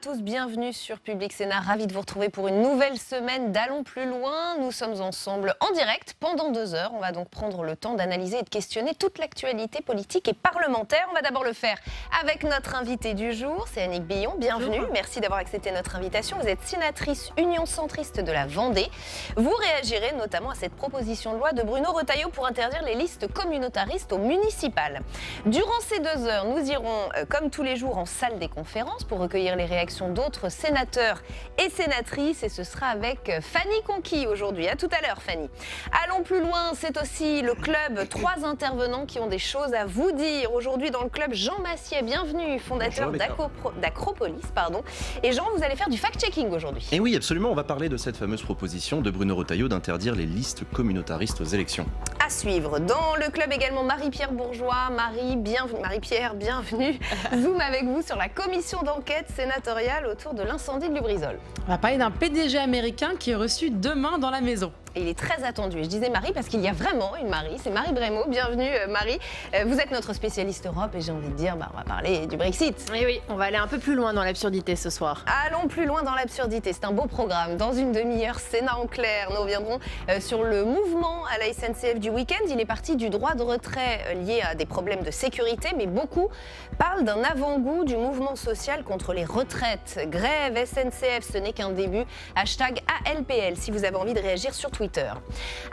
tous, bienvenue sur Public Sénat. Ravi de vous retrouver pour une nouvelle semaine d'Allons plus loin. Nous sommes ensemble en direct pendant 2 heures. On va donc prendre le temps d'analyser et de questionner toute l'actualité politique et parlementaire. On va d'abord le faire avec notre invitée du jour, c'est Annick Billon. Bienvenue, merci d'avoir accepté notre invitation. Vous êtes sénatrice Union centriste de la Vendée. Vous réagirez notamment à cette proposition de loi de Bruno Retailleau pour interdire les listes communautaristes aux municipales. Durant ces 2 heures, nous irons, comme tous les jours, en salle des conférences pour recueillir les réactions d'autres sénateurs et sénatrices. Et ce sera avec Fanny Conquis aujourd'hui. À tout à l'heure, Fanny. Allons plus loin, c'est aussi le club. 3 intervenants qui ont des choses à vous dire. Aujourd'hui, dans le club, Jean Massier, bienvenue, fondateur d'Acropolis. Et Jean, vous allez faire du fact-checking aujourd'hui. Et oui, absolument. On va parler de cette fameuse proposition de Bruno Retailleau d'interdire les listes communautaristes aux élections. À suivre. Dans le club également, Marie-Pierre Bourgeois. Marie-Pierre, bienvenue. Zoom avec vous sur la commission d'enquête sénatoriale autour de l'incendie de Lubrizol. On va parler d'un PDG américain qui est reçu demain dans la maison. Et il est très attendu. Et je disais Marie parce qu'il y a vraiment une Marie, c'est Marie Brémaud. Bienvenue Marie. Vous êtes notre spécialiste Europe et j'ai envie de dire, on va parler du Brexit. Et oui, on va aller un peu plus loin dans l'absurdité ce soir. Allons plus loin dans l'absurdité, c'est un beau programme. Dans une demi-heure, Sénat en clair. Nous reviendrons sur le mouvement à la SNCF du week-end. Il est parti du droit de retrait lié à des problèmes de sécurité, mais beaucoup parlent d'un avant-goût du mouvement social contre les retraites. Grève SNCF, ce n'est qu'un début. Hashtag ALPL si vous avez envie de réagir sur Twitter.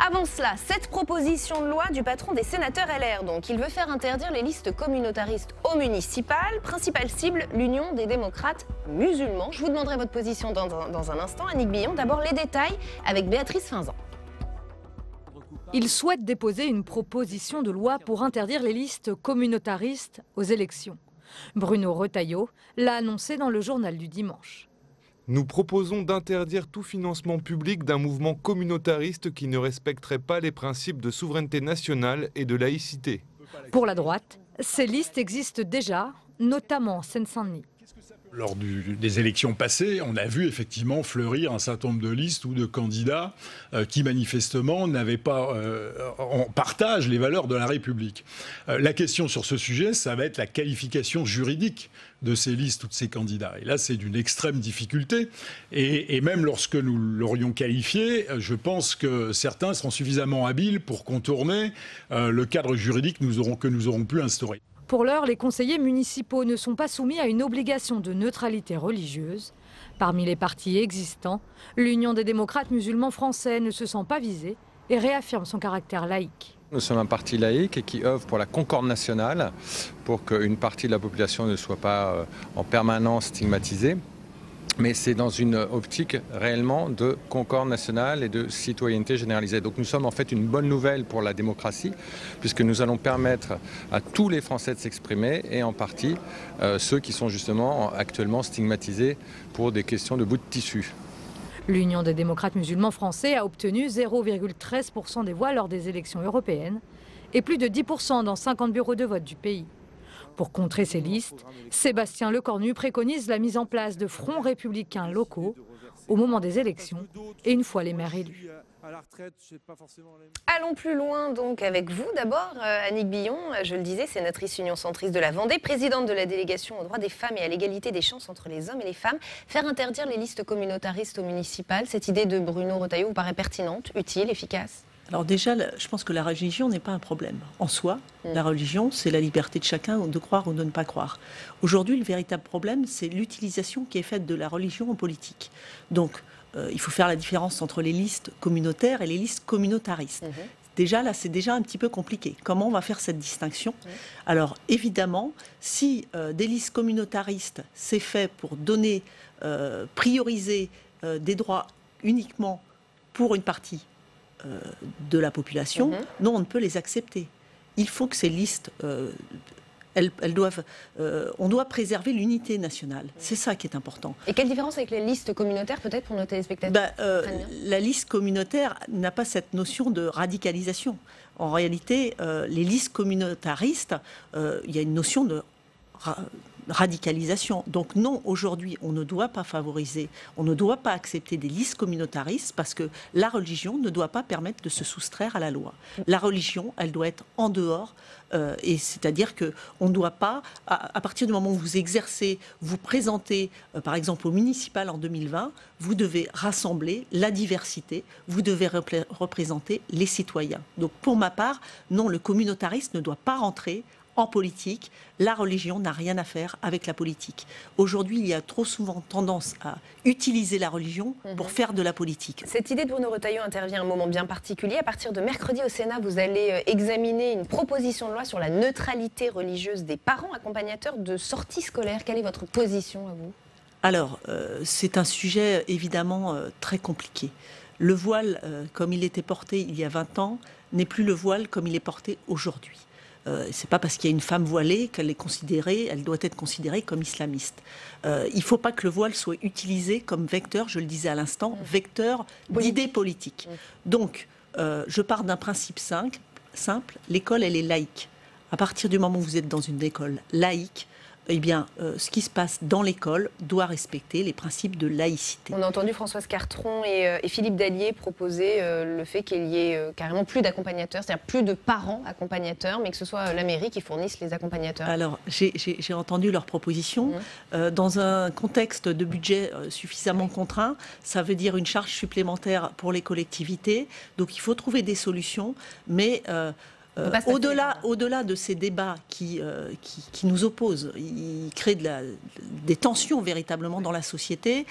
Avant cela, cette proposition de loi du patron des sénateurs LR. Donc, il veut faire interdire les listes communautaristes aux municipales. Principale cible, l'Union des démocrates musulmans. Je vous demanderai votre position dans un instant. Annick Billon, d'abord les détails avec Béatrice Finzan. Il souhaite déposer une proposition de loi pour interdire les listes communautaristes aux élections. Bruno Retailleau l'a annoncé dans le journal du dimanche. Nous proposons d'interdire tout financement public d'un mouvement communautariste qui ne respecterait pas les principes de souveraineté nationale et de laïcité. Pour la droite, ces listes existent déjà, notamment en Seine-Saint-Denis. Lors des élections passées, on a vu effectivement fleurir un certain nombre de listes ou de candidats qui manifestement n'avaient pas en partage les valeurs de la République. La question sur ce sujet, ça va être la qualification juridique de ces listes ou de ces candidats. Et là, c'est d'une extrême difficulté. Et même lorsque nous l'aurions qualifié, je pense que certains seront suffisamment habiles pour contourner le cadre juridique que nous aurons pu instaurer. Pour l'heure, les conseillers municipaux ne sont pas soumis à une obligation de neutralité religieuse. Parmi les partis existants, l'Union des démocrates musulmans français ne se sent pas visée et réaffirme son caractère laïque. Nous sommes un parti laïque et qui œuvre pour la concorde nationale, pour qu'une partie de la population ne soit pas en permanence stigmatisée. Mais c'est dans une optique réellement de concorde nationale et de citoyenneté généralisée. Donc nous sommes en fait une bonne nouvelle pour la démocratie, puisque nous allons permettre à tous les Français de s'exprimer, et en partie ceux qui sont justement actuellement stigmatisés pour des questions de bout de tissu. L'Union des démocrates musulmans français a obtenu 0,13% des voix lors des élections européennes et plus de 10% dans 50 bureaux de vote du pays. Pour contrer ces listes, Sébastien Lecornu préconise la mise en place de fronts républicains locaux au moment des élections et une fois les maires élus. Allons plus loin donc avec vous d'abord, Annick Billon, je le disais, sénatrice Union centriste de la Vendée, présidente de la délégation aux droits des femmes et à l'égalité des chances entre les hommes et les femmes. Faire interdire les listes communautaristes aux municipales, cette idée de Bruno Retailleau vous paraît pertinente, utile, efficace ? Alors déjà, je pense que la religion n'est pas un problème. En soi, la religion, c'est la liberté de chacun de croire ou de ne pas croire. Aujourd'hui, le véritable problème, c'est l'utilisation qui est faite de la religion en politique. Donc, il faut faire la différence entre les listes communautaires et les listes communautaristes. Déjà, là, c'est déjà un petit peu compliqué. Comment on va faire cette distinction ? Alors, évidemment, si des listes communautaristes, c'est fait pour donner, prioriser des droits uniquement pour une partie de la population, non, on ne peut les accepter. Il faut que ces listes, on doit préserver l'unité nationale. C'est ça qui est important. Et quelle différence avec les listes communautaires, peut-être, pour nos téléspectateurs ? La liste communautaire n'a pas cette notion de radicalisation. En réalité, les listes communautaristes, il y a une notion de radicalisation. Donc non, aujourd'hui, on ne doit pas favoriser, on ne doit pas accepter des listes communautaristes parce que la religion ne doit pas permettre de se soustraire à la loi. La religion, elle doit être en dehors. Et c'est-à-dire qu'on ne doit pas, à partir du moment où vous exercez, vous présentez, par exemple au municipal en 2020, vous devez rassembler la diversité, vous devez représenter les citoyens. Donc pour ma part, non, le communautarisme ne doit pas rentrer en politique. La religion n'a rien à faire avec la politique. Aujourd'hui, il y a trop souvent tendance à utiliser la religion pour faire de la politique. Cette idée de Bruno Retailleau intervient à un moment bien particulier. À partir de mercredi au Sénat, vous allez examiner une proposition de loi sur la neutralité religieuse des parents accompagnateurs de sorties scolaires. Quelle est votre position à vous ? Alors, c'est un sujet évidemment très compliqué. Le voile, comme il était porté il y a 20 ans, n'est plus le voile comme il est porté aujourd'hui. C'est pas parce qu'il y a une femme voilée qu'elle est considérée, elle doit être considérée comme islamiste. Il ne faut pas que le voile soit utilisé comme vecteur, je le disais à l'instant, vecteur d'idées politiques. Donc, je pars d'un principe simple, l'école, elle est laïque. À partir du moment où vous êtes dans une école laïque, eh bien, ce qui se passe dans l'école doit respecter les principes de laïcité. On a entendu Françoise Cartron et Philippe Dallier proposer le fait qu'il y ait carrément plus d'accompagnateurs, c'est-à-dire plus de parents accompagnateurs, mais que ce soit la mairie qui fournisse les accompagnateurs. Alors, j'ai entendu leurs propositions. Dans un contexte de budget suffisamment contraint, ça veut dire une charge supplémentaire pour les collectivités. Donc, il faut trouver des solutions, mais... Au-delà de ces débats qui nous opposent, ils créent des tensions véritablement dans la société,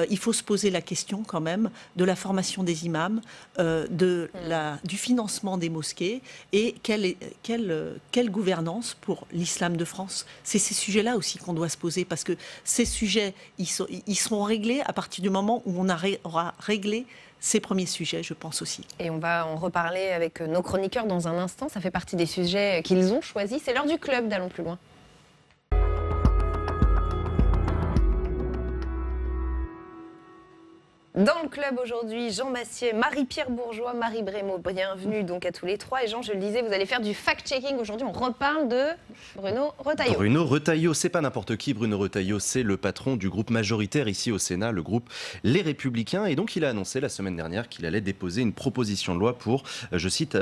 il faut se poser la question quand même de la formation des imams, du financement des mosquées et quelle gouvernance pour l'islam de France. C'est ces sujets-là aussi qu'on doit se poser parce que ces sujets, ils seront réglés à partir du moment où on aura réglé ces premiers sujets, je pense aussi. Et on va en reparler avec nos chroniqueurs dans un instant. Ça fait partie des sujets qu'ils ont choisis. C'est l'heure du club d'Allons plus loin. Dans le club aujourd'hui, Jean Massier, Marie-Pierre Bourgeois, Marie Brémaud. Bienvenue donc à tous les trois. Et Jean, je le disais, vous allez faire du fact-checking. Aujourd'hui, on reparle de Bruno Retailleau. Bruno Retailleau, c'est pas n'importe qui. Bruno Retailleau, c'est le patron du groupe majoritaire ici au Sénat, le groupe Les Républicains. Et donc, il a annoncé la semaine dernière qu'il allait déposer une proposition de loi pour, je cite,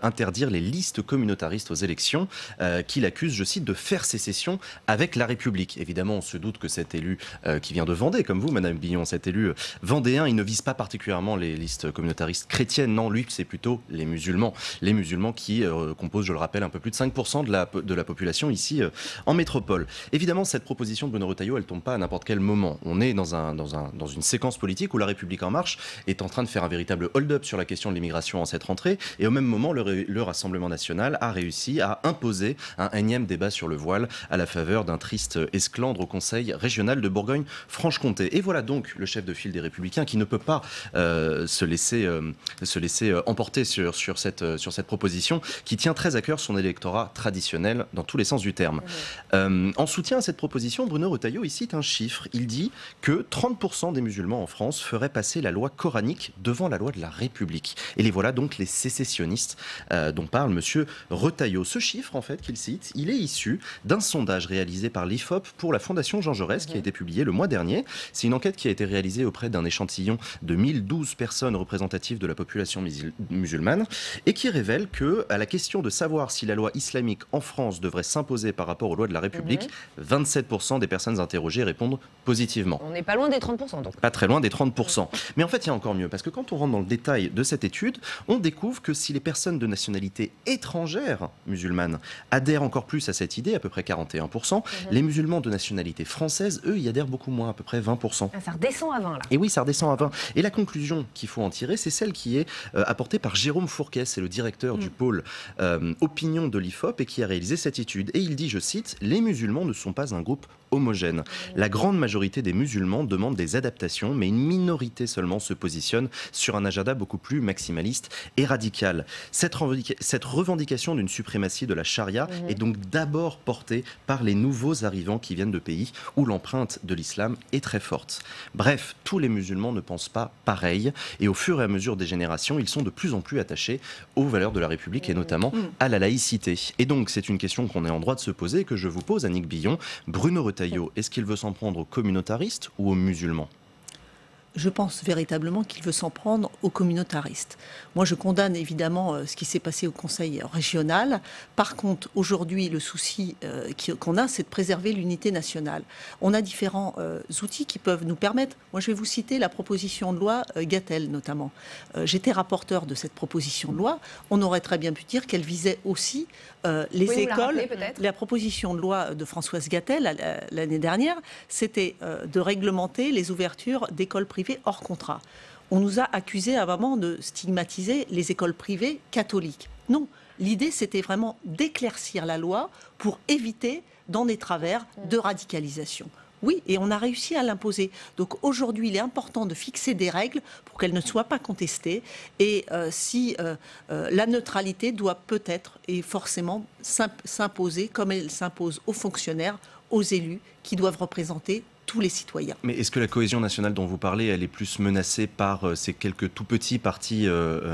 interdire les listes communautaristes aux élections, qu'il accuse, je cite, de faire sécession avec la République. Évidemment, on se doute que cet élu qui vient de Vendée, comme vous, Madame Billon, cet élu vendéen, il ne vise pas particulièrement les listes communautaristes chrétiennes, non, lui c'est plutôt les musulmans qui composent, je le rappelle, un peu plus de 5% de la population ici en métropole. Évidemment, cette proposition de Bruno Retailleau, elle tombe pas à n'importe quel moment. On est dans une séquence politique où la République en marche est en train de faire un véritable hold-up sur la question de l'immigration en cette rentrée, et au même moment, le Rassemblement national a réussi à imposer un énième débat sur le voile à la faveur d'un triste esclandre au Conseil régional de Bourgogne-Franche-Comté. Et voilà donc le chef de file des Républicains qui ne peut pas se laisser emporter sur cette proposition qui tient très à cœur son électorat traditionnel dans tous les sens du terme. En soutien à cette proposition, Bruno Retailleau, il cite un chiffre. Il dit que 30% des musulmans en France feraient passer la loi coranique devant la loi de la République. Et les voilà donc les sécessionnistes dont parle monsieur Retailleau. Ce chiffre, en fait, qu'il cite, il est issu d'un sondage réalisé par l'IFOP pour la Fondation Jean Jaurès qui a été publié le mois dernier. C'est une enquête qui a été réalisée auprès d'un échantillon de 1012 personnes représentatives de la population musulmane et qui révèle que, à la question de savoir si la loi islamique en France devrait s'imposer par rapport aux lois de la République, 27% des personnes interrogées répondent positivement. On n'est pas loin des 30% donc. Pas très loin des 30%. Mais en fait, il y a encore mieux, parce que quand on rentre dans le détail de cette étude, on découvre que si les personnes de nationalité étrangère musulmane adhèrent encore plus à cette idée, à peu près 41%, les musulmans de nationalité française, eux, y adhèrent beaucoup moins, à peu près 20%. Ça redescend à 20 là. Et oui, ça redescend à 20. Et la conclusion qu'il faut en tirer, c'est celle qui est apportée par Jérôme Fourquet, c'est le directeur du pôle opinion de l'IFOP et qui a réalisé cette étude. Et il dit, je cite, « Les musulmans ne sont pas un groupe homogène. La grande majorité des musulmans demandent des adaptations, mais une minorité seulement se positionne sur un agenda beaucoup plus maximaliste et radical. Cette revendication d'une suprématie de la charia est donc d'abord portée par les nouveaux arrivants qui viennent de pays où l'empreinte de l'islam est très forte. Bref, tous les musulmans ne pensent pas pareil et au fur et à mesure des générations, ils sont de plus en plus attachés aux valeurs de la République et notamment à la laïcité. Et donc, c'est une question qu'on est en droit de se poser et que je vous pose, Annick Billon. Bruno Retailleau, est-ce qu'il veut s'en prendre aux communautaristes ou aux musulmans ? Je pense véritablement qu'il veut s'en prendre aux communautaristes. Moi, je condamne évidemment ce qui s'est passé au Conseil régional. Par contre, aujourd'hui, le souci qu'on a, c'est de préserver l'unité nationale. On a différents outils qui peuvent nous permettre. Moi, je vais vous citer la proposition de loi Gatel, notamment. J'étais rapporteur de cette proposition de loi. On aurait très bien pu dire qu'elle visait aussi les écoles. La proposition de loi de Françoise Gatel, l'année dernière, c'était de réglementer les ouvertures d'écoles privées hors contrat. On nous a accusés à un moment de stigmatiser les écoles privées catholiques. Non, l'idée c'était vraiment d'éclaircir la loi pour éviter dans des travers de radicalisation. Oui, et on a réussi à l'imposer. Donc aujourd'hui, il est important de fixer des règles pour qu'elles ne soient pas contestées. Et la neutralité doit peut-être et forcément s'imposer comme elle s'impose aux fonctionnaires, aux élus qui doivent représenter tous les citoyens. Mais est-ce que la cohésion nationale dont vous parlez, elle est plus menacée par ces quelques tout petits partis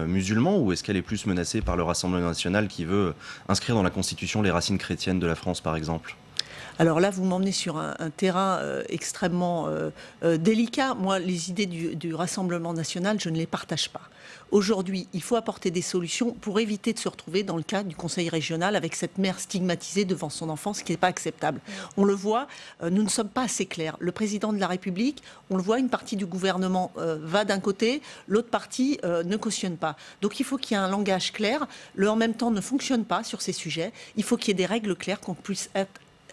musulmans ou est-ce qu'elle est plus menacée par le Rassemblement national qui veut inscrire dans la Constitution les racines chrétiennes de la France, par exemple ? Alors là, vous m'emmenez sur un terrain extrêmement délicat. Moi, les idées du Rassemblement national, je ne les partage pas. Aujourd'hui, il faut apporter des solutions pour éviter de se retrouver dans le cas du Conseil régional avec cette mère stigmatisée devant son enfant, ce qui n'est pas acceptable. On le voit, nous ne sommes pas assez clairs. Le président de la République, on le voit, une partie du gouvernement va d'un côté, l'autre partie ne cautionne pas. Donc il faut qu'il y ait un langage clair. Le en même temps ne fonctionne pas sur ces sujets. Il faut qu'il y ait des règles claires,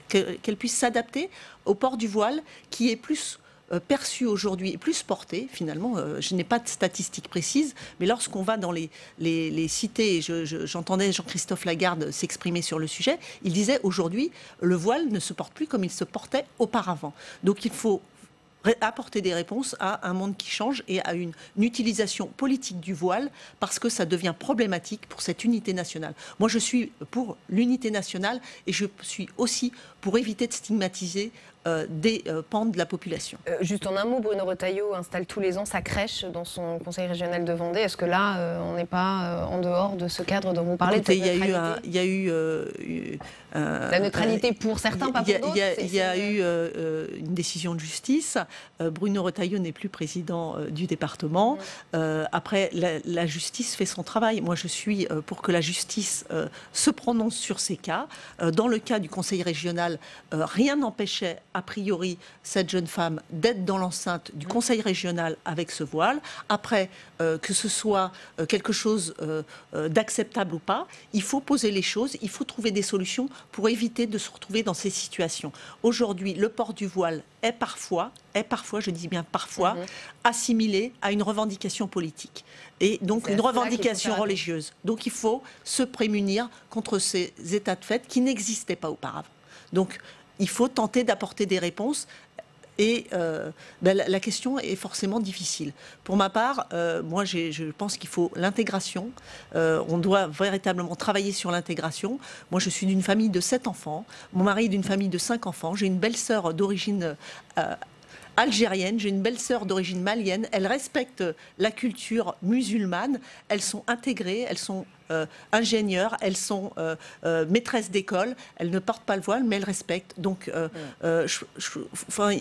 qu'elle puisse s'adapter au port du voile qui est plus perçu aujourd'hui et plus porté finalement. Je n'ai pas de statistiques précises, mais lorsqu'on va dans les cités, j'entendais Jean-Christophe Lagarde s'exprimer sur le sujet, il disait aujourd'hui le voile ne se porte plus comme il se portait auparavant. Donc il faut apporter des réponses à un monde qui change et à une utilisation politique du voile parce que ça devient problématique pour cette unité nationale. Moi, je suis pour l'unité nationale et je suis aussi pour éviter de stigmatiser des pans de la population. Juste en un mot, Bruno Retailleau installe tous les ans sa crèche dans son conseil régional de Vendée. Est-ce que là, on n'est pas en dehors de ce cadre dont vous parlez? Écoutez, il y a eu la neutralité pour certains, pas pour d'autres. Il y a eu une décision de justice. Bruno Retailleau n'est plus président du département. Après, la justice fait son travail. Moi, je suis pour que la justice se prononce sur ces cas. Dans le cas du conseil régional, rien n'empêchait a priori cette jeune femme d'être dans l'enceinte du conseil régional avec ce voile. Après, que ce soit quelque chose d'acceptable ou pas, il faut poser les choses, il faut trouver des solutions pour éviter de se retrouver dans ces situations. Aujourd'hui, le port du voile est parfois, je dis bien parfois, assimilé à une revendication politique. Et donc une revendication religieuse. Donc il faut se prémunir contre ces états de fait qui n'existaient pas auparavant. Donc il faut tenter d'apporter des réponses et la question est forcément difficile. Pour ma part, moi je pense qu'il faut l'intégration. On doit véritablement travailler sur l'intégration. Moi je suis d'une famille de 7 enfants. Mon mari est d'une famille de 5 enfants. J'ai une belle-sœur d'origine algérienne, j'ai une belle-sœur d'origine malienne. Elles respectent la culture musulmane. Elles sont intégrées, elles sont ingénieures, elles sont maîtresses d'école, elles ne portent pas le voile, mais elles respectent. Donc,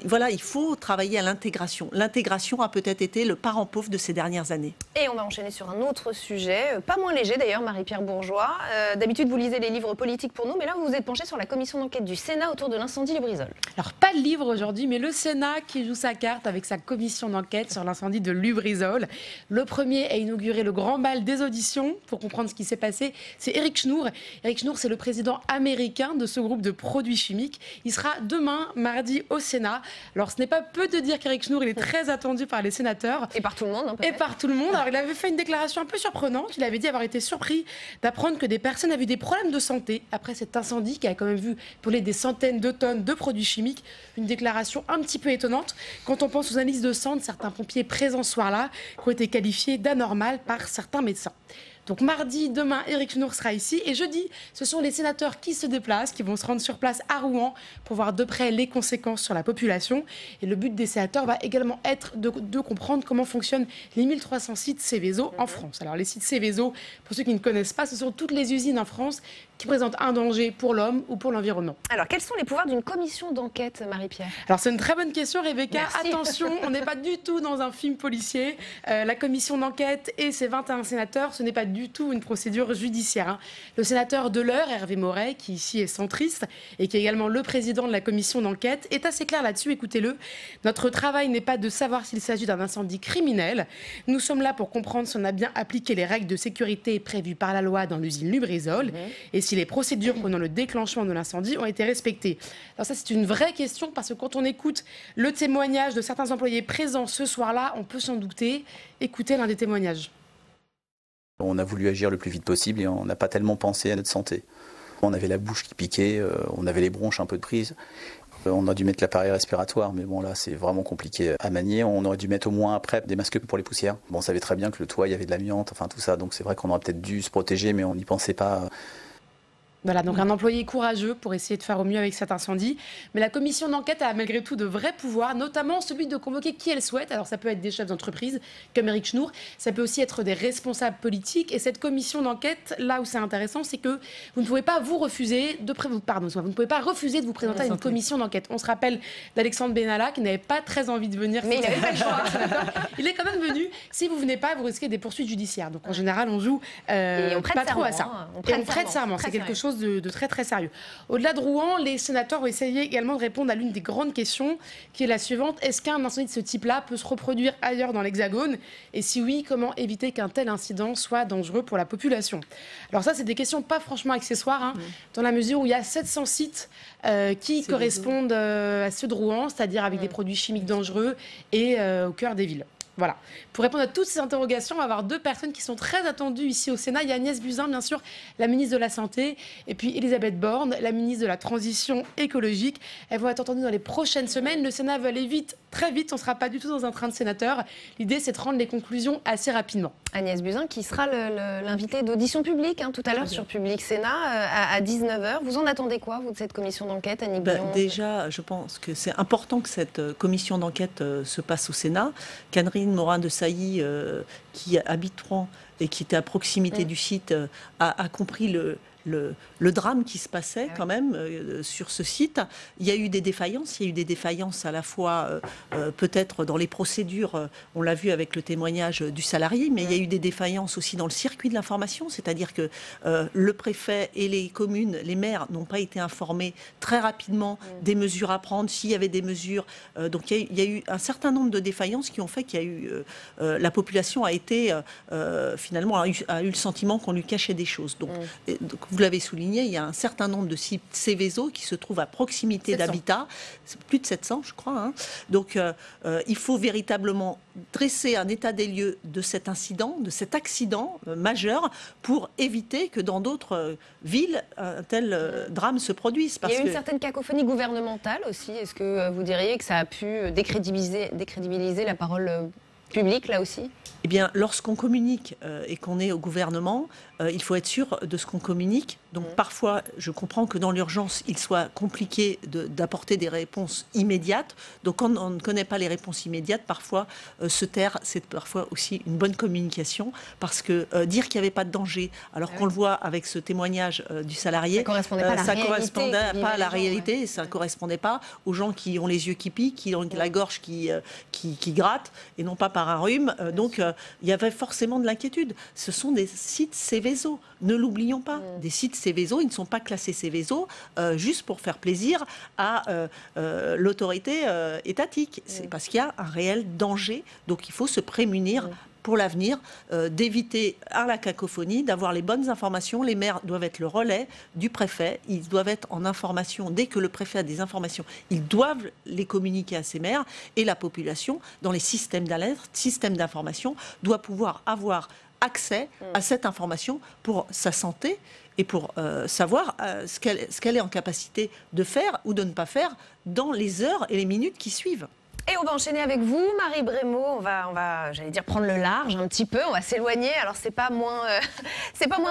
voilà, il faut travailler à l'intégration. L'intégration a peut-être été le parent pauvre de ces dernières années. Et on va enchaîner sur un autre sujet, pas moins léger d'ailleurs, Marie-Pierre Bourgeois. D'habitude, vous lisez les livres politiques pour nous, mais là, vous vous êtes penchée sur la commission d'enquête du Sénat autour de l'incendie Lubrizol. Alors, pas de livre aujourd'hui, mais le Sénat qui joue sa carte avec sa commission d'enquête sur l'incendie de Lubrizol. Le premier a inauguré le grand bal des auditions pour comprendre ce ce qui s'est passé, c'est Eric Schnoor. Eric Schnoor, c'est le président américain de ce groupe de produits chimiques. Il sera demain, mardi, au Sénat. Alors, ce n'est pas peu de dire qu'Eric Schnoor, il est très attendu par les sénateurs. Et par tout le monde. Hein, et par tout le monde. Alors, il avait fait une déclaration un peu surprenante. Il avait dit avoir été surpris d'apprendre que des personnes avaient eu des problèmes de santé après cet incendie qui a quand même vu brûler des centaines de tonnes de produits chimiques. Une déclaration un petit peu étonnante quand on pense aux analyses de sang de certains pompiers présents ce soir-là qui ont été qualifiés d'anormales par certains médecins. Donc mardi, demain, Eric Schnoor sera ici. Et jeudi, ce sont les sénateurs qui se déplacent, qui vont se rendre sur place à Rouen pour voir de près les conséquences sur la population. Et le but des sénateurs va également être de comprendre comment fonctionnent les 1300 sites Seveso en France. Alors les sites Seveso, pour ceux qui ne connaissent pas, ce sont toutes les usines en France qui présentent un danger pour l'homme ou pour l'environnement. Alors quels sont les pouvoirs d'une commission d'enquête, Marie-Pierre? Alors c'est une très bonne question, Rebecca. Merci. Attention, on n'est pas du tout dans un film policier. La commission d'enquête et ses 21 sénateurs, ce n'est pas du tout une procédure judiciaire. Hein. Le sénateur de l'Eure, Hervé Moret, qui ici est centriste et qui est également le président de la commission d'enquête, est assez clair là-dessus. Écoutez-le. Notre travail n'est pas de savoir s'il s'agit d'un incendie criminel. Nous sommes là pour comprendre si on a bien appliqué les règles de sécurité prévues par la loi dans l'usine Lubrizol et si les procédures pendant le déclenchement de l'incendie ont été respectées. Alors ça, c'est une vraie question parce que quand on écoute le témoignage de certains employés présents ce soir-là, on peut s'en douter. Écoutez l'un des témoignages. On a voulu agir le plus vite possible et on n'a pas tellement pensé à notre santé. On avait la bouche qui piquait, on avait les bronches un peu de prise. On a dû mettre l'appareil respiratoire, mais bon là c'est vraiment compliqué à manier. On aurait dû mettre au moins après des masques pour les poussières. Bon, on savait très bien que le toit, il y avait de l'amiante, enfin tout ça, donc c'est vrai qu'on aurait peut-être dû se protéger, mais on n'y pensait pas. Voilà, donc un employé courageux pour essayer de faire au mieux avec cet incendie. Mais la commission d'enquête a malgré tout de vrais pouvoirs, notamment celui de convoquer qui elle souhaite. Alors ça peut être des chefs d'entreprise comme Eric Schnoor, ça peut aussi être des responsables politiques. Et cette commission d'enquête, là où c'est intéressant, c'est que vous ne pouvez pas vous refuser de vous ne pouvez pas refuser de vous présenter à une commission d'enquête. On se rappelle d'Alexandre Benalla qui n'avait pas très envie de venir. Mais il n'avait pas le choix. Il est quand même venu. Si vous venez pas, vous risquez des poursuites judiciaires. Donc en général, on joue et on prête pas trop à ça. Hein. Et on prête serment. C'est quelque chose de très très sérieux. Au-delà de Rouen, les sénateurs ont essayé également de répondre à l'une des grandes questions qui est la suivante. Est-ce qu'un incendie de ce type-là peut se reproduire ailleurs dans l'Hexagone? Et si oui, comment éviter qu'un tel incident soit dangereux pour la population? Alors ça, c'est des questions pas franchement accessoires, hein, dans la mesure où il y a 700 sites qui correspondent à ceux de Rouen, c'est-à-dire avec des produits chimiques dangereux et au cœur des villes. Voilà. Pour répondre à toutes ces interrogations, on va avoir deux personnes qui sont très attendues ici au Sénat. Il y a Agnès Buzyn, bien sûr, la ministre de la Santé, et puis Elisabeth Borne, la ministre de la Transition écologique. Elles vont être entendues dans les prochaines semaines. Le Sénat veut aller vite, très vite. On ne sera pas du tout dans un train de sénateurs. L'idée, c'est de rendre les conclusions assez rapidement. Agnès Buzyn, qui sera l'invité d'audition publique tout à l'heure sur Public Sénat à 19h. Vous en attendez quoi, vous, de cette commission d'enquête, Annick Billon? Déjà, je pense que c'est important que cette commission d'enquête se passe au Sénat. Catherine Morin-Desailly, qui habite Rouen et qui était à proximité du site, a compris le drame qui se passait quand même sur ce site. Il y a eu des défaillances, à la fois peut-être dans les procédures, on l'a vu avec le témoignage du salarié, mais il y a eu des défaillances aussi dans le circuit de l'information, c'est-à-dire que le préfet et les communes, les maires n'ont pas été informés très rapidement des mesures à prendre, s'il y avait des mesures. Donc il y a eu un certain nombre de défaillances qui ont fait qu'il y a eu... la population a été, finalement, a eu le sentiment qu'on lui cachait des choses. Donc vous l'avez souligné, il y a un certain nombre de sites Seveso qui se trouvent à proximité d'habitat, plus de 700 je crois. Hein. Donc il faut véritablement dresser un état des lieux de cet incident, de cet accident majeur pour éviter que dans d'autres villes un tel drame se produise. Il y a eu une certaine cacophonie gouvernementale aussi. Est-ce que vous diriez que ça a pu décrédibiliser la parole publique là aussi? Eh bien, lorsqu'on communique et qu'on est au gouvernement, il faut être sûr de ce qu'on communique. Donc parfois, je comprends que dans l'urgence, il soit compliqué d'apporter des réponses immédiates. Donc quand on ne connaît pas les réponses immédiates, parfois se taire, c'est parfois aussi une bonne communication. Parce que dire qu'il n'y avait pas de danger, alors qu'on le voit avec ce témoignage du salarié, ça ne correspondait pas à la réalité, ça ne correspondait pas aux gens qui ont les yeux qui piquent, qui ont la gorge qui gratte, et non pas par un rhume. Donc il y avait forcément de l'inquiétude. Ce sont des sites Seveso, ne l'oublions pas. Des sites Seveso, ils ne sont pas classés Seveso juste pour faire plaisir à l'autorité étatique. C'est parce qu'il y a un réel danger. Donc il faut se prémunir pour l'avenir, d'éviter à la cacophonie, d'avoir les bonnes informations. Les maires doivent être le relais du préfet. Ils doivent être en information. Dès que le préfet a des informations, ils doivent les communiquer à ses maires. Et la population, dans les systèmes d'alerte, systèmes d'information, doit pouvoir avoir accès à cette information pour sa santé et pour savoir ce qu'elle est en capacité de faire ou de ne pas faire dans les heures et les minutes qui suivent. Et on va enchaîner avec vous, Marie Brémaud. On va, j'allais dire, prendre le large un petit peu. On va s'éloigner. Alors, c'est pas moins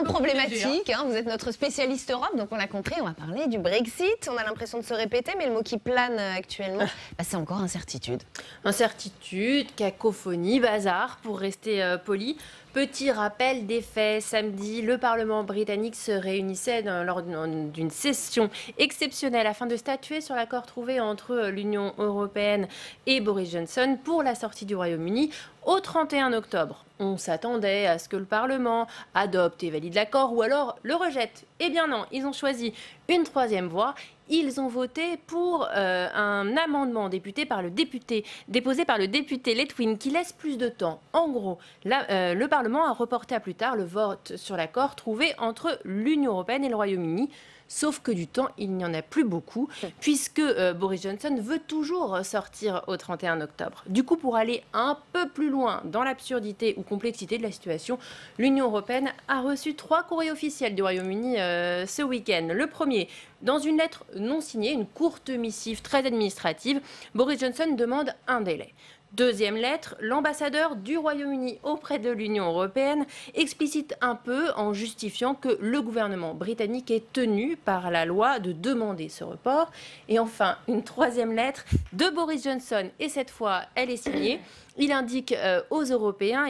problématique. Hein. Vous êtes notre spécialiste Europe, donc on l'a compris. On va parler du Brexit. On a l'impression de se répéter, mais le mot qui plane actuellement, c'est encore incertitude. Incertitude, cacophonie, bazar, pour rester poli. Petit rappel des faits, samedi, le Parlement britannique se réunissait lors d'une session exceptionnelle afin de statuer sur l'accord trouvé entre l'Union européenne et Boris Johnson pour la sortie du Royaume-Uni au 31 octobre. On s'attendait à ce que le Parlement adopte et valide l'accord ou alors le rejette. Eh bien non, ils ont choisi une troisième voie. Ils ont voté pour un amendement déposé par le député Letwin qui laisse plus de temps. En gros, le Parlement a reporté à plus tard le vote sur l'accord trouvé entre l'Union européenne et le Royaume-Uni. Sauf que du temps, il n'y en a plus beaucoup, puisque Boris Johnson veut toujours sortir au 31 octobre. Du coup, pour aller un peu plus loin dans l'absurdité ou complexité de la situation, l'Union européenne a reçu 3 courriers officiels du Royaume-Uni ce week-end. Le premier, dans une lettre non signée, une courte missive très administrative, Boris Johnson demande un délai. Deuxième lettre, l'ambassadeur du Royaume-Uni auprès de l'Union européenne explicite un peu en justifiant que le gouvernement britannique est tenu par la loi de demander ce report. Et enfin, une troisième lettre de Boris Johnson, et cette fois, elle est signée. Il indique aux Européens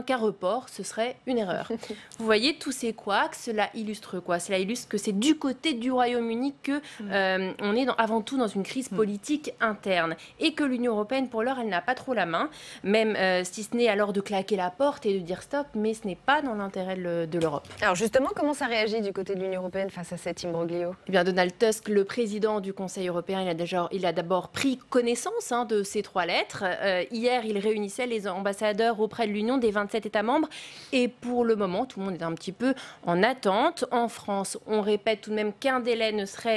qu'un report, ce serait une erreur. Vous voyez, tous ces couacs, cela illustre quoi? Cela illustre que c'est du côté du Royaume-Uni qu'on est avant tout dans une crise politique interne et que l'Union européenne, pour l'heure, elle n'a pas trop la main, même si ce n'est alors de claquer la porte et de dire stop, mais ce n'est pas dans l'intérêt de l'Europe. Alors justement, comment ça réagit du côté de l'Union européenne face à cet imbroglio? Eh bien, Donald Tusk, le président du Conseil européen, il a d'abord pris connaissance de ces 3 lettres. Hier, il réunissait les ambassadeurs auprès de l'Union des 27 États membres. Et pour le moment, tout le monde est un petit peu en attente. En France, on répète tout de même qu'un délai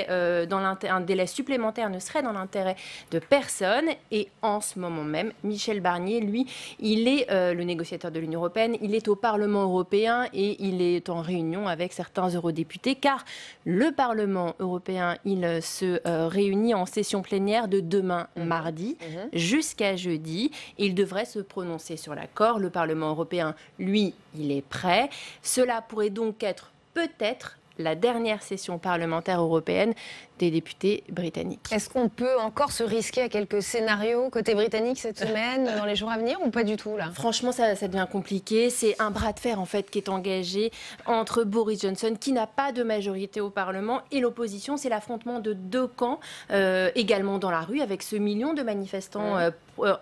un délai supplémentaire ne serait dans l'intérêt de personne. Et en ce moment même, Michel Barnier, lui, il est le négociateur de l'Union européenne. Il est au Parlement européen et il est en réunion avec certains eurodéputés, car le Parlement européen, il se réunit en session plénière de demain mardi jusqu'à jeudi. Il devrait se prononcer sur l'accord. Le Parlement européen, lui, il est prêt. Cela pourrait donc être peut-être la dernière session parlementaire européenne des députés britanniques. Est-ce qu'on peut encore se risquer à quelques scénarios côté britannique cette semaine, dans les jours à venir, ou pas du tout là? Franchement, ça devient compliqué. C'est un bras de fer en fait qui est engagé entre Boris Johnson, qui n'a pas de majorité au Parlement, et l'opposition. C'est l'affrontement de 2 camps, également dans la rue, avec ce million de manifestants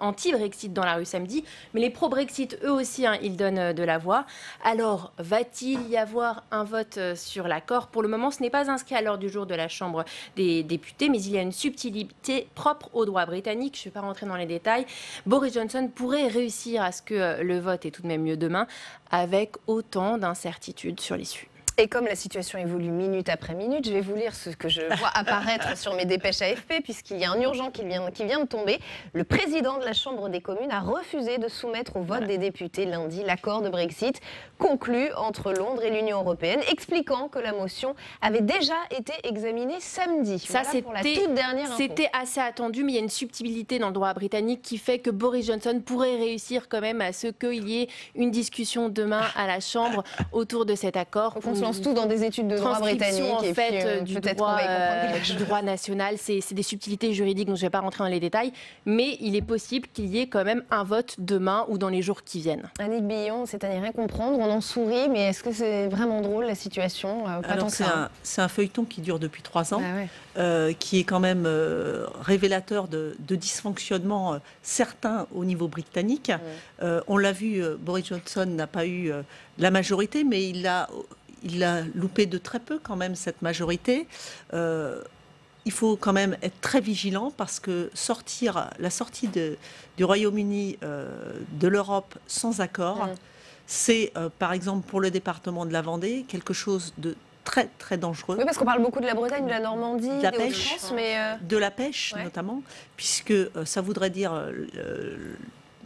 anti-Brexit dans la rue samedi. Mais les pro-Brexit, eux aussi, ils donnent de la voix. Alors, va-t-il y avoir un vote sur l'accord? Pour le moment, ce n'est pas inscrit à l'ordre du jour de la Chambre des députés, mais il y a une subtilité propre au droit britannique. Je ne vais pas rentrer dans les détails. Boris Johnson pourrait réussir à ce que le vote ait tout de même lieu demain, avec autant d'incertitudes sur l'issue. Et comme la situation évolue minute après minute, je vais vous lire ce que je vois apparaître sur mes dépêches AFP, puisqu'il y a un urgent qui vient de tomber. Le président de la Chambre des communes a refusé de soumettre au vote des députés lundi l'accord de Brexit conclu entre Londres et l'Union européenne, expliquant que la motion avait déjà été examinée samedi. Ça, voilà pour la toute dernière info. C'était assez attendu, mais il y a une subtilité dans le droit britannique qui fait que Boris Johnson pourrait réussir quand même à ce qu'il y ait une discussion demain à la Chambre autour de cet accord. Donc on se lance tout dans des études de droit britannique en fait, du droit national. C'est des subtilités juridiques dont je ne vais pas rentrer dans les détails, mais il est possible qu'il y ait quand même un vote demain ou dans les jours qui viennent. Annick Billon, c'est à n'y rien comprendre, on en sourit, mais est-ce que c'est vraiment drôle la situation? Alors c'est un feuilleton qui dure depuis 3 ans, qui est quand même révélateur de dysfonctionnements certains au niveau britannique. On l'a vu, Boris Johnson n'a pas eu la majorité, mais il a loupé de très peu quand même cette majorité. il faut quand même être très vigilant parce que la sortie du Royaume-Uni de l'Europe sans accord, c'est par exemple pour le département de la Vendée quelque chose de très très dangereux. Oui, parce qu'on parle beaucoup de la Bretagne, de la Normandie, de la des pêche, Hauts-de-France, mais de la pêche notamment, puisque ça voudrait dire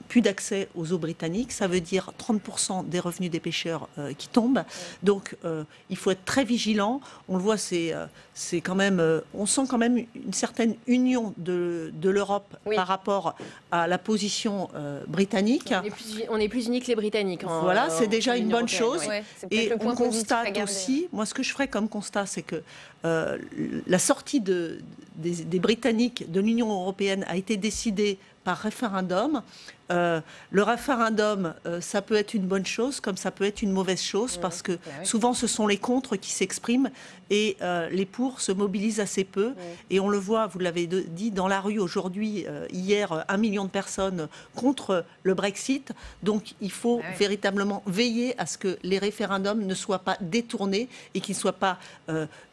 plus d'accès aux eaux britanniques, ça veut dire 30% des revenus des pêcheurs qui tombent. Donc il faut être très vigilant. On le voit, c'est quand même, on sent quand même une certaine union de l'Europe par rapport à la position britannique. On est plus unis que les Britanniques. Voilà, c'est déjà une bonne chose. Ouais, et on constate aussi, moi ce que je ferais comme constat, c'est que la sortie des Britanniques de l'Union européenne a été décidée par référendum. Le référendum, ça peut être une bonne chose comme ça peut être une mauvaise chose parce que souvent ce sont les contre qui s'expriment et les pour se mobilisent assez peu. Et on le voit, vous l'avez dit, dans la rue aujourd'hui, hier, 1 million de personnes contre le Brexit. Donc il faut véritablement veiller à ce que les référendums ne soient pas détournés et qu'ils ne soient pas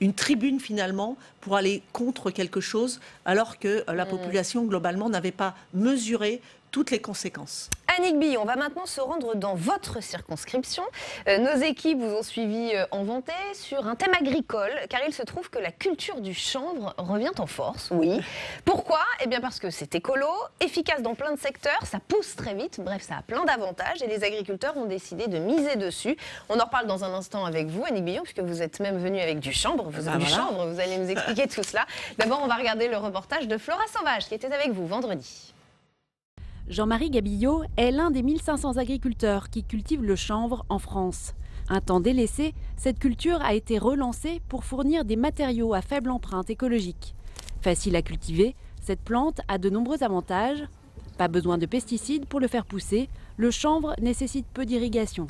une tribune finalement pour aller contre quelque chose alors que la population globalement n'avait pas mesuré toutes les conséquences. Annick Billon, on va maintenant se rendre dans votre circonscription. Nos équipes vous ont suivi en Vendée sur un thème agricole, car il se trouve que la culture du chanvre revient en force, oui. Pourquoi ? Eh bien parce que c'est écolo, efficace dans plein de secteurs, ça pousse très vite, bref, ça a plein d'avantages et les agriculteurs ont décidé de miser dessus. On en reparle dans un instant avec vous, Annick Billon, puisque vous êtes même venue avec du chanvre, chanvre, vous allez nous expliquer tout cela. D'abord, on va regarder le reportage de Flora Sauvage, qui était avec vous vendredi. Jean-Marie Gabillot est l'un des 1500 agriculteurs qui cultivent le chanvre en France. Un temps délaissé, cette culture a été relancée pour fournir des matériaux à faible empreinte écologique. Facile à cultiver, cette plante a de nombreux avantages. Pas besoin de pesticides pour le faire pousser, le chanvre nécessite peu d'irrigation.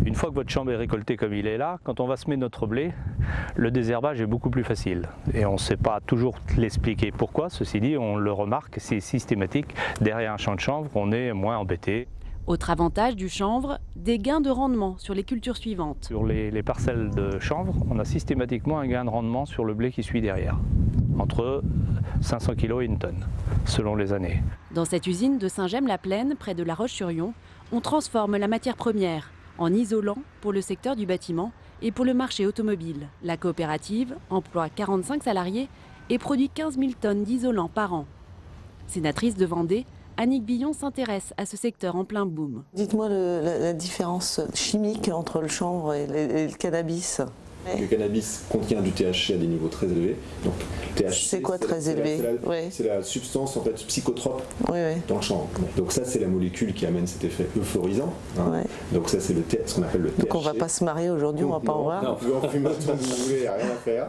Une fois que votre chanvre est récolté comme il est là, quand on va semer notre blé, le désherbage est beaucoup plus facile. Et on ne sait pas toujours l'expliquer pourquoi. Ceci dit, on le remarque, c'est systématique. Derrière un champ de chanvre, on est moins embêté. Autre avantage du chanvre, des gains de rendement sur les cultures suivantes. Sur les parcelles de chanvre, on a systématiquement un gain de rendement sur le blé qui suit derrière. Entre 500 kg et 1 tonne, selon les années. Dans cette usine de Saint-Gemme-la-Plaine, près de La Roche-sur-Yon, on transforme la matière première en isolant pour le secteur du bâtiment et pour le marché automobile. La coopérative emploie 45 salariés et produit 15 000 tonnes d'isolants par an. Sénatrice de Vendée, Annick Billon s'intéresse à ce secteur en plein boom. Dites-moi la différence chimique entre le chanvre et le cannabis. Le cannabis contient du THC à des niveaux très élevés. Donc, c'est quoi très élevé ? C'est la substance en fait psychotrope dans le chanvre. Donc ça, c'est la molécule qui amène cet effet euphorisant. Hein. Donc ça, c'est ce qu'on appelle le THC. Donc on va pas se marier aujourd'hui, on va pas en voir. Non, vous pouvez en fumer tant que vous voulez, il n'y a rien à faire.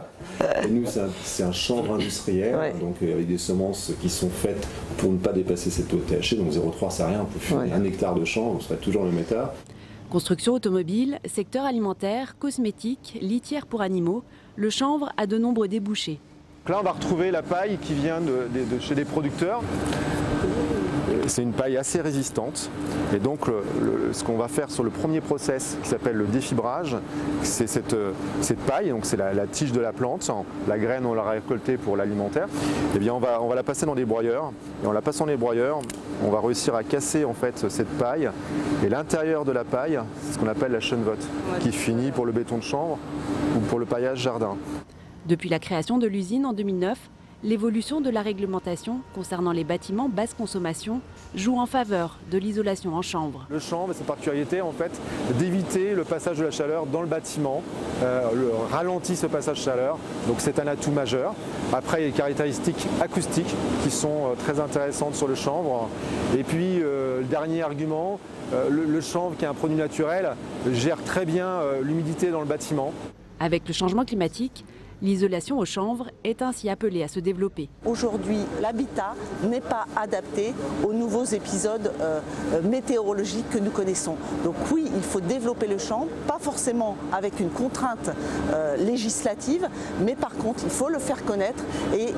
Et nous, c'est un chanvre industriel, donc avec des semences qui sont faites pour ne pas dépasser cet taux de THC. Donc 0,3, c'est rien. On peut fumer 1 hectare de chanvre, vous serez toujours le métard. Construction automobile, secteur alimentaire, cosmétique, litière pour animaux, le chanvre a de nombreux débouchés. Là, on va retrouver la paille qui vient de chez des producteurs. C'est une paille assez résistante. Et donc, ce qu'on va faire sur le premier process qui s'appelle le défibrage, c'est cette paille, donc c'est la tige de la plante. La graine, on l'a récoltée pour l'alimentaire. Eh bien, on va la passer dans des broyeurs. Et en la passant dans les broyeurs, on va réussir à casser en fait cette paille. Et l'intérieur de la paille, c'est ce qu'on appelle la chenevotte, qui finit pour le béton de chanvre ou pour le paillage jardin. Depuis la création de l'usine en 2009, l'évolution de la réglementation concernant les bâtiments basse consommation joue en faveur de l'isolation en chanvre. Le chanvre, c'est particularité en fait d'éviter le passage de la chaleur dans le bâtiment, ralentit ce passage de chaleur, donc c'est un atout majeur. Après, il y a des caractéristiques acoustiques qui sont très intéressantes sur le chanvre. Et puis, le dernier argument, le chanvre qui est un produit naturel gère très bien l'humidité dans le bâtiment. Avec le changement climatique, l'isolation au chanvre est ainsi appelée à se développer. Aujourd'hui, l'habitat n'est pas adapté aux nouveaux épisodes météorologiques que nous connaissons. Donc oui, il faut développer le chanvre, pas forcément avec une contrainte législative, mais par contre, il faut le faire connaître. Et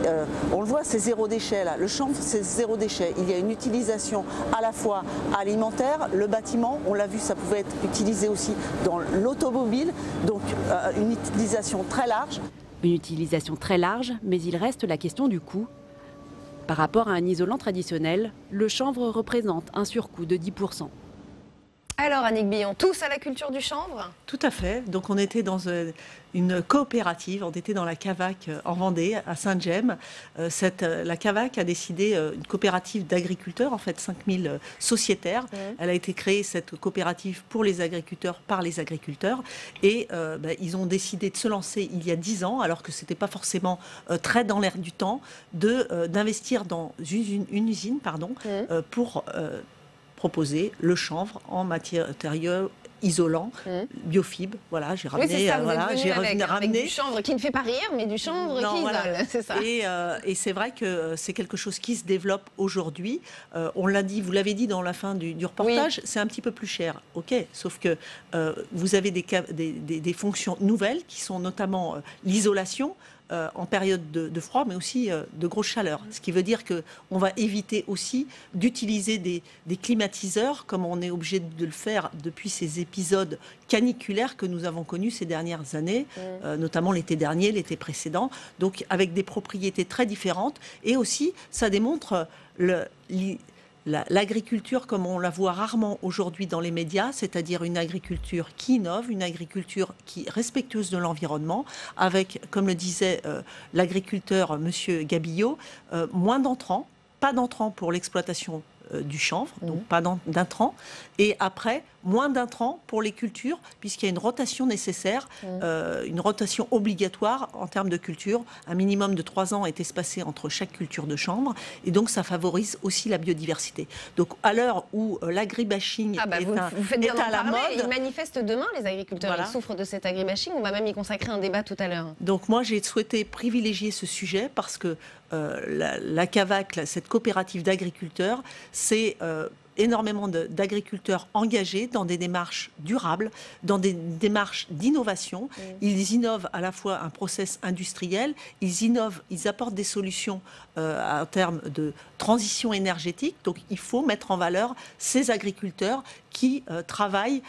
on le voit, c'est zéro déchet là. Le chanvre, c'est zéro déchet. Il y a une utilisation à la fois alimentaire, le bâtiment, on l'a vu, ça pouvait être utilisé aussi dans l'automobile, donc une utilisation très large. Une utilisation très large, mais il reste la question du coût. Par rapport à un isolant traditionnel, le chanvre représente un surcoût de 10%. Alors Annick Billon, tous à la culture du chanvre? Tout à fait. Donc on était dans une coopérative, on était dans la Cavac en Vendée, à Saint-Gemme. La Cavac a décidé, une coopérative d'agriculteurs, en fait 5000 sociétaires. Elle a été créée, cette coopérative, pour les agriculteurs, par les agriculteurs. Et ils ont décidé de se lancer il y a 10 ans, alors que ce n'était pas forcément très dans l'air du temps, d'investir dans une usine pour proposer le chanvre en matériaux isolants, biofibre. Voilà, j'ai ramené. Oui, c'est ça, vous êtes venu avec ramené du chanvre qui ne fait pas rire, mais du chanvre qui isole, c'est ça. Et c'est vrai que c'est quelque chose qui se développe aujourd'hui. On l'a dit, vous l'avez dit dans la fin du reportage, c'est un petit peu plus cher. Ok, sauf que vous avez des fonctions nouvelles qui sont notamment l'isolation. En période de froid, mais aussi de grosse chaleur. Ce qui veut dire qu'on va éviter aussi d'utiliser des climatiseurs, comme on est obligé de le faire depuis ces épisodes caniculaires que nous avons connus ces dernières années, notamment l'été dernier, l'été précédent, donc avec des propriétés très différentes. Et aussi, ça démontre l'agriculture comme on la voit rarement aujourd'hui dans les médias, c'est-à-dire une agriculture qui innove, une agriculture qui est respectueuse de l'environnement, avec, comme le disait l'agriculteur Monsieur Gabillot, moins d'entrants, pas d'entrants pour l'exploitation du chanvre, donc pas d'intrants, et après, moins d'intrants pour les cultures, puisqu'il y a une rotation nécessaire, une rotation obligatoire en termes de culture. Un minimum de 3 ans est espacé entre chaque culture de chanvre, et donc ça favorise aussi la biodiversité. Donc à l'heure où l'agribashing est à la mode... Ils manifestent demain, les agriculteurs, ils souffrent de cet agribashing. On va même y consacrer un débat tout à l'heure. Donc moi, j'ai souhaité privilégier ce sujet parce que la Cavac, cette coopérative d'agriculteurs, c'est énormément d'agriculteurs engagés dans des démarches durables, dans des démarches d'innovation. Ils innovent à la fois un process industriel, ils apportent des solutions en termes de transition énergétique. Donc il faut mettre en valeur ces agriculteurs qui travaillent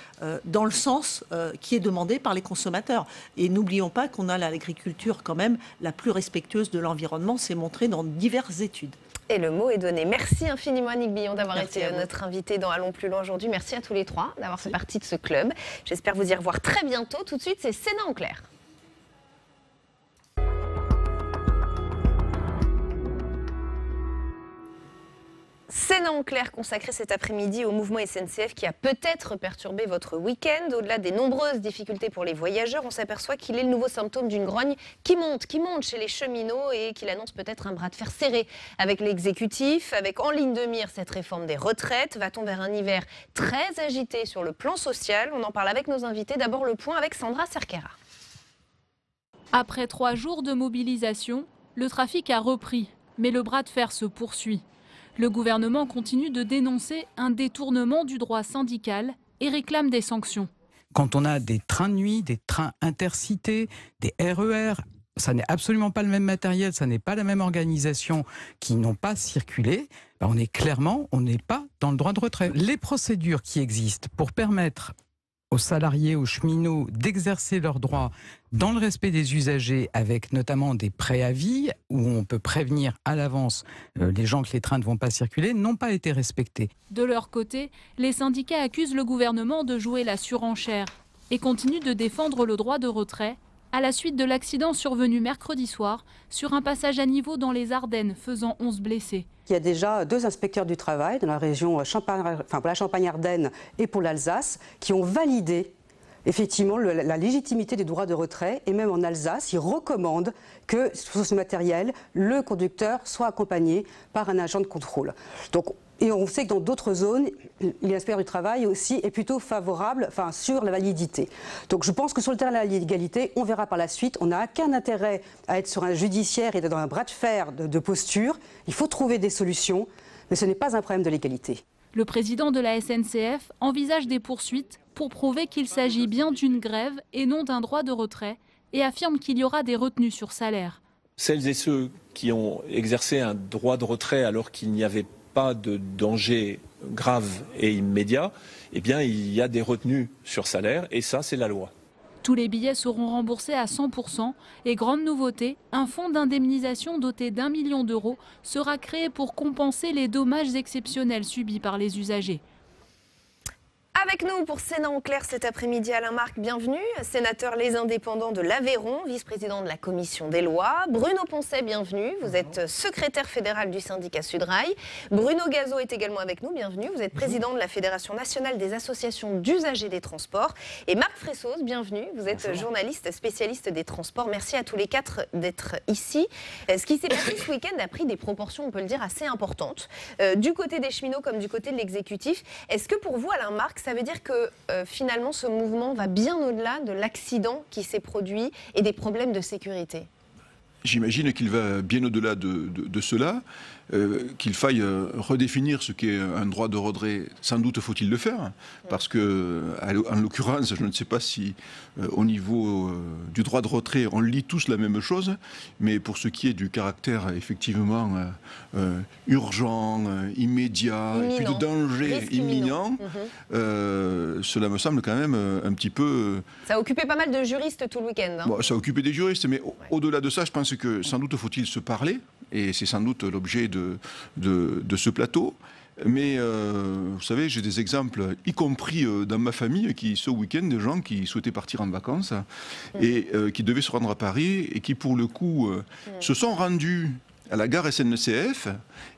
dans le sens qui est demandé par les consommateurs. Et n'oublions pas qu'on a l'agriculture quand même la plus respectueuse de l'environnement, c'est montré dans diverses études. Et le mot est donné. Merci infiniment Annick Billon d'avoir été notre invitée dans Allons plus loin aujourd'hui. Merci à tous les trois d'avoir fait partie de ce club. J'espère vous y revoir très bientôt. Tout de suite, c'est Sénat en clair. Sénat en clair consacré cet après-midi au mouvement SNCF qui a peut-être perturbé votre week-end. Au-delà des nombreuses difficultés pour les voyageurs, on s'aperçoit qu'il est le nouveau symptôme d'une grogne qui monte chez les cheminots et qu'il annonce peut-être un bras de fer serré avec l'exécutif, avec en ligne de mire cette réforme des retraites. Va-t-on vers un hiver très agité sur le plan social? On en parle avec nos invités. D'abord le point avec Sandra Cerquera. Après 3 jours de mobilisation, le trafic a repris, mais le bras de fer se poursuit. Le gouvernement continue de dénoncer un détournement du droit syndical et réclame des sanctions. Quand on a des trains de nuit, des trains intercités, des RER, ça n'est absolument pas le même matériel, ça n'est pas la même organisation qui n'ont pas circulé, on n'est pas dans le droit de retrait. Les procédures qui existent pour permettre aux salariés, aux cheminots d'exercer leurs droits dans le respect des usagers, avec notamment des préavis où on peut prévenir à l'avance les gens que les trains ne vont pas circuler, n'ont pas été respectés. De leur côté, les syndicats accusent le gouvernement de jouer la surenchère et continuent de défendre le droit de retrait à la suite de l'accident survenu mercredi soir sur un passage à niveau dans les Ardennes, faisant 11 blessés. Il y a déjà 2 inspecteurs du travail dans la région pour la Champagne-Ardenne et pour l'Alsace qui ont validé effectivement la légitimité des droits de retrait, et même en Alsace, ils recommandent que sur ce matériel, le conducteur soit accompagné par un agent de contrôle. Et on sait que dans d'autres zones, l'inspecteur du travail aussi est plutôt favorable sur la validité. Donc je pense que sur le terrain de la légalité, on verra par la suite. On n'a aucun intérêt à être sur un judiciaire et dans un bras de fer de posture. Il faut trouver des solutions, mais ce n'est pas un problème de légalité. Le président de la SNCF envisage des poursuites pour prouver qu'il s'agit bien d'une grève et non d'un droit de retrait et affirme qu'il y aura des retenues sur salaire. Celles et ceux qui ont exercé un droit de retrait alors qu'il n'y avait pas de danger grave et immédiat, eh bien il y a des retenues sur salaire et ça c'est la loi. Tous les billets seront remboursés à 100% et grande nouveauté, un fonds d'indemnisation doté d'1 million d'euros sera créé pour compenser les dommages exceptionnels subis par les usagers. Avec nous pour Sénat en clair cet après-midi, Alain Marc, bienvenue. Sénateur Les Indépendants de l'Aveyron, vice-président de la Commission des lois. Bruno Poncet, bienvenue. Vous êtes secrétaire fédéral du syndicat Sudrail. Bruno Gazo est également avec nous, bienvenue. Vous êtes président de la Fédération nationale des associations d'usagers des transports. Et Marc Fressos, bienvenue. Vous êtes journaliste spécialiste des transports. Merci à tous les quatre d'être ici. Ce qui s'est passé ce week-end a pris des proportions, on peut le dire, assez importantes. Du côté des cheminots comme du côté de l'exécutif. Est-ce que pour vous, Alain Marc, ça veut dire que finalement ce mouvement va bien au-delà de l'accident qui s'est produit et des problèmes de sécurité? J'imagine qu'il va bien au-delà de cela, qu'il faille redéfinir ce qu'est un droit de retrait. Sans doute faut-il le faire, parce que, en l'occurrence, je ne sais pas si au niveau du droit de retrait, on lit tous la même chose, mais pour ce qui est du caractère effectivement urgent, immédiat, et puis de danger imminent, cela me semble quand même un petit peu... Ça a occupé pas mal de juristes tout le week-end. Hein. Bon, ça a occupé des juristes, mais au-delà de ça, je pense que sans doute faut-il se parler, et c'est sans doute l'objet de ce plateau. Mais vous savez, j'ai des exemples, y compris dans ma famille, qui ce week-end, des gens qui souhaitaient partir en vacances et qui devaient se rendre à Paris et qui, pour le coup, se sont rendus à la gare SNCF,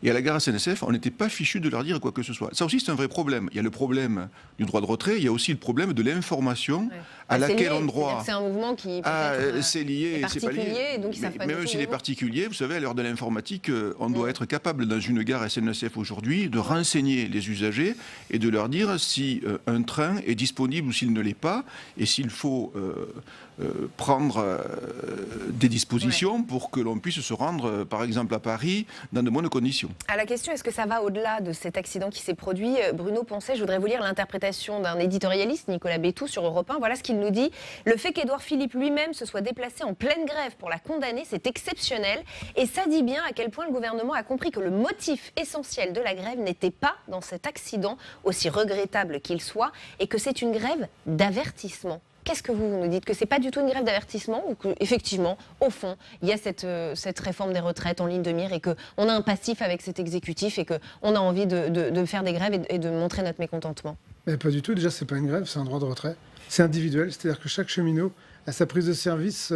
et à la gare SNCF, on n'était pas fichu de leur dire quoi que ce soit. Ça aussi, c'est un vrai problème. Il y a le problème du droit de retrait, il y a aussi le problème de l'information. À laquelle endroit... C'est un mouvement qui c'est lié, c'est pas lié. Donc mais même si les particuliers, vous savez, à l'heure de l'informatique, on doit être capable, dans une gare SNCF aujourd'hui, de renseigner les usagers et de leur dire si un train est disponible ou s'il ne l'est pas, et s'il faut prendre des dispositions pour que l'on puisse se rendre, par exemple, à Paris, dans de bonnes conditions. À la question, est-ce que ça va au-delà de cet accident qui s'est produit, Bruno Poncet, je voudrais vous lire l'interprétation d'un éditorialiste, Nicolas Bétou, sur Europe 1. Voilà ce qu'il nous dit. Le fait qu'Édouard Philippe lui-même se soit déplacé en pleine grève pour la condamner, c'est exceptionnel. Et ça dit bien à quel point le gouvernement a compris que le motif essentiel de la grève n'était pas dans cet accident, aussi regrettable qu'il soit, et que c'est une grève d'avertissement. Qu'est-ce que vous nous dites? Que ce n'est pas du tout une grève d'avertissement, ou qu'effectivement, au fond, il y a cette réforme des retraites en ligne de mire et qu'on a un passif avec cet exécutif et qu'on a envie de faire des grèves et de montrer notre mécontentement? Mais pas du tout. Déjà, ce n'est pas une grève, c'est un droit de retrait. C'est individuel, c'est-à-dire que chaque cheminot, à sa prise de service,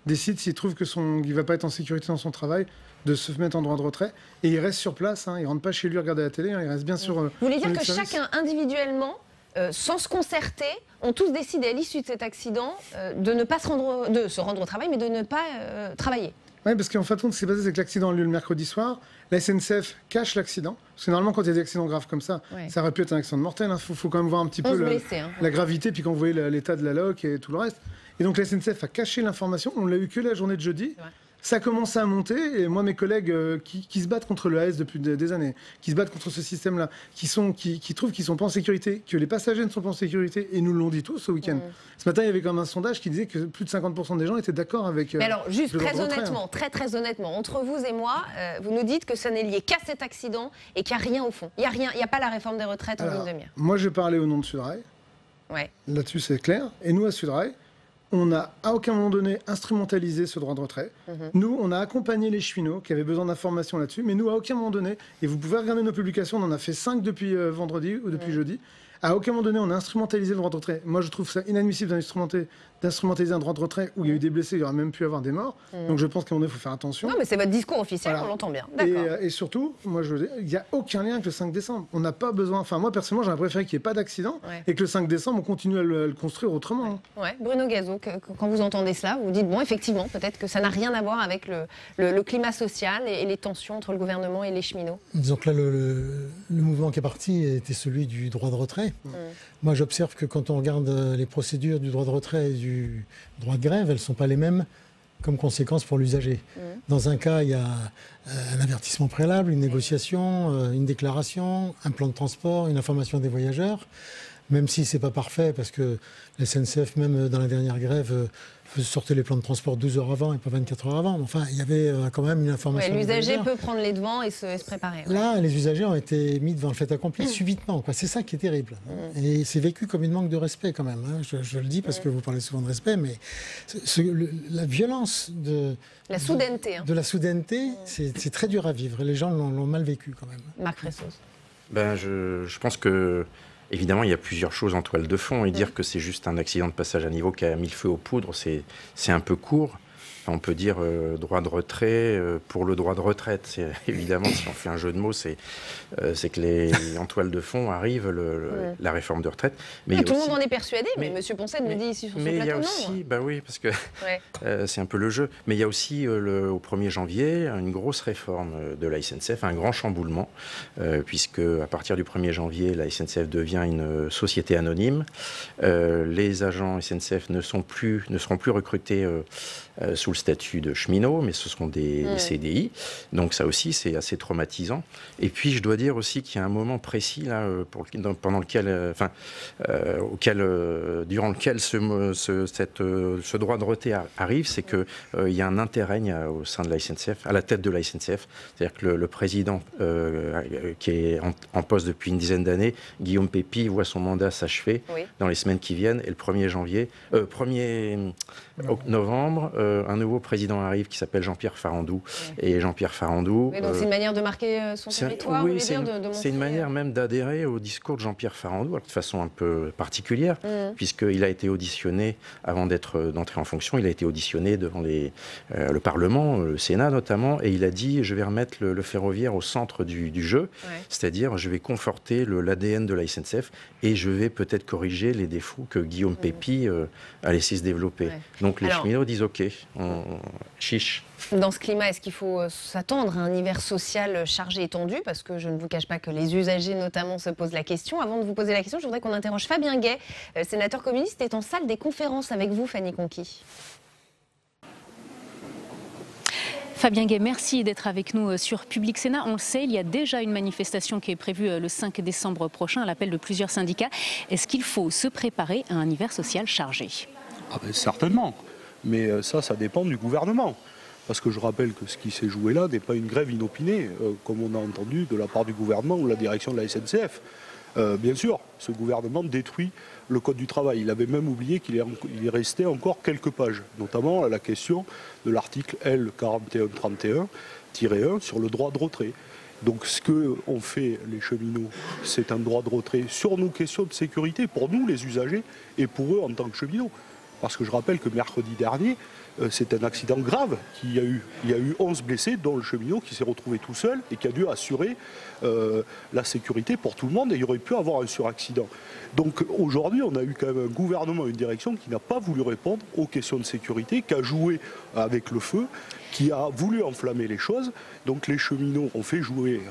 décide s'il trouve qu'il ne va pas être en sécurité dans son travail, de se mettre en droit de retrait. Et il reste sur place, il ne rentre pas chez lui regarder la télé, il reste bien sur... Vous voulez dire que chacun individuellement, sans se concerter, ont tous décidé à l'issue de cet accident de ne pas se rendre au travail, mais de ne pas travailler? Oui, parce qu'en fait, ce qui s'est passé, c'est que l'accident a lieu le mercredi soir. La SNCF cache l'accident. Parce que normalement, quand il y a des accidents graves comme ça, ça aurait pu être un accident mortel. Il faut quand même voir un petit peu la gravité, puis quand vous voyez l'état de la loque et tout le reste. Et donc la SNCF a caché l'information. On l'a eu que la journée de jeudi. Ça a commencé à monter, et moi, mes collègues qui se battent contre le AS depuis des années, qui se battent contre ce système-là, qui trouvent qu'ils ne sont pas en sécurité, que les passagers ne sont pas en sécurité, et nous l'ont dit tous ce week-end. Ce matin, il y avait quand même un sondage qui disait que plus de 50% des gens étaient d'accord avec... Mais alors, juste très honnêtement, entre vous et moi, vous nous dites que ça n'est lié qu'à cet accident et qu'il n'y a rien au fond. Il n'y a pas la réforme des retraites en ligne de mire. Moi, j'ai parlé au nom de Sudrail. Là-dessus, c'est clair. Et nous, à Sudrail, on n'a à aucun moment donné instrumentalisé ce droit de retrait. Nous, on a accompagné les cheminots qui avaient besoin d'informations là-dessus, mais nous, à aucun moment donné, et vous pouvez regarder nos publications, on en a fait 5 depuis vendredi ou depuis jeudi, à aucun moment donné, on a instrumentalisé le droit de retrait. Moi, je trouve ça inadmissible d'instrumentaliser un droit de retrait où il y a eu des blessés, il y aurait même pu avoir des morts. Donc je pense qu'à un moment donné, il faut faire attention. Non, mais c'est votre discours officiel, on l'entend bien. Et surtout, moi, je veux dire, il n'y a aucun lien avec le 5 décembre. On n'a pas besoin... Enfin, moi, personnellement, j'aurais préféré qu'il n'y ait pas d'accident et que le 5 décembre, on continue à le construire autrement. Bruno Gazo, quand vous entendez cela, vous dites, bon, effectivement, peut-être que ça n'a rien à voir avec le climat social et les tensions entre le gouvernement et les cheminots. Disons que là, le mouvement qui est parti était celui du droit de retrait. Moi, j'observe que quand on regarde les procédures du droit de retrait et du droit de grève, elles ne sont pas les mêmes comme conséquence pour l'usager. Dans un cas, il y a un avertissement préalable, une négociation, une déclaration, un plan de transport, une information des voyageurs. même si c'est pas parfait, parce que la SNCF, même dans la dernière grève, sortait les plans de transport 12 heures avant et pas 24 heures avant. Enfin, il y avait quand même une information. L'usager peut prendre les devants et se préparer. Là, les usagers ont été mis devant le fait accompli subitement. C'est ça qui est terrible. Et c'est vécu comme une manque de respect quand même. Je le dis parce que vous parlez souvent de respect, mais la violence de la soudaineté. De la soudaineté, c'est très dur à vivre. Et les gens l'ont mal vécu quand même. Marc Fressos. Je pense que évidemment, il y a plusieurs choses en toile de fond. Et dire que c'est juste un accident de passage à niveau qui a mis le feu aux poudres, c'est un peu court. On peut dire droit de retrait pour le droit de retraite. Évidemment, si on fait un jeu de mots, c'est que en toile de fond arrive la réforme de retraite. Mais tout le monde en est persuadé, mais M. Poncet nous dit ici sur ce plateau, il y a aussi, oui, parce que c'est un peu le jeu. Mais il y a aussi, au 1er janvier, une grosse réforme de la SNCF, un grand chamboulement, puisque à partir du 1er janvier, la SNCF devient une société anonyme. Les agents SNCF ne seront plus recrutés sous le statut de cheminot, mais ce seront des CDI. Donc ça aussi, c'est assez traumatisant. Et puis, je dois dire aussi qu'il y a un moment précis là, durant lequel ce droit de retrait arrive, c'est qu'il y a un interrègne au sein de la SNCF, à la tête de la SNCF. C'est-à-dire que le président qui est en poste depuis une dizaine d'années, Guillaume Pépi, voit son mandat s'achever dans les semaines qui viennent. Et le 1er novembre, un nouveau président arrive qui s'appelle Jean-Pierre Farandou. Et Jean-Pierre Farandou... donc c'est une manière de marquer son territoire, oui, c'est une manière même d'adhérer au discours de Jean-Pierre Farandou, de façon un peu particulière, puisqu'il a été auditionné, avant d'entrer en fonction, il a été auditionné devant le Parlement, le Sénat notamment, et il a dit « je vais remettre le ferroviaire au centre du jeu, c'est-à-dire je vais conforter l'ADN de la SNCF et je vais peut-être corriger les défauts que Guillaume Pépi a laissé se développer. » Donc les cheminots disent « ok, chiche ». Dans ce climat, est-ce qu'il faut s'attendre à un hiver social chargé et tendu? Parce que je ne vous cache pas que les usagers notamment se posent la question. Avant de vous poser la question, je voudrais qu'on interroge Fabien Gay, sénateur communiste, est en salle des conférences avec vous, Fanny Conquis. Fabien Gay, merci d'être avec nous sur Public Sénat. On le sait, il y a déjà une manifestation qui est prévue le 5 décembre prochain à l'appel de plusieurs syndicats. Est-ce qu'il faut se préparer à un hiver social chargé? Certainement, mais ça dépend du gouvernement. Parce que je rappelle que ce qui s'est joué là n'est pas une grève inopinée, comme on a entendu de la part du gouvernement ou de la direction de la SNCF. Bien sûr, ce gouvernement détruit le Code du travail. Il avait même oublié qu'il est resté encore quelques pages, notamment la question de l'article L4131-1 sur le droit de retrait. Donc ce qu'ont fait les cheminots, c'est un droit de retrait sur nos questions de sécurité, pour nous les usagers, et pour eux en tant que cheminots. Parce que je rappelle que mercredi dernier, c'est un accident grave. Il y a eu 11 blessés, dont le cheminot qui s'est retrouvé tout seul et qui a dû assurer la sécurité pour tout le monde. Et il y aurait pu avoir un suraccident. Donc aujourd'hui, on a eu quand même un gouvernement, une direction qui n'a pas voulu répondre aux questions de sécurité, qui a joué avec le feu, qui a voulu enflammer les choses. Donc les cheminots ont fait jouer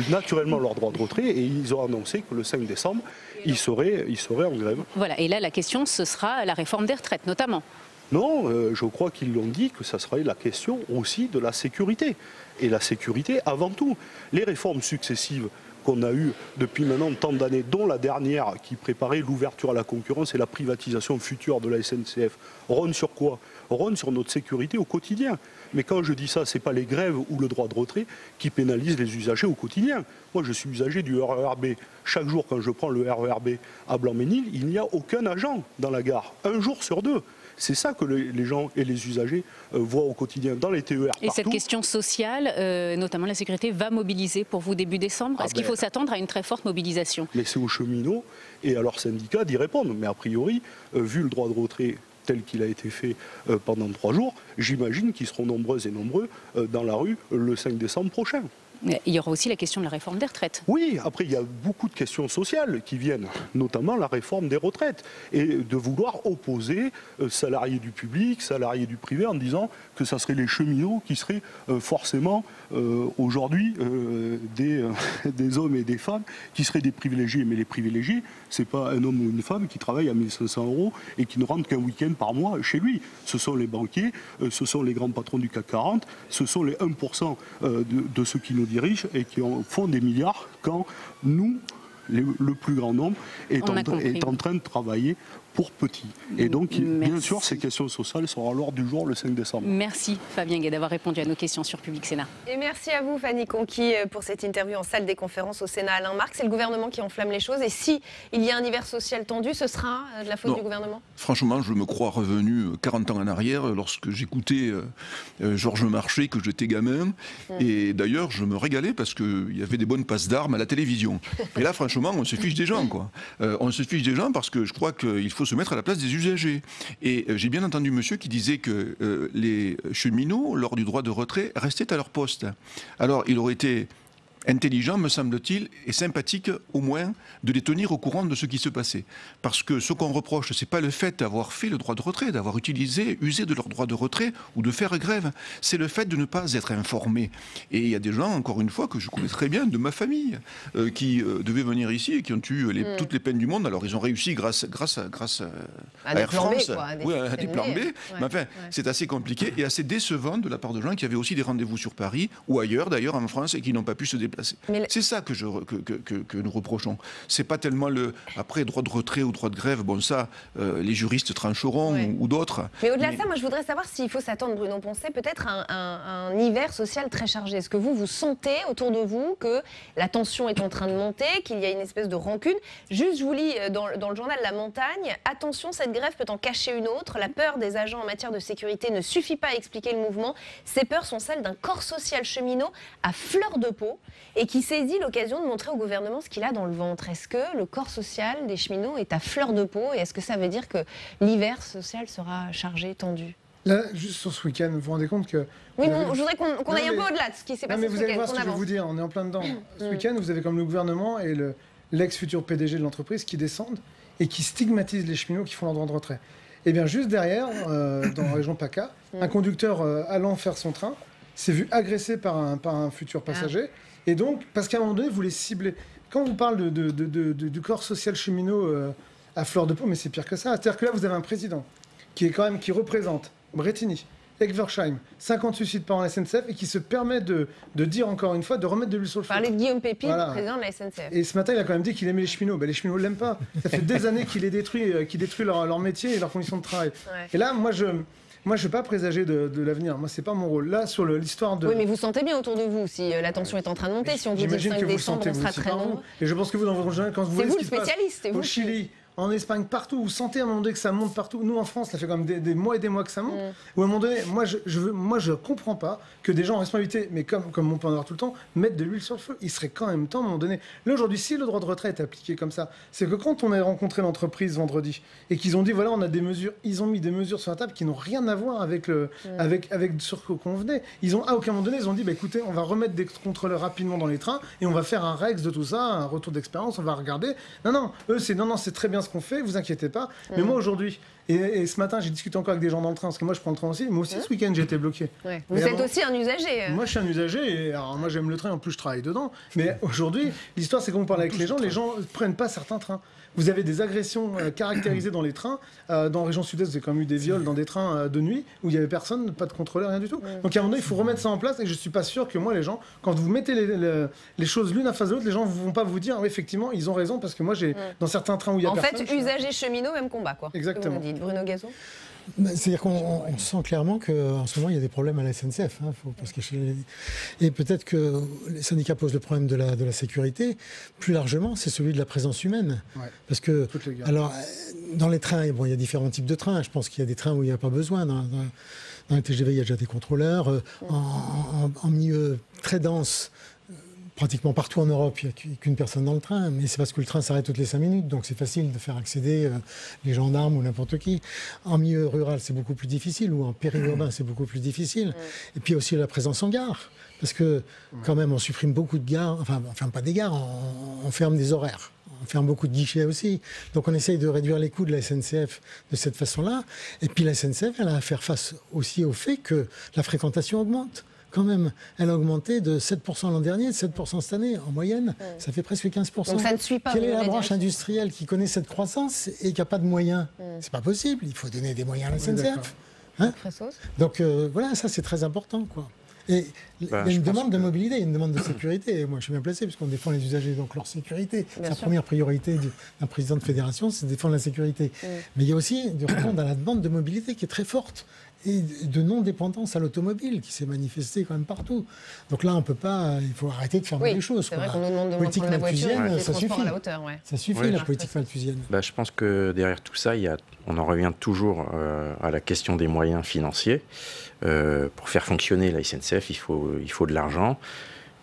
naturellement leur droit de retrait et ils ont annoncé que le 5 décembre, ils seraient en grève. Voilà, et là la question ce sera la réforme des retraites notamment. Non, je crois qu'ils l'ont dit que ça serait la question aussi de la sécurité. Et la sécurité avant tout. Les réformes successives qu'on a eues depuis maintenant tant d'années, dont la dernière qui préparait l'ouverture à la concurrence et la privatisation future de la SNCF, rône sur quoi? Rône sur notre sécurité au quotidien. Mais quand je dis ça, ce n'est pas les grèves ou le droit de retrait qui pénalisent les usagers au quotidien. Moi, je suis usager du RERB. Chaque jour, quand je prends le RERB à Blanc-Ménil, il n'y a aucun agent dans la gare. Un jour sur deux. C'est ça que les gens et les usagers voient au quotidien dans les TER partout. Et cette question sociale, notamment la sécurité, va mobiliser pour vous début décembre? Est-ce qu'il faut s'attendre à une très forte mobilisation? Mais c'est aux cheminots et à leurs syndicats d'y répondre. Mais a priori, vu le droit de retrait tel qu'il a été fait pendant 3 jours, j'imagine qu'ils seront nombreuses et nombreux dans la rue le 5 décembre prochain. Il y aura aussi la question de la réforme des retraites. Oui, après il y a beaucoup de questions sociales qui viennent, notamment la réforme des retraites, et de vouloir opposer salariés du public, salariés du privé, en disant que ça serait les cheminots qui seraient forcément aujourd'hui des hommes et des femmes qui seraient des privilégiés. Mais les privilégiés, c'est pas un homme ou une femme qui travaille à 1 500 € et qui ne rentre qu'un week-end par mois chez lui. Ce sont les banquiers, ce sont les grands patrons du CAC 40, ce sont les 1% de ceux qui nous dirigent et qui en font des milliards quand nous, le plus grand nombre est en train de travailler pour petit. Et donc, bien sûr, ces questions sociales seront à l'ordre du jour le 5 décembre. Merci Fabien Gay d'avoir répondu à nos questions sur Public Sénat. Et merci à vous Fanny Conqui pour cette interview en salle des conférences au Sénat. Alain Marc, c'est le gouvernement qui enflamme les choses. Et si il y a un hiver social tendu, ce sera de la faute du gouvernement ? Franchement, je me crois revenu 40 ans en arrière lorsque j'écoutais Georges Marchais, que j'étais gamin. Et d'ailleurs, je me régalais parce qu'il y avait des bonnes passes d'armes à la télévision. Et là, franchement, on se fiche des gens, quoi. On se fiche des gens parce que je crois qu'il faut se mettre à la place des usagers. Et j'ai bien entendu monsieur qui disait que les cheminots, lors du droit de retrait, restaient à leur poste. Alors, il aurait été intelligent, me semble-t-il, et sympathique au moins de les tenir au courant de ce qui se passait. Parce que ce qu'on reproche, c'est pas le fait d'avoir fait le droit de retrait, d'avoir usé de leur droit de retrait ou de faire grève. C'est le fait de ne pas être informé. Et il y a des gens, encore une fois, que je connais très bien, de ma famille, qui devaient venir ici et qui ont eu toutes les peines du monde. Alors ils ont réussi grâce à Air France, à des plans B. Ouais, mais enfin, c'est assez compliqué et assez décevant de la part de gens qui avaient aussi des rendez-vous sur Paris ou ailleurs, d'ailleurs en France, et qui n'ont pas pu se déplacer. C'est ça que nous reprochons. C'est pas tellement après droit de retrait ou droit de grève, bon ça, les juristes trancheront ou d'autres. Mais au-delà de ça, moi je voudrais savoir s'il faut s'attendre, Bruno Poncet, peut-être un hiver social très chargé. Est-ce que vous sentez autour de vous que la tension est en train de monter, qu'il y a une espèce de rancune ? Juste, je vous lis dans le journal La Montagne, attention, cette grève peut en cacher une autre. La peur des agents en matière de sécurité ne suffit pas à expliquer le mouvement. Ces peurs sont celles d'un corps social cheminot à fleur de peau et qui saisit l'occasion de montrer au gouvernement ce qu'il a dans le ventre. Est-ce que le corps social des cheminots est à fleur de peau et est-ce que ça veut dire que l'hiver social sera chargé, tendu ? Là, juste sur ce week-end, vous vous rendez compte que... Oui, je voudrais qu'on aille un peu au-delà de ce qui s'est passé ce week-end. Vous allez voir ce que je vais vous dire, on est en plein dedans. Ce week-end, vous avez comme le gouvernement et l'ex-futur PDG de l'entreprise qui descendent et qui stigmatisent les cheminots qui font leur droit de retrait. Et bien juste derrière, dans la région PACA, un conducteur allant faire son train s'est vu agressé par un futur passager. Et donc, parce qu'à un moment donné, vous les ciblez. Quand on vous parle du corps social cheminot à fleur de peau, mais c'est pire que ça. C'est-à-dire que là, vous avez un président qui représente Brétigny, Egversheim, 50 suicides par an à la SNCF et qui se permet de dire encore une fois, de remettre de l'huile sur le feu. Parler de Guillaume Pépine, président de la SNCF. Et ce matin, il a quand même dit qu'il aimait les cheminots. Ben, les cheminots ne l'aiment pas. Ça fait des années qu'il les détruit, leur métier et leurs conditions de travail. Ouais. Et là, moi, je ne vais pas présager de l'avenir. Moi, c'est pas mon rôle. Là, sur l'histoire de... Oui, mais vous sentez bien autour de vous si la tension est en train de monter. Si on vous dit le 5 décembre, on sera très nombreux. Et je pense que vous, dans votre journal, quand vous voyez ce qui se passe au Chili, en Espagne, partout, vous sentez à un moment donné que ça monte partout. Nous, en France, ça fait quand même des mois et des mois que ça monte. Ou à un moment donné, moi, je comprends pas que des gens en responsabilité, mais comme on peut en avoir tout le temps, mettent de l'huile sur le feu. Il serait quand même temps, à un moment donné. Là, aujourd'hui, si le droit de retrait est appliqué comme ça, c'est que quand on a rencontré l'entreprise vendredi et qu'ils ont dit, voilà, on a des mesures, ils ont mis des mesures sur la table qui n'ont rien à voir avec ce qu'on venait. À aucun moment donné, ils ont dit, bah, écoutez, on va remettre des contrôleurs rapidement dans les trains et on va faire un REX de tout ça, un retour d'expérience, on va regarder. Non, c'est très bien ce qu'on fait, vous inquiétez pas. Mais moi, aujourd'hui, et ce matin, j'ai discuté encore avec des gens dans le train, parce que moi, je prends le train aussi. Moi aussi, ce week-end, j'ai été bloqué. Ouais. Vous êtes aussi un usager. Moi, je suis un usager, et alors, moi, j'aime le train, en plus, je travaille dedans. Mais aujourd'hui, l'histoire, c'est qu'on parle avec les gens ne prennent pas certains trains. Vous avez des agressions caractérisées dans les trains. Dans la région sud-est, vous avez quand même eu des viols dans des trains de nuit, où il n'y avait personne, pas de contrôleur, rien du tout. Donc, à un moment donné, il faut remettre ça en place, et je ne suis pas sûr que moi, les gens, quand vous mettez les choses l'une à face de l'autre, les gens ne vont pas vous dire, oui, effectivement, ils ont raison, parce que moi, j'ai dans certains trains où il y a personne... En fait, usagers cheminots, même combat, quoi. Exactement. Vous dites, Bruno Gazon. C'est-à-dire qu'on sent clairement qu'en ce moment, il y a des problèmes à la SNCF. Et peut-être que les syndicats posent le problème de la sécurité. Plus largement, c'est celui de la présence humaine. Ouais, parce que, alors, dans les trains, il y a différents types de trains. Je pense qu'il y a des trains où il n'y a pas besoin. Dans les TGV, il y a déjà des contrôleurs. En milieu très dense, pratiquement partout en Europe, il n'y a qu'une personne dans le train, mais c'est parce que le train s'arrête toutes les 5 minutes, donc c'est facile de faire accéder les gendarmes ou n'importe qui. En milieu rural, c'est beaucoup plus difficile, ou en périurbain, c'est beaucoup plus difficile. Et puis aussi la présence en gare, parce que quand même, on supprime beaucoup de gares, enfin, on ne ferme pas des gares, on ferme des horaires. On ferme beaucoup de guichets aussi. Donc on essaye de réduire les coûts de la SNCF de cette façon-là. Et puis la SNCF, elle a à faire face aussi au fait que la fréquentation augmente. Quand même, elle a augmenté de 7% l'an dernier, de 7% cette année, en moyenne, ça fait presque 15%. Donc ça ne suit pas. Quelle est la branche industrielle qui connaît cette croissance et qui n'a pas de moyens ? C'est pas possible, il faut donner des moyens à la SNCF. Donc voilà, ça c'est très important, quoi. Et il y a une demande de mobilité, il y a une demande de sécurité. Et moi, je suis bien placé puisqu'on défend les usagers, donc leur sécurité. C'est la première priorité d'un président de fédération, c'est de défendre la sécurité. Mais il y a aussi de répondre à la demande de mobilité qui est très forte et de non-dépendance à l'automobile qui s'est manifestée quand même partout. Donc là, on peut pas, il faut arrêter de fermer les choses. C'est vrai qu'on nous demande de reprendre la voiture, ça suffit. À la hauteur, ça suffit, la politique malthusienne. Je pense que derrière tout ça, on en revient toujours à la question des moyens financiers. Pour faire fonctionner la SNCF, il faut de l'argent.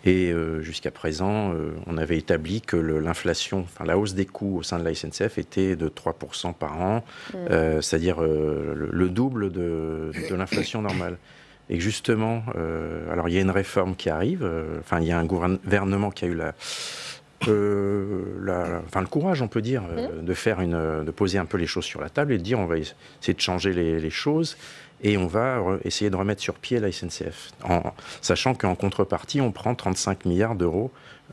Et jusqu'à présent, on avait établi que l'inflation, la hausse des coûts au sein de la SNCF était de 3% par an, c'est-à-dire le double de l'inflation normale. Et justement, alors il y a une réforme qui arrive, il y a un gouvernement qui a eu le courage, on peut dire, de poser un peu les choses sur la table et de dire on va essayer de changer les choses. Et on va essayer de remettre sur pied la SNCF, sachant qu'en contrepartie, on prend 35 milliards d'euros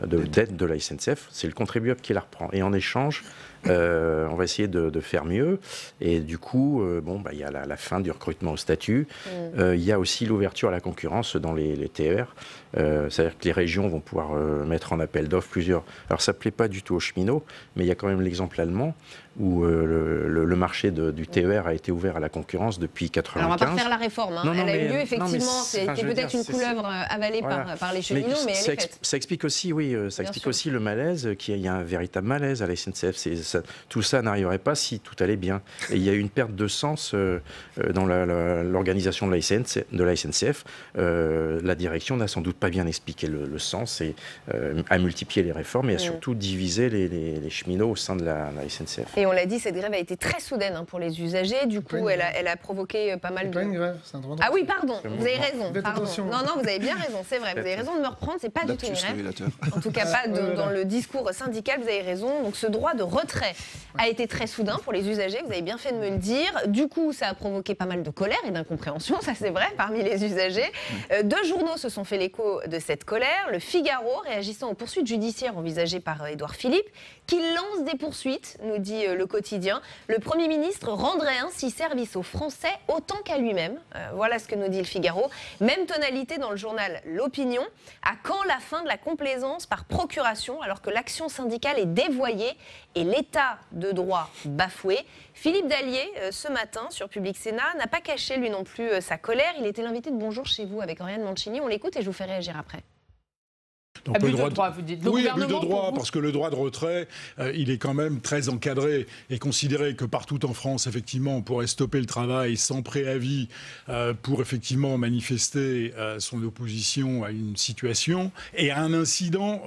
de dette de la SNCF. C'est le contribuable qui la reprend. Et en échange, on va essayer de faire mieux. Et du coup, il y a la fin du recrutement au statut. Il y a aussi l'ouverture à la concurrence dans les TER. C'est-à-dire que les régions vont pouvoir mettre en appel d'offres plusieurs... Alors ça ne plaît pas du tout aux cheminots, mais il y a quand même l'exemple allemand où le marché du TER a été ouvert à la concurrence depuis 1995. Alors on ne va pas refaire la réforme. Elle a eu lieu, effectivement. C'était peut-être une couleuvre avalée par les cheminots, mais elle est faite. Ça explique aussi, aussi le malaise, qu'il y a un véritable malaise à la SNCF. Tout ça n'arriverait pas si tout allait bien. Et il y a eu une perte de sens dans l'organisation de la SNCF. La direction n'a sans doute pas bien expliqué le sens et a multiplié les réformes et a surtout divisé les cheminots au sein de la SNCF. Et on l'a dit, cette grève a été très soudaine pour les usagers. Du coup, elle a provoqué pas mal de... C'est pas une grève, c'est un droit de... Ah oui, pardon, vous avez raison. Attention. Non, vous avez bien raison, c'est vrai. Vous avez raison de me reprendre, c'est pas du tout une grève. En tout cas, pas dans le discours syndical, vous avez raison. Donc ce droit de retrait a été très soudain pour les usagers, vous avez bien fait de me le dire. Du coup, ça a provoqué pas mal de colère et d'incompréhension, ça c'est vrai, parmi les usagers. Deux journaux se sont fait l'écho de cette colère. Le Figaro, réagissant aux poursuites judiciaires envisagées par Édouard Philippe, qui lance des poursuites, nous dit Le Quotidien. Le Premier ministre rendrait ainsi service aux Français autant qu'à lui-même. Voilà ce que nous dit Le Figaro. Même tonalité dans le journal L'Opinion. À quand la fin de la complaisance par procuration alors que l'action syndicale est dévoyée et l'état de droit bafoué? Philippe Dallier, ce matin, sur Public Sénat, n'a pas caché lui non plus sa colère. Il était l'invité de Bonjour chez vous avec Oriane Mancini. On l'écoute et je vous fais réagir après. Donc abus de droit, vous dites. Oui, abus de droit, parce que le droit de retrait, il est quand même très encadré et considéré que partout en France, effectivement, on pourrait stopper le travail sans préavis pour effectivement manifester son opposition à une situation et à un incident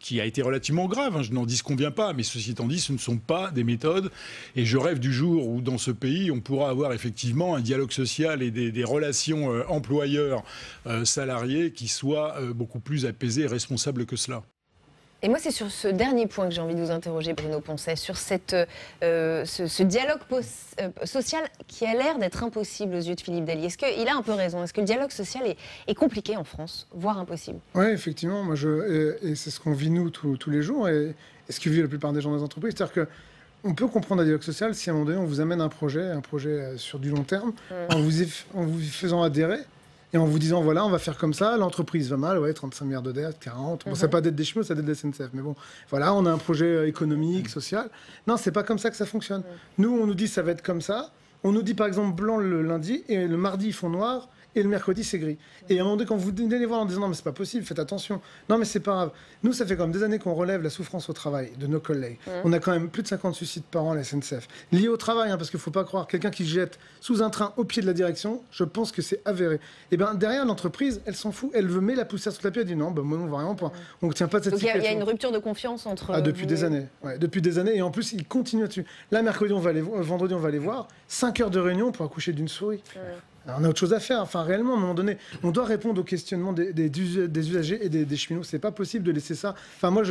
qui a été relativement grave, je n'en disconviens pas, mais ceci étant dit, ce ne sont pas des méthodes. Et je rêve du jour où, dans ce pays, on pourra avoir effectivement un dialogue social et des relations employeurs-salariés qui soient beaucoup plus apaisées et responsables que cela. Et moi, c'est sur ce dernier point que j'ai envie de vous interroger, Bruno Poncet, sur ce dialogue social qui a l'air d'être impossible aux yeux de Philippe Dallier. Est-ce qu'il a un peu raison? Est-ce que le dialogue social est compliqué en France, voire impossible? Oui, effectivement. Moi, et c'est ce qu'on vit nous tous les jours et ce que vivent la plupart des gens dans les entreprises. C'est-à-dire qu'on peut comprendre un dialogue social si à un moment donné, on vous amène un projet sur du long terme, en vous faisant adhérer. Et en vous disant, voilà, on va faire comme ça, l'entreprise va mal, 35 milliards de dettes, 40. Bon, c'est pas dette des cheminots, c'est dette de la SNCF. Mais bon, voilà, on a un projet économique, social. Non, c'est pas comme ça que ça fonctionne. Nous, on nous dit, ça va être comme ça. On nous dit, par exemple, blanc le lundi, et le mardi, ils font noir, et le mercredi, c'est gris. Et à un moment donné, quand vous venez les voir en disant, non, mais c'est pas possible, faites attention. Non, mais c'est pas grave. Nous, ça fait quand même des années qu'on relève la souffrance au travail de nos collègues. On a quand même plus de 50 suicides par an à la SNCF. Liés au travail, parce qu'il faut pas croire, quelqu'un qui jette sous un train au pied de la direction, je pense que c'est avéré. Et bien, derrière, l'entreprise, elle s'en fout. Elle veut mettre la poussière sous la pied, elle dit non, moi, on va rien prendre. On ne tient pas de cette situation. Donc, il y a une rupture de confiance entre... depuis des années. Ouais, depuis des années. Et en plus, ils continuent là-dessus. Là, vendredi, on va les voir. 5 heures de réunion pour accoucher d'une souris. On a autre chose à faire. Enfin, réellement, à un moment donné, on doit répondre aux questionnements des usagers et des cheminots. C'est pas possible de laisser ça. Enfin, moi,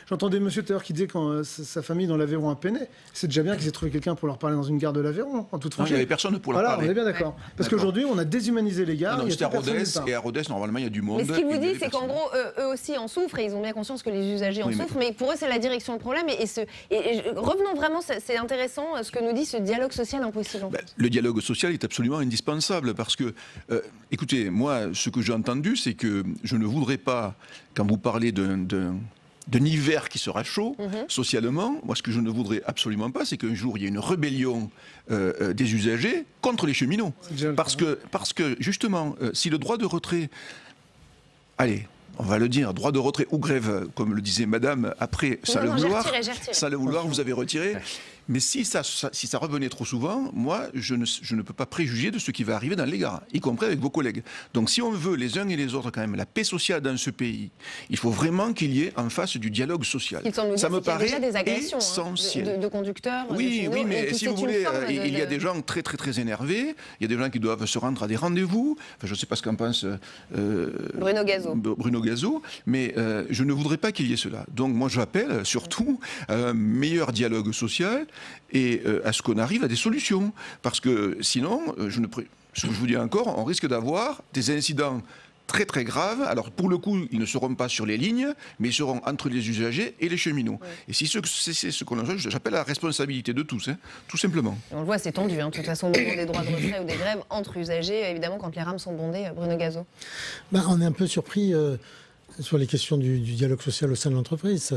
j'entendais monsieur tout à l'heure qui disait quand sa famille dans l'Aveyron a peiné. C'est déjà bien qu'ils aient trouvé quelqu'un pour leur parler dans une gare de l'Aveyron, en toute franchise. Il n'y avait personne pour leur parler. Voilà, on est bien d'accord. Parce qu'aujourd'hui, on a déshumanisé les gares. C'était à Rodez, et à Rodez, normalement, il y a du monde. Mais ce qu'il vous dit, c'est qu'en gros, eux aussi en souffrent, et ils ont bien conscience que les usagers en souffrent, mais pour eux, c'est la direction le problème. Et revenons vraiment, c'est intéressant ce que nous dit ce dialogue social impossible. Le dialogue social est absolument indispensable. grève parce que, écoutez, moi, ce que j'ai entendu, c'est que je ne voudrais pas, quand vous parlez d'un hiver qui sera chaud, socialement, moi, ce que je ne voudrais absolument pas, c'est qu'un jour, il y ait une rébellion des usagers contre les cheminots. Parce que justement, si le droit de retrait... Allez, on va le dire, droit de retrait ou grève, comme le disait madame, après, ça le vouloir, vous avez retiré. Mais si ça revenait trop souvent, moi, je ne peux pas préjuger de ce qui va arriver dans les gares, y compris avec vos collègues. Donc si on veut, les uns et les autres, quand même, la paix sociale dans ce pays, il faut vraiment qu'il y ait en face du dialogue social. Ça me paraît essentiel. De conducteurs. Oui, mais si vous voulez, il y a des gens très, très, très énervés, il y a des gens qui doivent se rendre à des rendez-vous. Enfin, je ne sais pas ce qu'en pense Bruno Gazo, mais je ne voudrais pas qu'il y ait cela. Donc moi, j'appelle surtout à un meilleur dialogue social et à ce qu'on arrive à des solutions. Parce que sinon, ce que je vous dis encore, on risque d'avoir des incidents très très graves. Alors pour le coup, ils ne seront pas sur les lignes, mais ils seront entre les usagers et les cheminots. Et si c'est ce qu'on a, j'appelle à la responsabilité de tous, tout simplement. On le voit, c'est tendu. De toute façon, au moment des droits de retrait ou des grèves entre usagers, évidemment, quand les rames sont bondées, Bruno Gazo. On est un peu surpris sur les questions du dialogue social au sein de l'entreprise.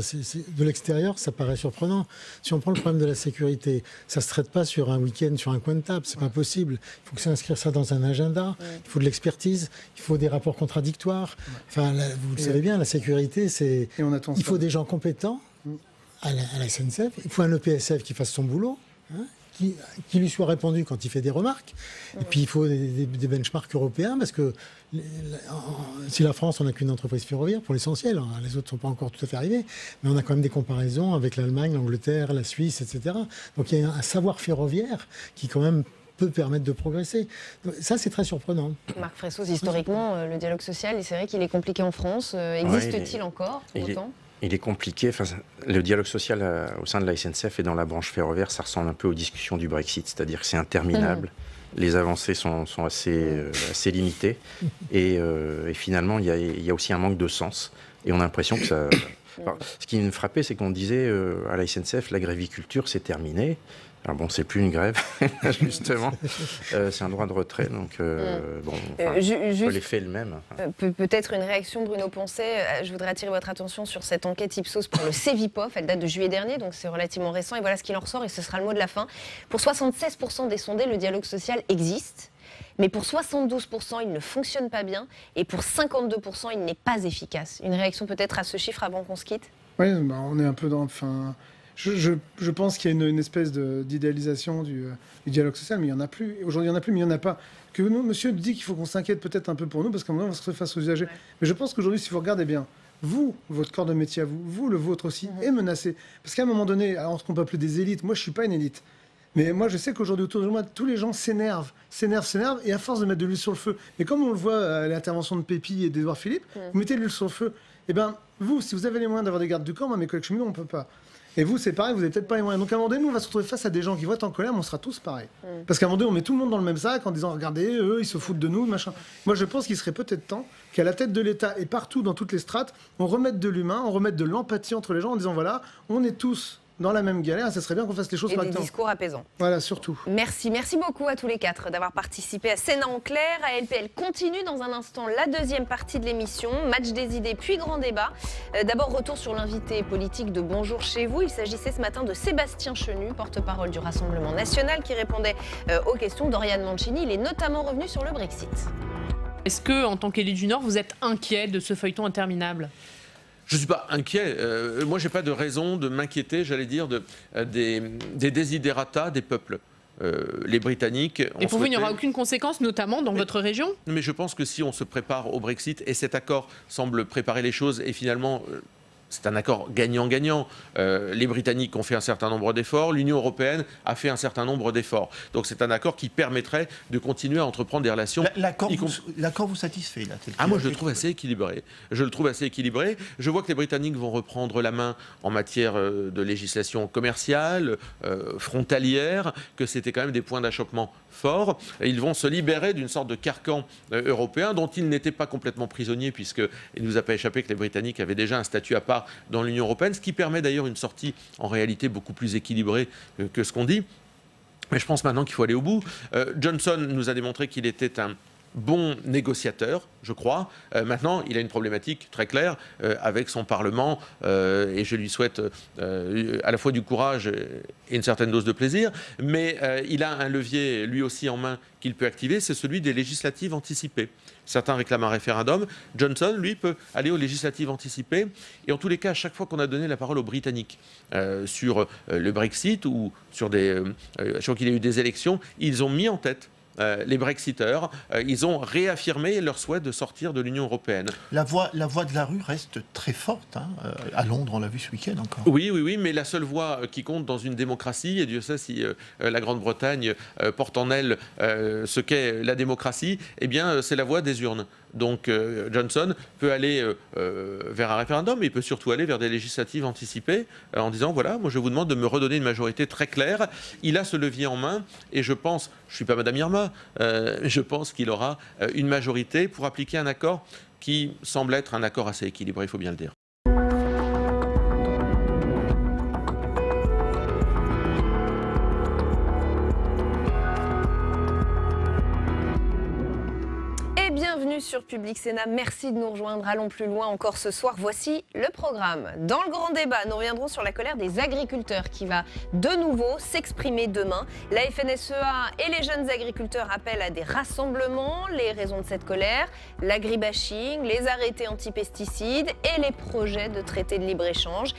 De l'extérieur, ça paraît surprenant. Si on prend le problème de la sécurité, ça ne se traite pas sur un week-end, sur un coin de table. C'est pas possible. Il faut que ça inscrire ça dans un agenda. Il faut de l'expertise. Il faut des rapports contradictoires. Enfin, vous le savez bien, la sécurité, il faut des gens compétents à la SNCF. Il faut un EPSF qui fasse son boulot. Qui lui soit répondu quand il fait des remarques. Et puis il faut des benchmarks européens, parce que si la France, on n'a qu'une entreprise ferroviaire pour l'essentiel, les autres ne sont pas encore tout à fait arrivés, mais on a quand même des comparaisons avec l'Allemagne, l'Angleterre, la Suisse, etc. Donc il y a un savoir ferroviaire qui quand même peut permettre de progresser. Ça, c'est très surprenant. Marc Fressos, historiquement, le dialogue social, c'est vrai qu'il est compliqué en France. Existe-t-il encore pour autant ? Il est compliqué. Enfin, le dialogue social au sein de la SNCF et dans la branche ferroviaire, ça ressemble un peu aux discussions du Brexit, c'est-à-dire que c'est interminable. Les avancées sont assez limitées. Et finalement, il y a aussi un manque de sens. Et on a l'impression que ça... Alors, ce qui me frappait, c'est qu'on disait à la SNCF, la gréviculture, c'est terminé. Alors bon, c'est plus une grève, justement. C'est un droit de retrait, donc l'effet est le même. Peut-être une réaction, Bruno Poncet. Je voudrais attirer votre attention sur cette enquête Ipsos pour le Cevipof. Elle date de juillet dernier, donc c'est relativement récent. Et voilà ce qu'il en ressort, et ce sera le mot de la fin. Pour 76% des sondés, le dialogue social existe. Mais pour 72%, il ne fonctionne pas bien. Et pour 52%, il n'est pas efficace. Une réaction peut-être à ce chiffre avant qu'on se quitte ? Oui, on est un peu dans... Je pense qu'il y a une espèce d'idéalisation du dialogue social, mais il n'y en a plus. Aujourd'hui, il n'y en a plus, mais il n'y en a pas. Que nous, monsieur dit qu'il faut qu'on s'inquiète peut-être un peu pour nous, parce qu'à un moment, on va se retrouver face aux usagers. Mais je pense qu'aujourd'hui, si vous regardez bien, vous, votre corps de métier à vous, le vôtre aussi, est menacé. Parce qu'à un moment donné, alors, on ne peut appeler des élites. Moi, je ne suis pas une élite. Mais moi, je sais qu'aujourd'hui, autour de moi, tous les gens s'énervent, et à force de mettre de l'huile sur le feu. Et comme on le voit à l'intervention de Pépi et d'Édouard Philippe, vous mettez de l'huile sur le feu. Eh bien, vous, si vous avez les moyens d'avoir des gardes du corps, moi, mes collègues cheminots, on ne peut pas. Et vous, c'est pareil, vous n'avez peut-être pas les moyens. Donc à un moment donné, nous, on va se retrouver face à des gens qui vont être en colère, mais on sera tous pareils. Parce qu'à un moment donné, on met tout le monde dans le même sac en disant, regardez, eux, ils se foutent de nous, machin. Moi, je pense qu'il serait peut-être temps qu'à la tête de l'État et partout, dans toutes les strates, on remette de l'humain, on remette de l'empathie entre les gens en disant, voilà, on est tous dans la même galère, ça serait bien qu'on fasse les choses correctement. Et des discours apaisants. Voilà, surtout. Merci beaucoup à tous les quatre d'avoir participé à Sénat en clair. ALPL continue dans un instant la deuxième partie de l'émission, match des idées puis grand débat. D'abord, retour sur l'invité politique de Bonjour chez vous. Il s'agissait ce matin de Sébastien Chenu, porte-parole du Rassemblement national, qui répondait aux questions d'Oriane Mancini. Il est notamment revenu sur le Brexit. Est-ce que, en tant qu'élite du Nord, vous êtes inquiet de ce feuilleton interminable ? Je ne suis pas inquiet. Moi, je n'ai pas de raison de m'inquiéter, j'allais dire, des desiderata des peuples. Les Britanniques... Et pour vous, il n'y aura aucune conséquence, notamment dans votre région ? Mais je pense que si on se prépare au Brexit, et cet accord semble préparer les choses, et finalement... C'est un accord gagnant-gagnant. Les Britanniques ont fait un certain nombre d'efforts, l'Union européenne a fait un certain nombre d'efforts. Donc c'est un accord qui permettrait de continuer à entreprendre des relations. L'accord vous satisfait là, moi je le trouve assez équilibré. Je vois que les Britanniques vont reprendre la main en matière de législation commerciale, frontalière, que c'était quand même des points d'achoppement forts. Et ils vont se libérer d'une sorte de carcan européen dont ils n'étaient pas complètement prisonniers, puisqu'il ne nous a pas échappé que les Britanniques avaient déjà un statut à part dans l'Union européenne, ce qui permet d'ailleurs une sortie en réalité beaucoup plus équilibrée que ce qu'on dit. Mais je pense maintenant qu'il faut aller au bout. Johnson nous a démontré qu'il était un bon négociateur, je crois. Maintenant, il a une problématique très claire avec son Parlement et je lui souhaite à la fois du courage et une certaine dose de plaisir, mais il a un levier lui aussi en main qu'il peut activer, c'est celui des législatives anticipées. Certains réclament un référendum. Johnson, lui, peut aller aux législatives anticipées. Et en tous les cas, à chaque fois qu'on a donné la parole aux Britanniques sur le Brexit ou sur je crois qu'il y a eu des élections, ils ont mis en tête les Brexiteurs, ils ont réaffirmé leur souhait de sortir de l'Union européenne. La voix de la rue reste très forte. À Londres, on l'a vu ce week-end encore. Oui, mais la seule voix qui compte dans une démocratie, et Dieu sait si la Grande-Bretagne porte en elle ce qu'est la démocratie, eh bien, c'est la voix des urnes. Donc Johnson peut aller vers un référendum, mais il peut surtout aller vers des législatives anticipées en disant, voilà, moi je vous demande de me redonner une majorité très claire. Il a ce levier en main, et je pense, je ne suis pas Madame Irma, je pense qu'il aura une majorité pour appliquer un accord qui semble être un accord assez équilibré, il faut bien le dire. Sur Public Sénat, merci de nous rejoindre. Allons plus loin encore ce soir. Voici le programme. Dans le grand débat, nous reviendrons sur la colère des agriculteurs qui va de nouveau s'exprimer demain. La FNSEA et les jeunes agriculteurs appellent à des rassemblements. Les raisons de cette colère, l'agribashing, les arrêtés anti-pesticides et les projets de traité de libre-échange.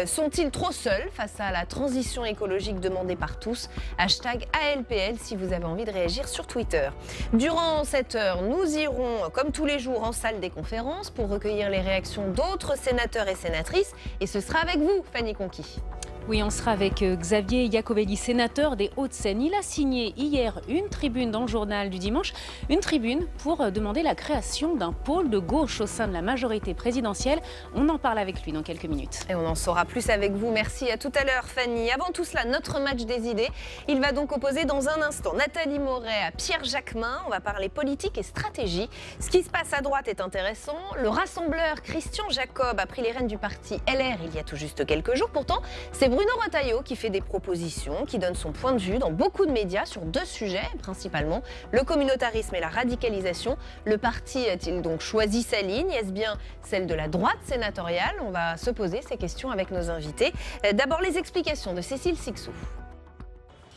Sont-ils trop seuls face à la transition écologique demandée par tous ? #ALPL si vous avez envie de réagir sur Twitter. Durant cette heure, nous irons comme tous les jours en salle des conférences pour recueillir les réactions d'autres sénateurs et sénatrices. Et ce sera avec vous, Fanny Conqui. Oui, on sera avec Xavier Iacovelli, sénateur des Hauts-de-Seine. Il a signé hier une tribune dans le journal du dimanche, une tribune pour demander la création d'un pôle de gauche au sein de la majorité présidentielle. On en parle avec lui dans quelques minutes. Et on en saura plus avec vous. Merci, à tout à l'heure Fanny. Avant tout cela, notre match des idées. Il va donc opposer dans un instant Nathalie Moret à Pierre Jacquemin. On va parler politique et stratégie. Ce qui se passe à droite est intéressant. Le rassembleur Christian Jacob a pris les rênes du parti LR il y a tout juste quelques jours. Pourtant, c'est Bruno Retailleau qui fait des propositions, qui donne son point de vue dans beaucoup de médias sur deux sujets, principalement le communautarisme et la radicalisation. Le parti a-t-il donc choisi sa ligne? Est-ce bien celle de la droite sénatoriale? On va se poser ces questions avec nos invités. D'abord, les explications de Cécile Sixou.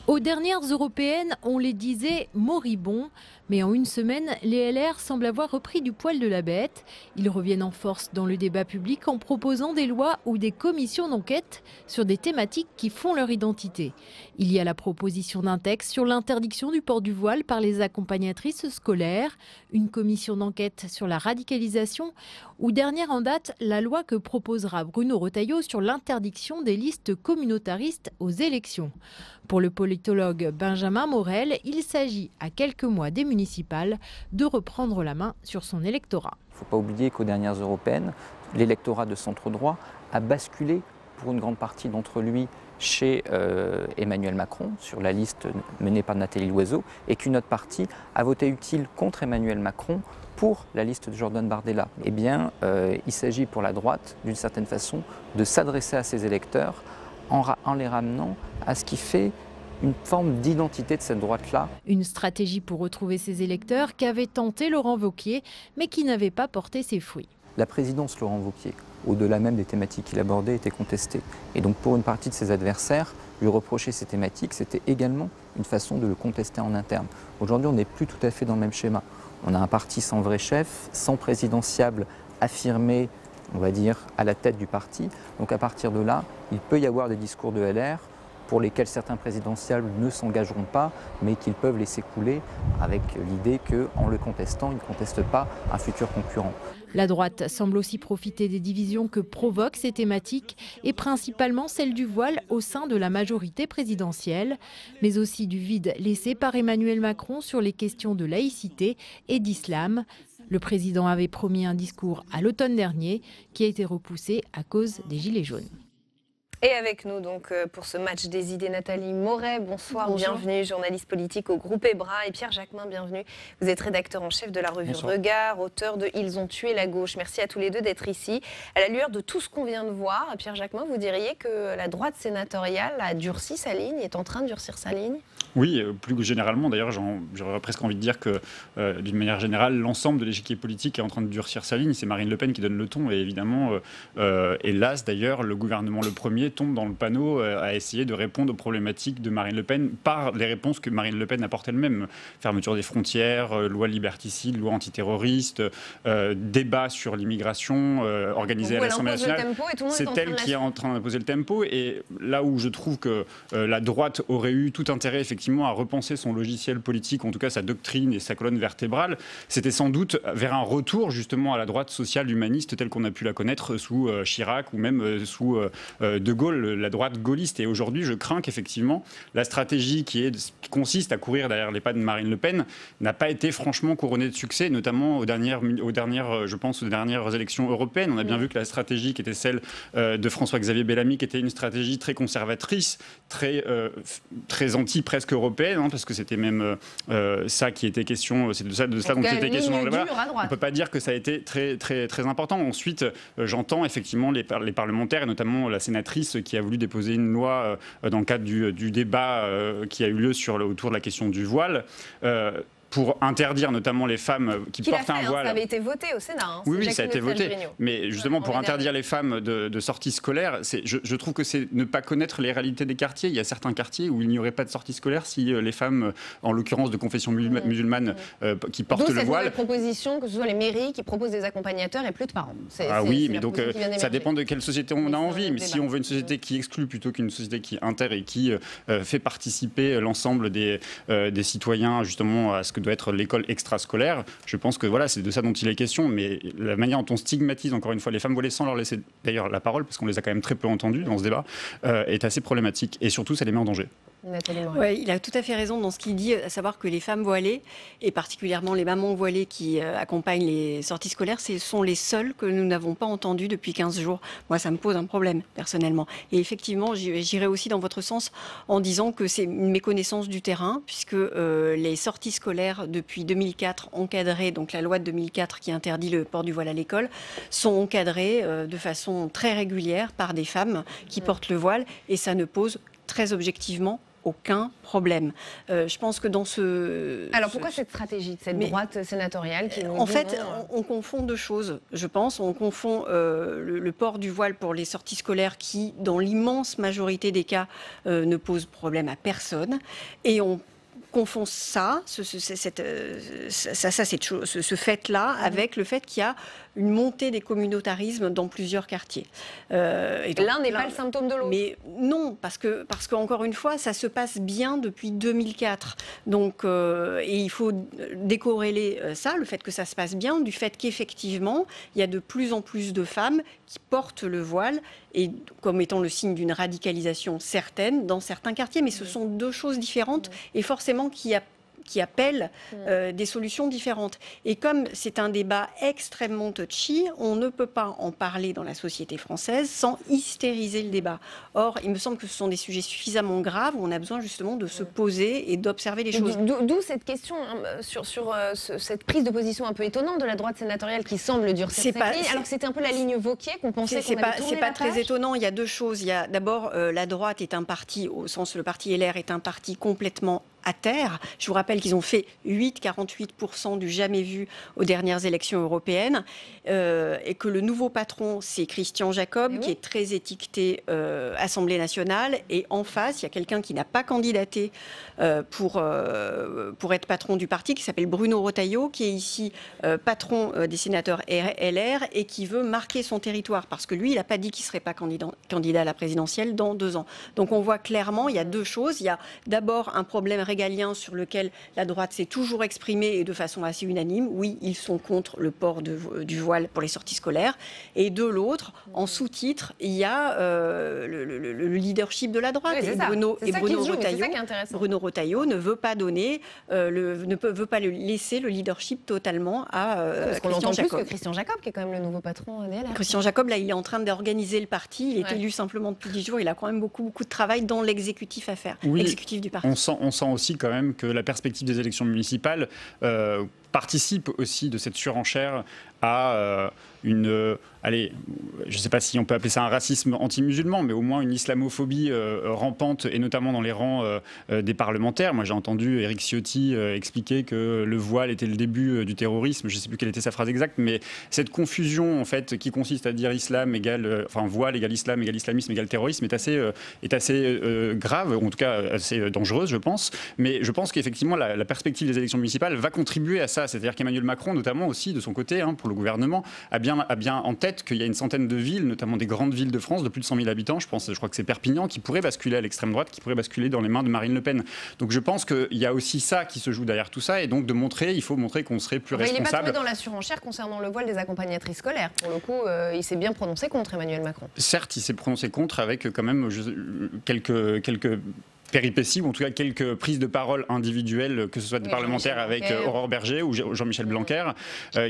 Aux dernières européennes, on les disait moribonds, mais en une semaine, les LR semblent avoir repris du poil de la bête. Ils reviennent en force dans le débat public en proposant des lois ou des commissions d'enquête sur des thématiques qui font leur identité. Il y a la proposition d'un texte sur l'interdiction du port du voile par les accompagnatrices scolaires, une commission d'enquête sur la radicalisation ou dernière en date, la loi que proposera Bruno Retailleau sur l'interdiction des listes communautaristes aux élections. Pour le politologue Benjamin Morel, il s'agit, à quelques mois des municipales, de reprendre la main sur son électorat. Il ne faut pas oublier qu'aux dernières européennes, l'électorat de centre-droit a basculé pour une grande partie d'entre lui chez Emmanuel Macron, sur la liste menée par Nathalie Loiseau, et qu'une autre partie a voté utile contre Emmanuel Macron pour la liste de Jordan Bardella. Eh bien, il s'agit pour la droite, d'une certaine façon, de s'adresser à ses électeurs en les ramenant à ce qui fait une forme d'identité de cette droite-là. Une stratégie pour retrouver ses électeurs qu'avait tenté Laurent Wauquiez, mais qui n'avait pas porté ses fruits. La présidence Laurent Wauquiez, au-delà même des thématiques qu'il abordait, était contestée. Et donc pour une partie de ses adversaires, lui reprocher ces thématiques, c'était également une façon de le contester en interne. Aujourd'hui, on n'est plus tout à fait dans le même schéma. On a un parti sans vrai chef, sans présidentiable affirmé, on va dire, à la tête du parti. Donc à partir de là, il peut y avoir des discours de LR pour lesquels certains présidentiables ne s'engageront pas, mais qu'ils peuvent laisser couler avec l'idée qu'en le contestant, ils ne contestent pas un futur concurrent. La droite semble aussi profiter des divisions que provoquent ces thématiques, et principalement celle du voile au sein de la majorité présidentielle, mais aussi du vide laissé par Emmanuel Macron sur les questions de laïcité et d'islam. Le président avait promis un discours à l'automne dernier qui a été repoussé à cause des Gilets jaunes. Et avec nous donc pour ce match des idées, Nathalie Moret, bonsoir. Bienvenue, journaliste politique au groupe EBRA, et Pierre Jacquemin, bienvenue. Vous êtes rédacteur en chef de la revue Regard, auteur de Ils ont tué la gauche. Merci à tous les deux d'être ici. À la lueur de tout ce qu'on vient de voir, Pierre Jacquemin, vous diriez que la droite sénatoriale a durci sa ligne, est en train de durcir sa ligne ? Oui, plus généralement, d'ailleurs, j'aurais presque envie de dire que, d'une manière générale, l'ensemble de l'échiquier politique est en train de durcir sa ligne. C'est Marine Le Pen qui donne le ton, et évidemment, hélas, d'ailleurs, le gouvernement Le Premier tombe dans le panneau à essayer de répondre aux problématiques de Marine Le Pen par les réponses que Marine Le Pen apporte elle-même. Fermeture des frontières, loi liberticide, loi antiterroriste, débat sur l'immigration, organisé à l'Assemblée nationale. C'est elle qui est en train d'imposer le tempo, et là où je trouve que la droite aurait eu tout intérêt, effectivement, à repenser son logiciel politique, en tout cas sa doctrine et sa colonne vertébrale, c'était sans doute vers un retour justement à la droite sociale humaniste telle qu'on a pu la connaître sous Chirac ou même sous De Gaulle, la droite gaulliste. Et aujourd'hui, je crains qu'effectivement la stratégie qui consiste à courir derrière les pas de Marine Le Pen n'a pas été franchement couronnée de succès, notamment aux dernières élections européennes. On a bien vu que la stratégie qui était celle de François-Xavier Bellamy, qui était une stratégie très conservatrice, très anti presque européenne, hein, parce que c'était même ça qui était question, c'est de ça dont il était question dans le débat. On ne peut pas dire que ça a été très, très, très important. Ensuite, j'entends effectivement les parlementaires, et notamment la sénatrice qui a voulu déposer une loi dans le cadre du débat qui a eu lieu autour de la question du voile. Pour interdire notamment les femmes qui portent un voile. Ça avait été voté au Sénat. Hein, oui, ça a été voté. Mais justement, pour interdire les femmes de sorties scolaires, je trouve que c'est ne pas connaître les réalités des quartiers. Il y a certains quartiers où il n'y aurait pas de sortie scolaire si les femmes, en l'occurrence de confession musulmane, qui portent le voile. D'où cette proposition que ce soit les mairies qui proposent des accompagnateurs et plus de parents. Oui, mais donc ça dépend de quelle société on a envie. Mais si on veut une société qui exclut plutôt qu'une société qui intègre et qui fait participer l'ensemble des citoyens justement à ce que doit être l'école extrascolaire, je pense que voilà, c'est de ça dont il est question, mais la manière dont on stigmatise encore une fois les femmes voilées sans leur laisser d'ailleurs la parole, parce qu'on les a quand même très peu entendues dans ce débat, est assez problématique, et surtout ça les met en danger. Ouais, il a tout à fait raison dans ce qu'il dit, à savoir que les femmes voilées, et particulièrement les mamans voilées qui accompagnent les sorties scolaires, ce sont les seules que nous n'avons pas entendues depuis 15 jours. Moi, ça me pose un problème, personnellement. Et effectivement, j'irai aussi dans votre sens en disant que c'est une méconnaissance du terrain, puisque les sorties scolaires, depuis 2004, encadrées, donc la loi de 2004 qui interdit le port du voile à l'école, sont encadrées de façon très régulière par des femmes qui portent le voile, et ça ne pose très objectivement aucun problème. Je pense que dans ce... Alors pourquoi cette stratégie de cette droite sénatoriale qui En fait, on confond deux choses, je pense. On confond le port du voile pour les sorties scolaires qui, dans l'immense majorité des cas, ne pose problème à personne. Et on confond ça, ce fait-là, avec le fait qu'il y a une montée des communautarismes dans plusieurs quartiers. L'un n'est pas le symptôme de l'autre. Mais non, parce qu'encore une fois, ça se passe bien depuis 2004. Donc, et il faut décorréler ça, le fait que ça se passe bien, du fait qu'effectivement, il y a de plus en plus de femmes qui portent le voile, et comme étant le signe d'une radicalisation certaine dans certains quartiers. Mais ce sont deux choses différentes, et forcément qui appellent des solutions différentes. Et comme c'est un débat extrêmement touchy, on ne peut pas en parler dans la société française sans hystériser le débat. Or, il me semble que ce sont des sujets suffisamment graves où on a besoin justement de se poser et d'observer les choses. D'où cette question sur cette prise de position un peu étonnante de la droite sénatoriale qui semble durcir cette ligne, alors que c'était un peu la ligne Wauquiez qu'on pensait qu'on avait tourné C'est pas très étonnant. Il y a deux choses. Il y a d'abord la droite est un parti, au sens le parti LR est un parti complètement à terre. Je vous rappelle qu'ils ont fait 48% du jamais vu aux dernières élections européennes, et que le nouveau patron, c'est Christian Jacob, qui est très étiqueté Assemblée nationale, et en face, il y a quelqu'un qui n'a pas candidaté pour être patron du parti, qui s'appelle Bruno Retailleau, qui est ici patron des sénateurs LR, et qui veut marquer son territoire, parce que lui, il n'a pas dit qu'il ne serait pas candidat à la présidentielle dans 2 ans. Donc on voit clairement, il y a deux choses. Il y a d'abord un problème régalien sur lequel la droite s'est toujours exprimée et de façon assez unanime. Oui, ils sont contre le port du voile pour les sorties scolaires. Et de l'autre, en sous-titre, il y a le leadership de la droite. Oui, Bruno Retailleau ne veut pas donner, ne veut pas laisser le leadership totalement à Christian Jacob. Plus que Christian Jacob, qui est quand même le nouveau patron des LR. Christian Jacob, là, il est en train d'organiser le parti. Il est élu simplement depuis 10 jours. Il a quand même beaucoup de travail dans l'exécutif à faire, l'exécutif du parti. On sent aussi quand même que la perspective des élections municipales participe aussi de cette surenchère à allez, je ne sais pas si on peut appeler ça un racisme anti-musulman, mais au moins une islamophobie rampante, et notamment dans les rangs des parlementaires. Moi, j'ai entendu Éric Ciotti expliquer que le voile était le début du terrorisme. Je ne sais plus quelle était sa phrase exacte, mais cette confusion, en fait, qui consiste à dire islam égale, voile égale islam, égale islamisme, égale terrorisme, est assez grave, ou en tout cas assez dangereuse, je pense. Mais je pense qu'effectivement, la perspective des élections municipales va contribuer à ça. C'est-à-dire qu'Emmanuel Macron, notamment aussi, de son côté, pour le gouvernement, a bien en tête qu'il y a une centaine de villes, notamment des grandes villes de France de plus de 100 000 habitants, je crois que c'est Perpignan, qui pourrait basculer à l'extrême droite, qui pourrait basculer dans les mains de Marine Le Pen. Donc je pense qu'il y a aussi ça qui se joue derrière tout ça, et donc il faut montrer qu'on serait plus responsable. Il n'est pas tombé dans la surenchère concernant le voile des accompagnatrices scolaires. Pour le coup, il s'est bien prononcé contre Emmanuel Macron. Certes, il s'est prononcé contre avec quand même quelques péripéties, ou en tout cas quelques prises de parole individuelles, que ce soit des parlementaires avec Aurore Berger ou Jean-Michel Blanquer,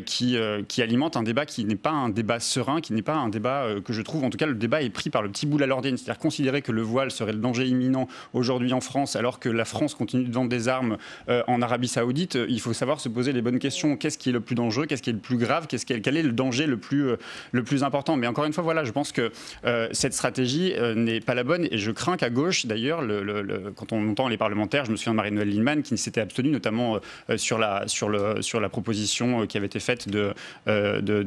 qui alimentent un débat qui n'est pas un débat serein, qui n'est pas un débat que je trouve, en tout cas le débat est pris par le petit bout de la Lordine, c'est-à-dire considérer que le voile serait le danger imminent aujourd'hui en France, alors que la France continue de vendre des armes en Arabie Saoudite. Il faut savoir se poser les bonnes questions. Qu'est-ce qui est le plus dangereux? Qu'est-ce qui est le plus grave? Quel est le danger le plus important? Mais encore une fois, voilà, je pense que cette stratégie n'est pas la bonne, et je crains qu'à gauche, d'ailleurs, quand on entend les parlementaires, je me souviens de Marie-Noëlle Lienemann qui s'était abstenue notamment sur la proposition qui avait été faite de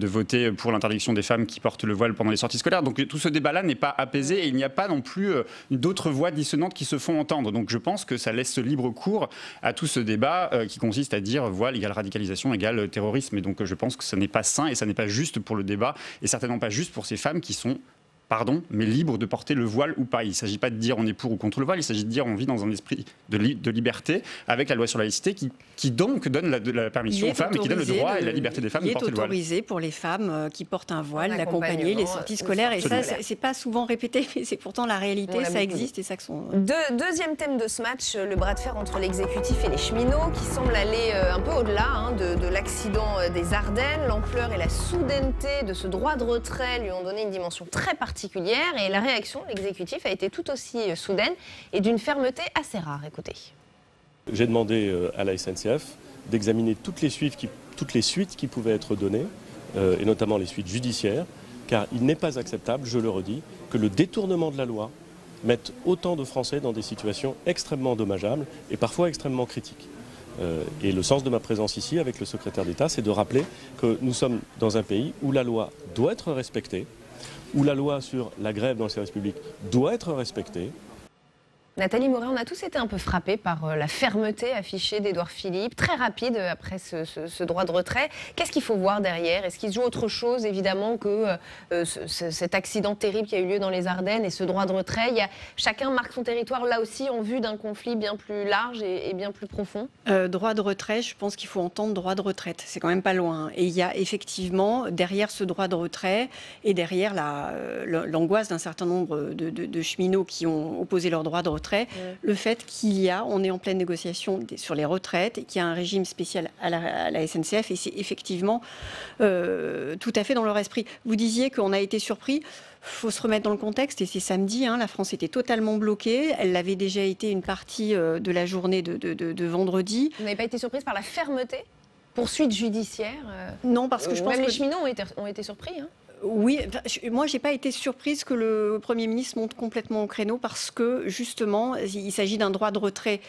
voter pour l'interdiction des femmes qui portent le voile pendant les sorties scolaires. Donc tout ce débat-là n'est pas apaisé, et il n'y a pas non plus d'autres voix dissonantes qui se font entendre. Donc je pense que ça laisse libre cours à tout ce débat qui consiste à dire voile égale radicalisation égale terrorisme. Et donc je pense que ça n'est pas sain et ça n'est pas juste pour le débat, et certainement pas juste pour ces femmes qui sont mais libre de porter le voile ou pas. Il ne s'agit pas de dire on est pour ou contre le voile, il s'agit de dire on vit dans un esprit de liberté avec la loi sur la laïcité qui donc donne la permission aux femmes et qui donne le droit et la liberté des femmes de porter le voile. Il est autorisé pour les femmes qui portent un voile d'accompagner les sorties scolaires, et ça, c'est pas souvent répété, mais c'est pourtant la réalité, ça existe, et ça que sont... Deuxième thème de ce match, le bras de fer entre l'exécutif et les cheminots, qui semble aller un peu au-delà de l'accident des Ardennes. L'ampleur et la soudaineté de ce droit de retrait lui ont donné une dimension très particulière, et la réaction de l'exécutif a été tout aussi soudaine et d'une fermeté assez rare. Écoutez. J'ai demandé à la SNCF d'examiner toutes les suites qui pouvaient être données, et notamment les suites judiciaires, car il n'est pas acceptable, je le redis, que le détournement de la loi mette autant de Français dans des situations extrêmement dommageables et parfois extrêmement critiques. Et le sens de ma présence ici avec le secrétaire d'État, c'est de rappeler que nous sommes dans un pays où la loi doit être respectée, où la loi sur la grève dans le service public doit être respectée. Nathalie Moret, on a tous été un peu frappés par la fermeté affichée d'Édouard Philippe, très rapide après ce droit de retrait. Qu'est-ce qu'il faut voir derrière? Est-ce qu'il se joue autre chose, évidemment, que cet accident terrible qui a eu lieu dans les Ardennes et ce droit de retrait? Chacun marque son territoire, là aussi, en vue d'un conflit bien plus large et bien plus profond. Droit de retrait, je pense qu'il faut entendre droit de retraite. C'est quand même pas loin. Et il y a effectivement, derrière ce droit de retrait et derrière l'angoisse d'un certain nombre de cheminots qui ont opposé leur droit de retrait, le fait on est en pleine négociation sur les retraites et qu'il y a un régime spécial à la SNCF, et c'est effectivement tout à fait dans leur esprit. Vous disiez qu'on a été surpris. Il faut se remettre dans le contexte, et c'est samedi, la France était totalement bloquée. Elle l'avait déjà été une partie de la journée de vendredi. Vous n'avez pas été surprise par la fermeté? Poursuite judiciaire? Non, parce que je pense même que les cheminots ont été surpris. Oui, moi j'ai pas été surprise que le Premier ministre monte complètement au créneau, parce que justement il s'agit d'un droit de retrait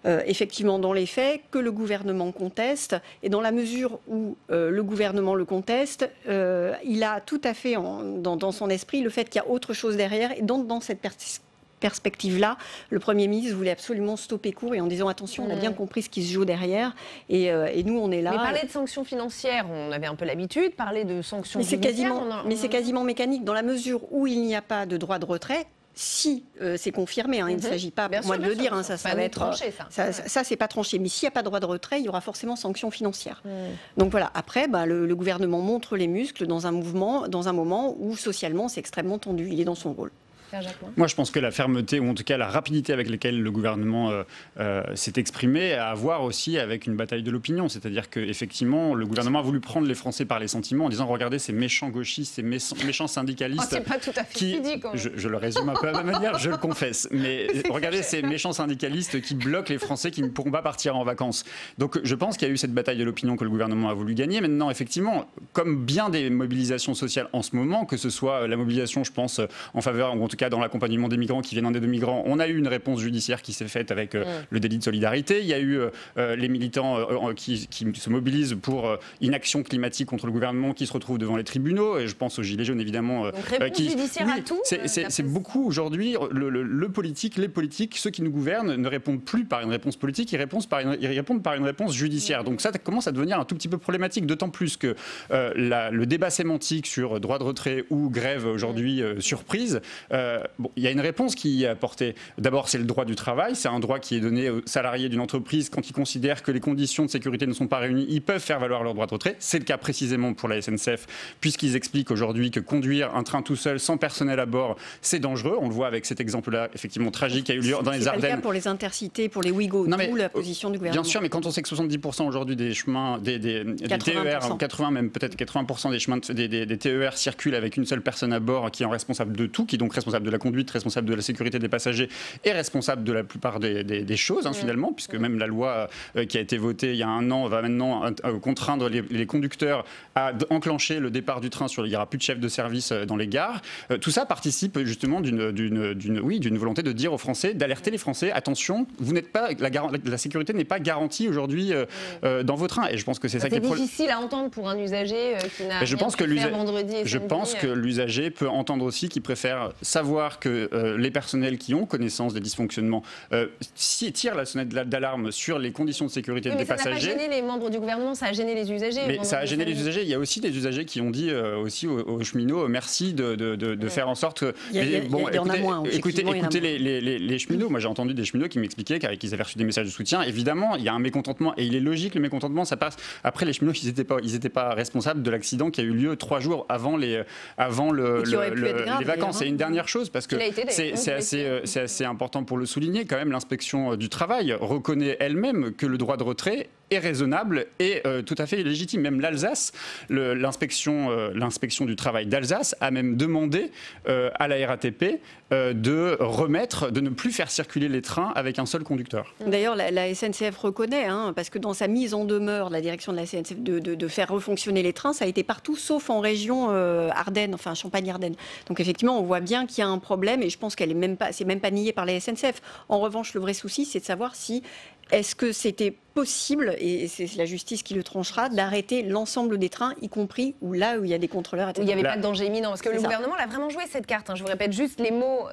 effectivement dans les faits que le gouvernement conteste, et dans la mesure où le gouvernement le conteste, il a tout à fait dans son esprit le fait qu'il y a autre chose derrière, et dans cette perspective-là, le Premier ministre voulait absolument stopper court, et en disant attention, on a bien compris ce qui se joue derrière, et nous on est là. Mais parler de sanctions financières, on avait un peu l'habitude, parler de sanctions judiciaires... Mais c'est quasiment mécanique, dans la mesure où il n'y a pas de droit de retrait. si c'est confirmé, il ne s'agit pas pour moi de le dire, ça va être tranché, ça c'est pas tranché, mais s'il n'y a pas de droit de retrait, il y aura forcément sanction financière. Donc voilà, après le gouvernement montre les muscles dans un moment où socialement c'est extrêmement tendu, il est dans son rôle. Moi, je pense que la fermeté, ou en tout cas la rapidité avec laquelle le gouvernement s'est exprimé, a à voir aussi avec une bataille de l'opinion. C'est-à-dire qu'effectivement, le gouvernement a voulu prendre les Français par les sentiments en disant regardez ces méchants gauchistes, ces méchants syndicalistes. C'est pas tout à fait dit, quand même. Je le résume un peu à ma manière, je le confesse. Mais regardez ces méchants syndicalistes qui bloquent les Français qui ne pourront pas partir en vacances. Donc je pense qu'il y a eu cette bataille de l'opinion que le gouvernement a voulu gagner. Maintenant, effectivement, comme bien des mobilisations sociales en ce moment, que ce soit la mobilisation, je pense, en faveur, ou en tout cas dans l'accompagnement des migrants qui viennent en aide aux migrants, on a eu une réponse judiciaire qui s'est faite avec le délit de solidarité. Il y a eu les militants qui se mobilisent pour inaction climatique contre le gouvernement qui se retrouvent devant les tribunaux. Et je pense aux Gilets jaunes, évidemment. Donc réponse judiciaire à tout. C'est beaucoup aujourd'hui. Le politique, les politiques, ceux qui nous gouvernent ne répondent plus par une réponse politique, ils répondent par une réponse judiciaire. Donc ça commence à devenir un tout petit peu problématique, d'autant plus que le débat sémantique sur droit de retrait ou grève aujourd'hui surprise, il y a une réponse qui est apportée. D'abord, c'est le droit du travail. C'est un droit qui est donné aux salariés d'une entreprise quand ils considèrent que les conditions de sécurité ne sont pas réunies. Ils peuvent faire valoir leur droit de retrait. C'est le cas précisément pour la SNCF, puisqu'ils expliquent aujourd'hui que conduire un train tout seul, sans personnel à bord, c'est dangereux. On le voit avec cet exemple-là, effectivement tragique, qui a eu lieu dans les Ardennes. C'est le cas pour les intercités, pour les Ouigo, d'où la position du gouvernement. Bien sûr, mais quand on sait que 70% aujourd'hui des chemins, des TER, 80 même peut-être 80% des chemins, des TER circulent avec une seule personne à bord qui est responsable de tout, qui est donc responsable de la conduite, responsable de la sécurité des passagers et responsable de la plupart des choses, finalement, puisque même la loi qui a été votée il y a un an va maintenant contraindre les conducteurs à enclencher le départ du train. Il n'y aura plus de chef de service dans les gares. Tout ça participe justement d'une volonté de dire aux Français, d'alerter les Français, attention, vous n'êtes pas, la sécurité n'est pas garantie aujourd'hui dans vos trains. Et je pense que c'est ça qui est difficile à entendre pour un usager qui n'a rien pu faire vendredi et samedi. Je pense que l'usager peut entendre aussi qu'il préfère savoir que les personnels qui ont connaissance des dysfonctionnements tirent la sonnette d'alarme sur les conditions de sécurité des passagers. Ça n'a pas gêné les membres du gouvernement, ça a gêné les usagers. Mais ça a gêné les usagers. Il y a aussi des usagers qui ont dit aussi aux cheminots merci de faire en sorte que... Écoutez les cheminots. Moi j'ai entendu des cheminots qui m'expliquaient qu'ils avaient reçu des messages de soutien. Évidemment, il y a un mécontentement et il est logique, le mécontentement, ça passe. Après, les cheminots, ils n'étaient pas responsables de l'accident qui a eu lieu 3 jours avant les vacances. Et une dernière chose, parce que c'est assez important pour le souligner, quand même, l'inspection du travail reconnaît elle-même que le droit de retrait est raisonnable et tout à fait légitime. Même l'Alsace, l'inspection du travail d'Alsace a même demandé à la RATP de ne plus faire circuler les trains avec un seul conducteur. D'ailleurs, la SNCF reconnaît, parce que dans sa mise en demeure, la direction de la SNCF de faire refonctionner les trains, ça a été partout, sauf en région Ardennes, enfin Champagne-Ardenne. Donc effectivement, on voit bien qu'il y a un problème et je pense qu'elle c'est même pas nié par la SNCF. En revanche, le vrai souci, c'est de savoir si est-ce que c'était possible, et c'est la justice qui le tranchera, d'arrêter l'ensemble des trains, y compris là où il y a des contrôleurs, etc. Où il n'y avait pas de danger imminent. Parce que le gouvernement l'a vraiment joué cette carte. Je vous répète juste les mots,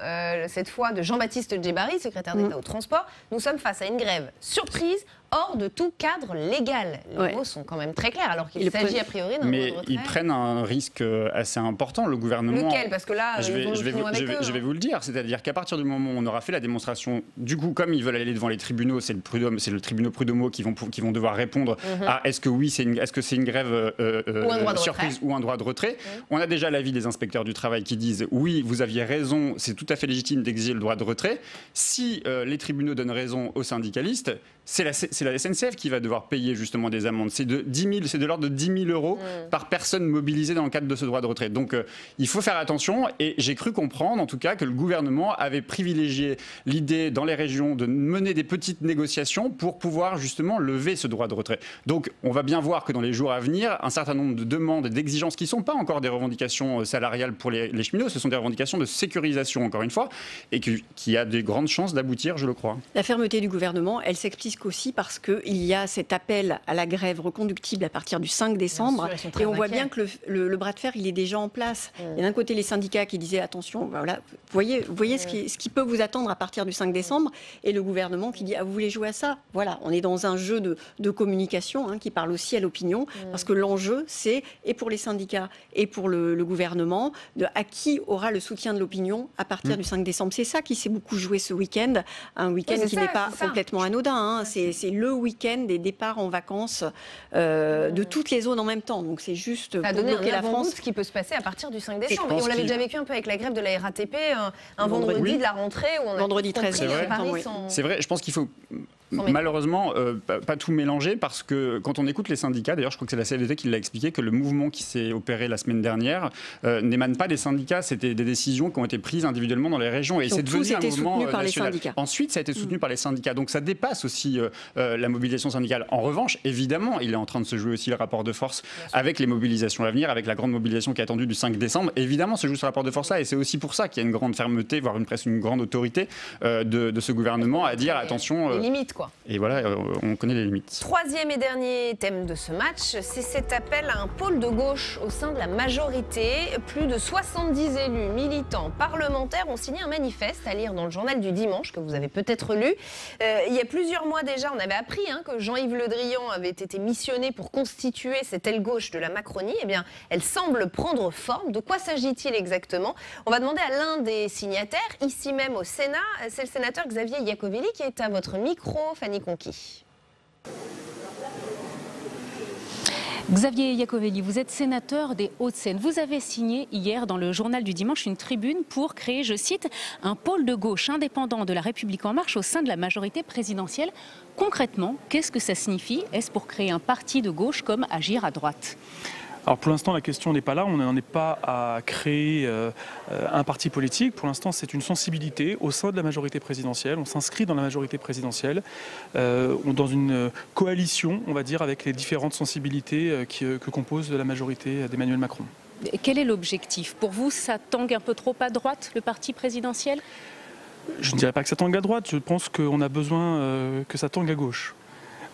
cette fois, de Jean-Baptiste Djebbari, secrétaire d'État au transport. Nous sommes face à une grève surprise, hors de tout cadre légal. Les mots sont quand même très clairs, alors qu'il s'agit a priori d'un droit de retrait. Mais ils prennent un risque assez important, le gouvernement. Lequel ? Parce que là, je vais vous le dire. C'est-à-dire qu'à partir du moment où on aura fait la démonstration, du coup, comme ils veulent aller devant les tribunaux, c'est le tribunal Prud'homo qui vont devoir répondre à est-ce que c'est une grève surprise ou un droit de retrait. On a déjà l'avis des inspecteurs du travail qui disent oui, vous aviez raison, c'est tout à fait légitime d'exiger le droit de retrait. Si les tribunaux donnent raison aux syndicalistes, c'est la SNCF qui va devoir payer justement des amendes. C'est de l'ordre de 10 000 euros par personne mobilisée dans le cadre de ce droit de retrait. Donc il faut faire attention, et j'ai cru comprendre en tout cas que le gouvernement avait privilégié l'idée dans les régions de mener des petites négociations pour pouvoir justement lever ce droit de retrait. Donc on va bien voir que dans les jours à venir, un certain nombre de demandes et d'exigences qui ne sont pas encore des revendications salariales pour les cheminots, ce sont des revendications de sécurisation encore une fois, et qui a des grandes chances d'aboutir, je le crois. La fermeté du gouvernement, elle s'explique aussi par parce qu'il y a cet appel à la grève reconductible à partir du 5 décembre. Et on voit bien que le bras de fer, il est déjà en place. Il y a d'un côté les syndicats qui disaient attention, voilà, vous voyez ce qui peut vous attendre à partir du 5 décembre, et le gouvernement qui dit vous voulez jouer à ça? Voilà, on est dans un jeu de communication qui parle aussi à l'opinion, parce que l'enjeu, c'est, et pour les syndicats et pour le gouvernement, à qui aura le soutien de l'opinion à partir du 5 décembre. C'est ça qui s'est beaucoup joué ce week-end, un week-end qui n'est pas complètement anodin. C'est le week-end des départs en vacances de toutes les zones en même temps. Donc c'est juste pour bloquer la France. Ce qui peut se passer à partir du 5 décembre. Et on l'avait déjà vécu un peu avec la grève de la RATP, un vendredi de la rentrée où on a vendredi 13 Paris C'est vrai, je pense qu'il faut malheureusement pas tout mélanger, parce que quand on écoute les syndicats, d'ailleurs je crois que c'est la CFDT qui l'a expliqué, que le mouvement qui s'est opéré la semaine dernière n'émane pas des syndicats, c'était des décisions qui ont été prises individuellement dans les régions, et c'est devenu un mouvement national. Ensuite ça a été soutenu par les syndicats, donc ça dépasse aussi la mobilisation syndicale. En revanche, évidemment, il est en train de se jouer aussi le rapport de force avec les mobilisations à venir, avec la grande mobilisation qui est attendue du 5 décembre. Évidemment, se joue ce rapport de force-là, et c'est aussi pour ça qu'il y a une grande fermeté, voire presque une grande autorité de ce gouvernement à dire attention. Les limites, quoi. Et voilà, on connaît les limites. Troisième et dernier thème de ce match, c'est cet appel à un pôle de gauche au sein de la majorité. Plus de 70 élus, militants, parlementaires ont signé un manifeste à lire dans le journal du dimanche, que vous avez peut-être lu. Il y a plusieurs mois déjà, on avait appris que Jean-Yves Le Drian avait été missionné pour constituer cette aile gauche de la Macronie. Eh bien, elle semble prendre forme. De quoi s'agit-il exactement? On va demander à l'un des signataires, ici même au Sénat. C'est le sénateur Xavier Iacovelli qui est à votre micro, Fanny Conquis. Xavier Iacovelli, vous êtes sénateur des Hauts-de-Seine. Vous avez signé hier dans le journal du dimanche une tribune pour créer, je cite, un pôle de gauche indépendant de la République en marche au sein de la majorité présidentielle. Concrètement, qu'est-ce que ça signifie? Est-ce pour créer un parti de gauche comme Agir à droite? Alors pour l'instant, la question n'est pas là. On n'en est pas à créer un parti politique. Pour l'instant, c'est une sensibilité au sein de la majorité présidentielle. On s'inscrit dans la majorité présidentielle, dans une coalition, on va dire, avec les différentes sensibilités que compose la majorité d'Emmanuel Macron. Quel est l'objectif? Pour vous, ça tangue un peu trop à droite, le parti présidentiel? Je ne dirais pas que ça tangue à droite. Je pense qu'on a besoin que ça tangue à gauche.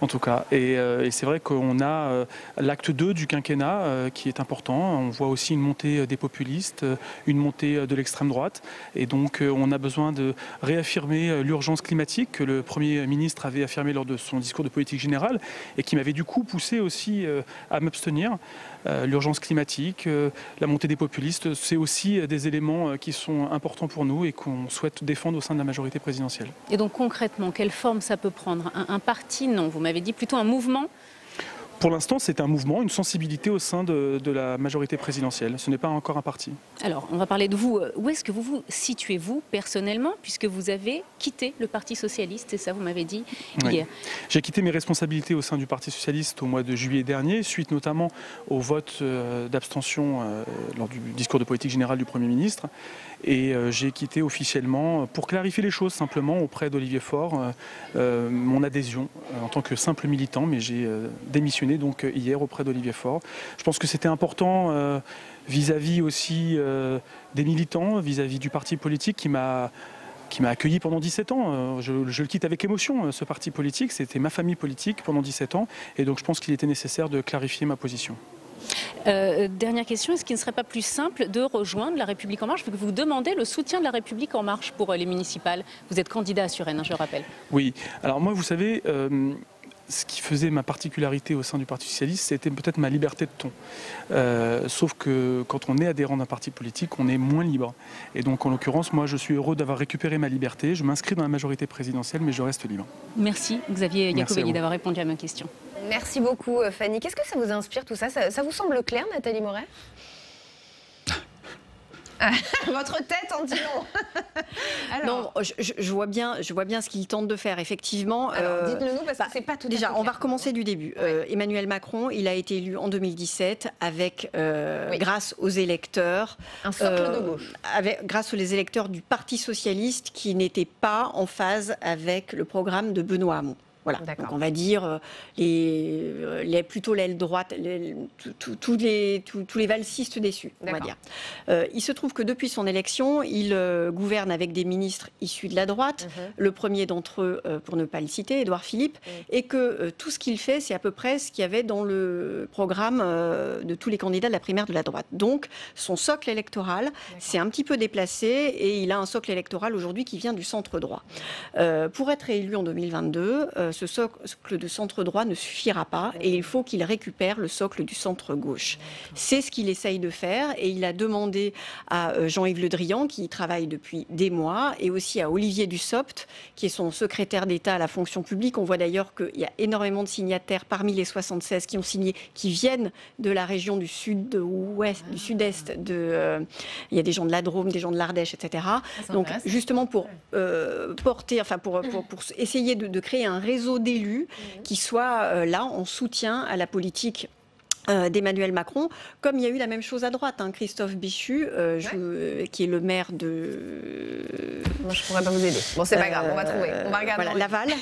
En tout cas, et c'est vrai qu'on a l'acte 2 du quinquennat qui est important. On voit aussi une montée des populistes, une montée de l'extrême droite, et donc on a besoin de réaffirmer l'urgence climatique que le Premier ministre avait affirmé lors de son discours de politique générale et qui m'avait du coup poussé aussi à m'abstenir. L'urgence climatique, la montée des populistes, c'est aussi des éléments qui sont importants pour nous et qu'on souhaite défendre au sein de la majorité présidentielle. Et donc concrètement, quelle forme ça peut prendre? Un parti? Non, vous m'avez dit plutôt un mouvement? Pour l'instant, c'est un mouvement, une sensibilité au sein de la majorité présidentielle. Ce n'est pas encore un parti. Alors, on va parler de vous. Où est-ce que vous vous situez, vous, personnellement, puisque vous avez quitté le Parti Socialiste, c'est ça, vous m'avez dit hier. J'ai quitté mes responsabilités au sein du Parti Socialiste au mois de juillet dernier, suite notamment au vote d'abstention lors du discours de politique générale du Premier ministre. Et j'ai quitté officiellement, pour clarifier les choses simplement, auprès d'Olivier Faure, mon adhésion en tant que simple militant, mais j'ai démissionné donc hier auprès d'Olivier Faure. Je pense que c'était important vis-à-vis aussi des militants, vis-à-vis du parti politique qui m'a accueilli pendant 17 ans. Je le quitte avec émotion, ce parti politique. C'était ma famille politique pendant 17 ans. Et donc je pense qu'il était nécessaire de clarifier ma position. Dernière question, est-ce qu'il ne serait pas plus simple de rejoindre La République En Marche, vu que vous demandez le soutien de La République En Marche pour les municipales? Vous êtes candidat à Suresnes, je le rappelle. Oui, alors moi vous savez, ce qui faisait ma particularité au sein du Parti Socialiste, c'était peut-être ma liberté de ton. Sauf que quand on est adhérent d'un parti politique, on est moins libre. Et donc en l'occurrence, moi je suis heureux d'avoir récupéré ma liberté, je m'inscris dans la majorité présidentielle, mais je reste libre. Merci Xavier Iacovelli d'avoir répondu à ma question. Merci beaucoup Fanny. Qu'est-ce que ça vous inspire tout ça? Ça vous semble clair, Nathalie Moret? Votre tête en dit long. Alors, non, je vois bien ce qu'il tente de faire, effectivement. Dites-le nous, parce que c'est pas tout déjà, à fait on va recommencer du début. Emmanuel Macron, il a été élu en 2017 avec, grâce aux électeurs... Un socle de gauche. Grâce aux électeurs du Parti Socialiste qui n'étaient pas en phase avec le programme de Benoît Hamon. Voilà. Donc on va dire plutôt l'aile droite, tous les valsistes déçus, on va dire. Il se trouve que depuis son élection, il gouverne avec des ministres issus de la droite. Le premier d'entre eux, pour ne pas le citer, Édouard Philippe, et que tout ce qu'il fait, c'est à peu près ce qu'il y avait dans le programme de tous les candidats de la primaire de la droite. Donc son socle électoral s'est un petit peu déplacé et il a un socle électoral aujourd'hui qui vient du centre droit. Pour être élu en 2022, ce socle de centre droit ne suffira pas et il faut qu'il récupère le socle du centre gauche. C'est ce qu'il essaye de faire et il a demandé à Jean-Yves Le Drian, qui y travaille depuis des mois, et aussi à Olivier Dussopt, qui est son secrétaire d'État à la fonction publique. On voit d'ailleurs qu'il y a énormément de signataires parmi les 76 qui ont signé, qui viennent de la région du sud-ouest, du sud-est. Il y a des gens de la Drôme, des gens de l'Ardèche, etc. Donc justement pour pour essayer de créer un réseau d'élus qui soit là en soutien à la politique d'Emmanuel Macron, comme il y a eu la même chose à droite. Christophe Béchu, qui est le maire de... Moi, je ne pourrais pas vous aider. Bon, c'est pas grave, on va trouver. On va regarder. Voilà,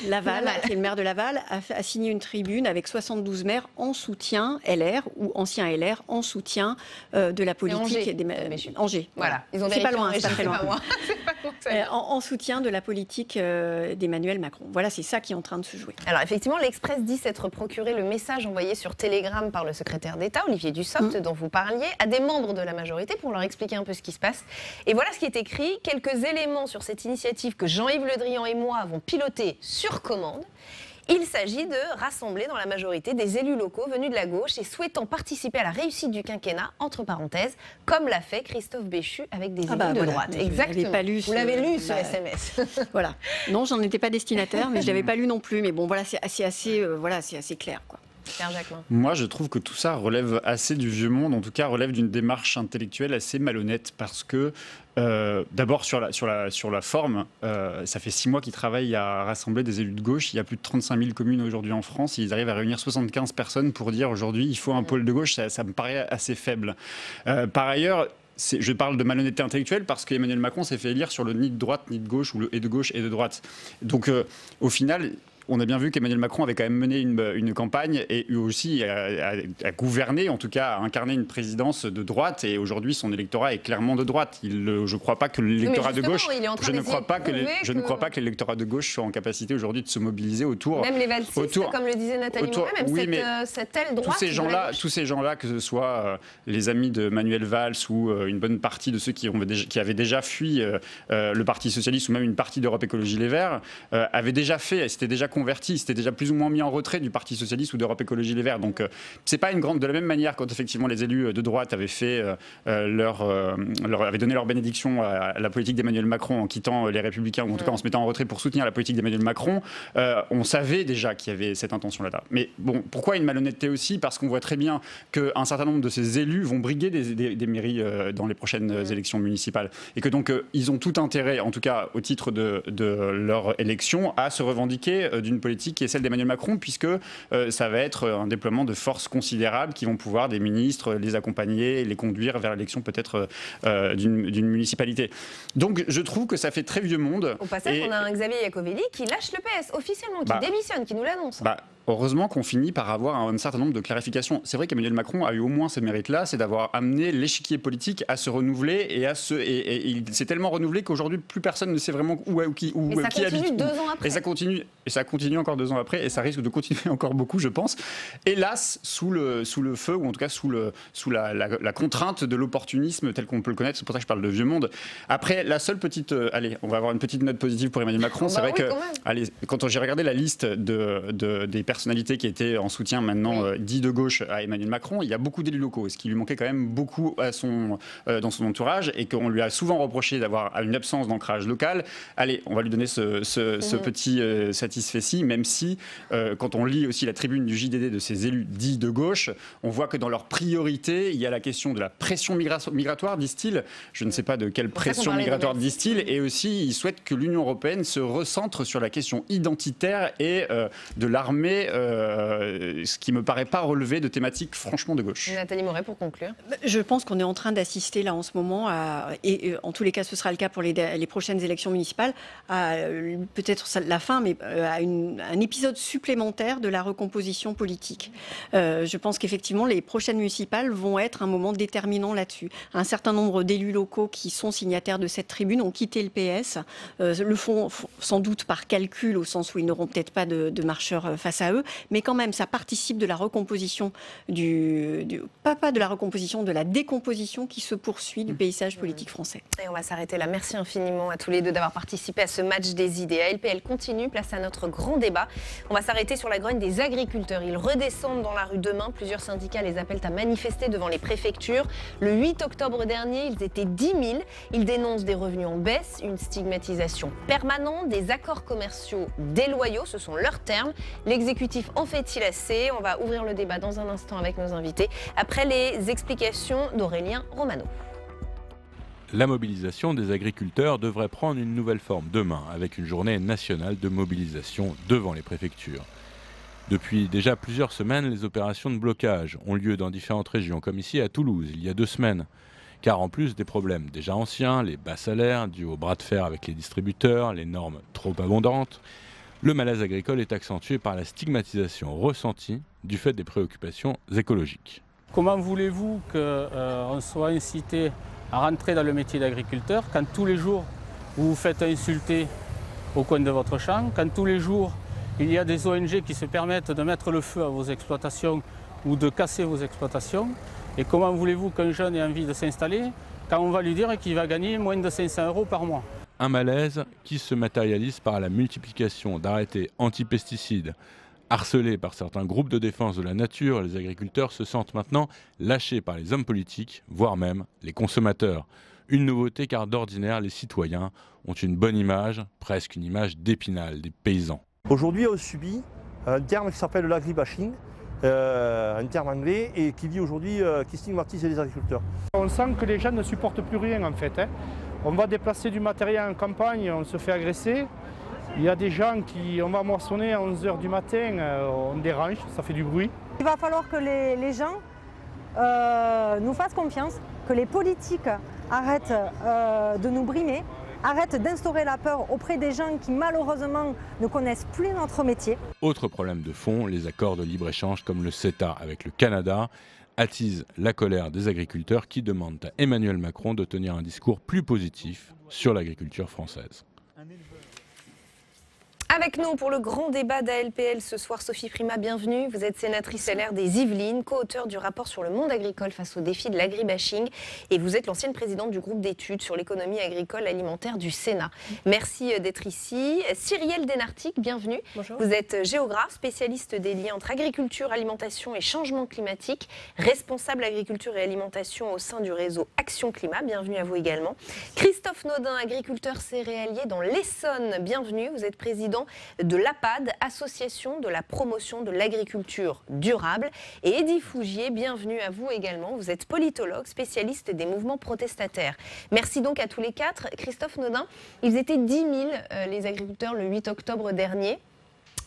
Laval, qui est le maire de Laval, a signé une tribune avec 72 maires en soutien LR, ou anciens LR, en soutien de la politique... Angers. Voilà. C'est pas loin, c'est pas très loin. En soutien de la politique d'Emmanuel Macron. Voilà, c'est ça qui est en train de se jouer. Alors, effectivement, l'Express dit s'être procuré le message envoyé sur Telegram par le secrétaire d'État, Olivier Dussopt, dont vous parliez, à des membres de la majorité pour leur expliquer un peu ce qui se passe. Et voilà ce qui est écrit. Quelques éléments sur cette initiative que Jean-Yves Le Drian et moi avons pilotée sur commande. Il s'agit de rassembler dans la majorité des élus locaux venus de la gauche et souhaitant participer à la réussite du quinquennat, entre parenthèses, comme l'a fait Christophe Béchu avec des élus de droite. Exactement. Vous l'avez lu ce SMS. Voilà. Non, j'en étais pas destinataire, mais je l'avais pas lu non plus. Mais bon, voilà, c'est assez clair, quoi. Moi, je trouve que tout ça relève assez du vieux monde, en tout cas relève d'une démarche intellectuelle assez malhonnête, parce que d'abord sur la forme, ça fait 6 mois qu'ils travaillent à rassembler des élus de gauche. Il y a plus de 35 000 communes aujourd'hui en France. Ils arrivent à réunir 75 personnes pour dire aujourd'hui il faut un pôle de gauche. Ça me paraît assez faible. Par ailleurs, je parle de malhonnêteté intellectuelle parce qu'Emmanuel Macron s'est fait élire sur le ni de droite ni de gauche, ou le et de gauche et de droite. Donc au final... On a bien vu qu'Emmanuel Macron avait quand même mené une campagne et aussi à gouverner, en tout cas à incarner une présidence de droite. Et aujourd'hui, son électorat est clairement de droite. Je ne crois pas que l'électorat de gauche. Je ne crois pas que l'électorat de gauche soit en capacité aujourd'hui de se mobiliser autour. Même les valsistes, comme le disait Nathalie Moret, même cette aile droite. Tous ces gens-là, que ce soit les amis de Manuel Valls ou une bonne partie de ceux qui avaient déjà fui le Parti socialiste ou même une partie d'Europe Écologie Les Verts, avaient déjà fait, c'était déjà converti, c'était déjà plus ou moins mis en retrait du Parti socialiste ou d'Europe Écologie Les Verts. Donc c'est pas de la même manière quand effectivement les élus de droite avaient fait avaient donné leur bénédiction à la politique d'Emmanuel Macron en quittant les Républicains, ou en tout cas en se mettant en retrait pour soutenir la politique d'Emmanuel Macron. On savait déjà qu'il y avait cette intention-là. Mais bon, pourquoi une malhonnêteté aussi? Parce qu'on voit très bien qu'un certain nombre de ces élus vont briguer des mairies dans les prochaines élections municipales, et que donc ils ont tout intérêt, en tout cas au titre de leur élection, à se revendiquer d'une politique qui est celle d'Emmanuel Macron, puisque ça va être un déploiement de forces considérables qui vont pouvoir, des ministres, les accompagner, les conduire vers l'élection peut-être d'une municipalité. Donc je trouve que ça fait très vieux monde. Au passage, on a un Xavier Iacovelli qui lâche le PS officiellement, qui démissionne, qui nous l'annonce. Heureusement qu'on finit par avoir un certain nombre de clarifications. C'est vrai qu'Emmanuel Macron a eu au moins ce mérite-là, c'est d'avoir amené l'échiquier politique à se renouveler et il s'est tellement renouvelé qu'aujourd'hui plus personne ne sait vraiment qui habite. 2 ans après. Et ça continue encore 2 ans après, et ça risque de continuer encore beaucoup, je pense. Hélas, sous le feu, ou en tout cas sous la contrainte de l'opportunisme tel qu'on peut le connaître. C'est pour ça que je parle de vieux monde. Après, la seule petite... allez, on va avoir une petite note positive pour Emmanuel Macron. C'est vrai que quand j'ai regardé la liste des personnalités qui étaient en soutien maintenant dit de gauche à Emmanuel Macron, il y a beaucoup d'élus locaux, ce qui lui manquait quand même beaucoup dans son entourage, et qu'on lui a souvent reproché d'avoir une absence d'ancrage local. Allez, on va lui donner ce petit satisfait-ci, même si quand on lit aussi la tribune du JDD de ces élus dits de gauche, on voit que dans leur priorité, il y a la question de la pression migratoire, disent-ils. Je ne sais pas de quelle pression migratoire disent-ils, et aussi ils souhaitent que l'Union européenne se recentre sur la question identitaire et de l'armée mais ce qui me paraît pas relever de thématiques franchement de gauche. Nathalie Moret, pour conclure. Je pense qu'on est en train d'assister là en ce moment, et en tous les cas ce sera le cas pour les prochaines élections municipales, à peut-être la fin, mais à un épisode supplémentaire de la recomposition politique. Je pense qu'effectivement les prochaines municipales vont être un moment déterminant là-dessus. Un certain nombre d'élus locaux qui sont signataires de cette tribune ont quitté le PS, le font sans doute par calcul, au sens où ils n'auront peut-être pas de marcheurs face à eux, mais quand même ça participe de la recomposition pas de la recomposition, de la décomposition qui se poursuit du paysage politique français. Et on va s'arrêter là. Merci infiniment à tous les deux d'avoir participé à ce match des idées. ALPL continue, place à notre grand débat. On va s'arrêter sur la grogne des agriculteurs. Ils redescendent dans la rue demain. Plusieurs syndicats les appellent à manifester devant les préfectures. Le 8 octobre dernier, ils étaient 10 000. Ils dénoncent des revenus en baisse, une stigmatisation permanente, des accords commerciaux déloyaux, ce sont leurs termes. L'exécutif en fait-il assez? On va ouvrir le débat dans un instant avec nos invités, après les explications d'Aurélien Romano. La mobilisation des agriculteurs devrait prendre une nouvelle forme demain, avec une journée nationale de mobilisation devant les préfectures. Depuis déjà plusieurs semaines, les opérations de blocage ont lieu dans différentes régions, comme ici à Toulouse, il y a 2 semaines. Car en plus des problèmes déjà anciens, les bas salaires dus au bras de fer avec les distributeurs, les normes trop abondantes, le malaise agricole est accentué par la stigmatisation ressentie du fait des préoccupations écologiques. Comment voulez-vous qu'on soit incité à rentrer dans le métier d'agriculteur quand tous les jours vous vous faites insulter au coin de votre champ, quand tous les jours il y a des ONG qui se permettent de mettre le feu à vos exploitations ou de casser vos exploitations? Et comment voulez-vous qu'un jeune ait envie de s'installer quand on va lui dire qu'il va gagner moins de 500 € par mois? Un malaise qui se matérialise par la multiplication d'arrêtés anti-pesticides. Harcelés par certains groupes de défense de la nature, les agriculteurs se sentent maintenant lâchés par les hommes politiques, voire même les consommateurs. Une nouveauté car d'ordinaire, les citoyens ont une bonne image, presque une image d'Épinal, des paysans. Aujourd'hui, on subit un terme qui s'appelle l'agribashing, un terme anglais, et qui dit aujourd'hui, qui stigmatise les agriculteurs. On sent que les gens ne supportent plus rien en fait. On va déplacer du matériel en campagne, on se fait agresser. Il y a des gens on va moissonner à 11 h du matin, on dérange, ça fait du bruit. Il va falloir que les gens nous fassent confiance, que les politiques arrêtent de nous brimer, arrêtent d'instaurer la peur auprès des gens qui malheureusement ne connaissent plus notre métier. Autre problème de fond, les accords de libre-échange comme le CETA avec le Canada attisent la colère des agriculteurs qui demandent à Emmanuel Macron de tenir un discours plus positif sur l'agriculture française. Avec nous pour le grand débat d'ALPL ce soir, Sophie Primas, bienvenue. Vous êtes sénatrice LR des Yvelines, co-auteure du rapport sur le monde agricole face aux défis de l'agribashing, et vous êtes l'ancienne présidente du groupe d'études sur l'économie agricole alimentaire du Sénat. Merci d'être ici. Cyrielle Denartic, bienvenue. Bonjour. Vous êtes géographe, spécialiste des liens entre agriculture, alimentation et changement climatique, responsable agriculture et alimentation au sein du réseau Action Climat. Bienvenue à vous également. Christophe Naudin, agriculteur céréalier dans l'Essonne. Bienvenue. Vous êtes président de l'APAD, Association de la promotion de l'agriculture durable. Et Eddy Fougier, bienvenue à vous également. Vous êtes politologue, spécialiste des mouvements protestataires. Merci donc à tous les quatre. Christophe Naudin, ils étaient 10 000 les agriculteurs le 8 octobre dernier.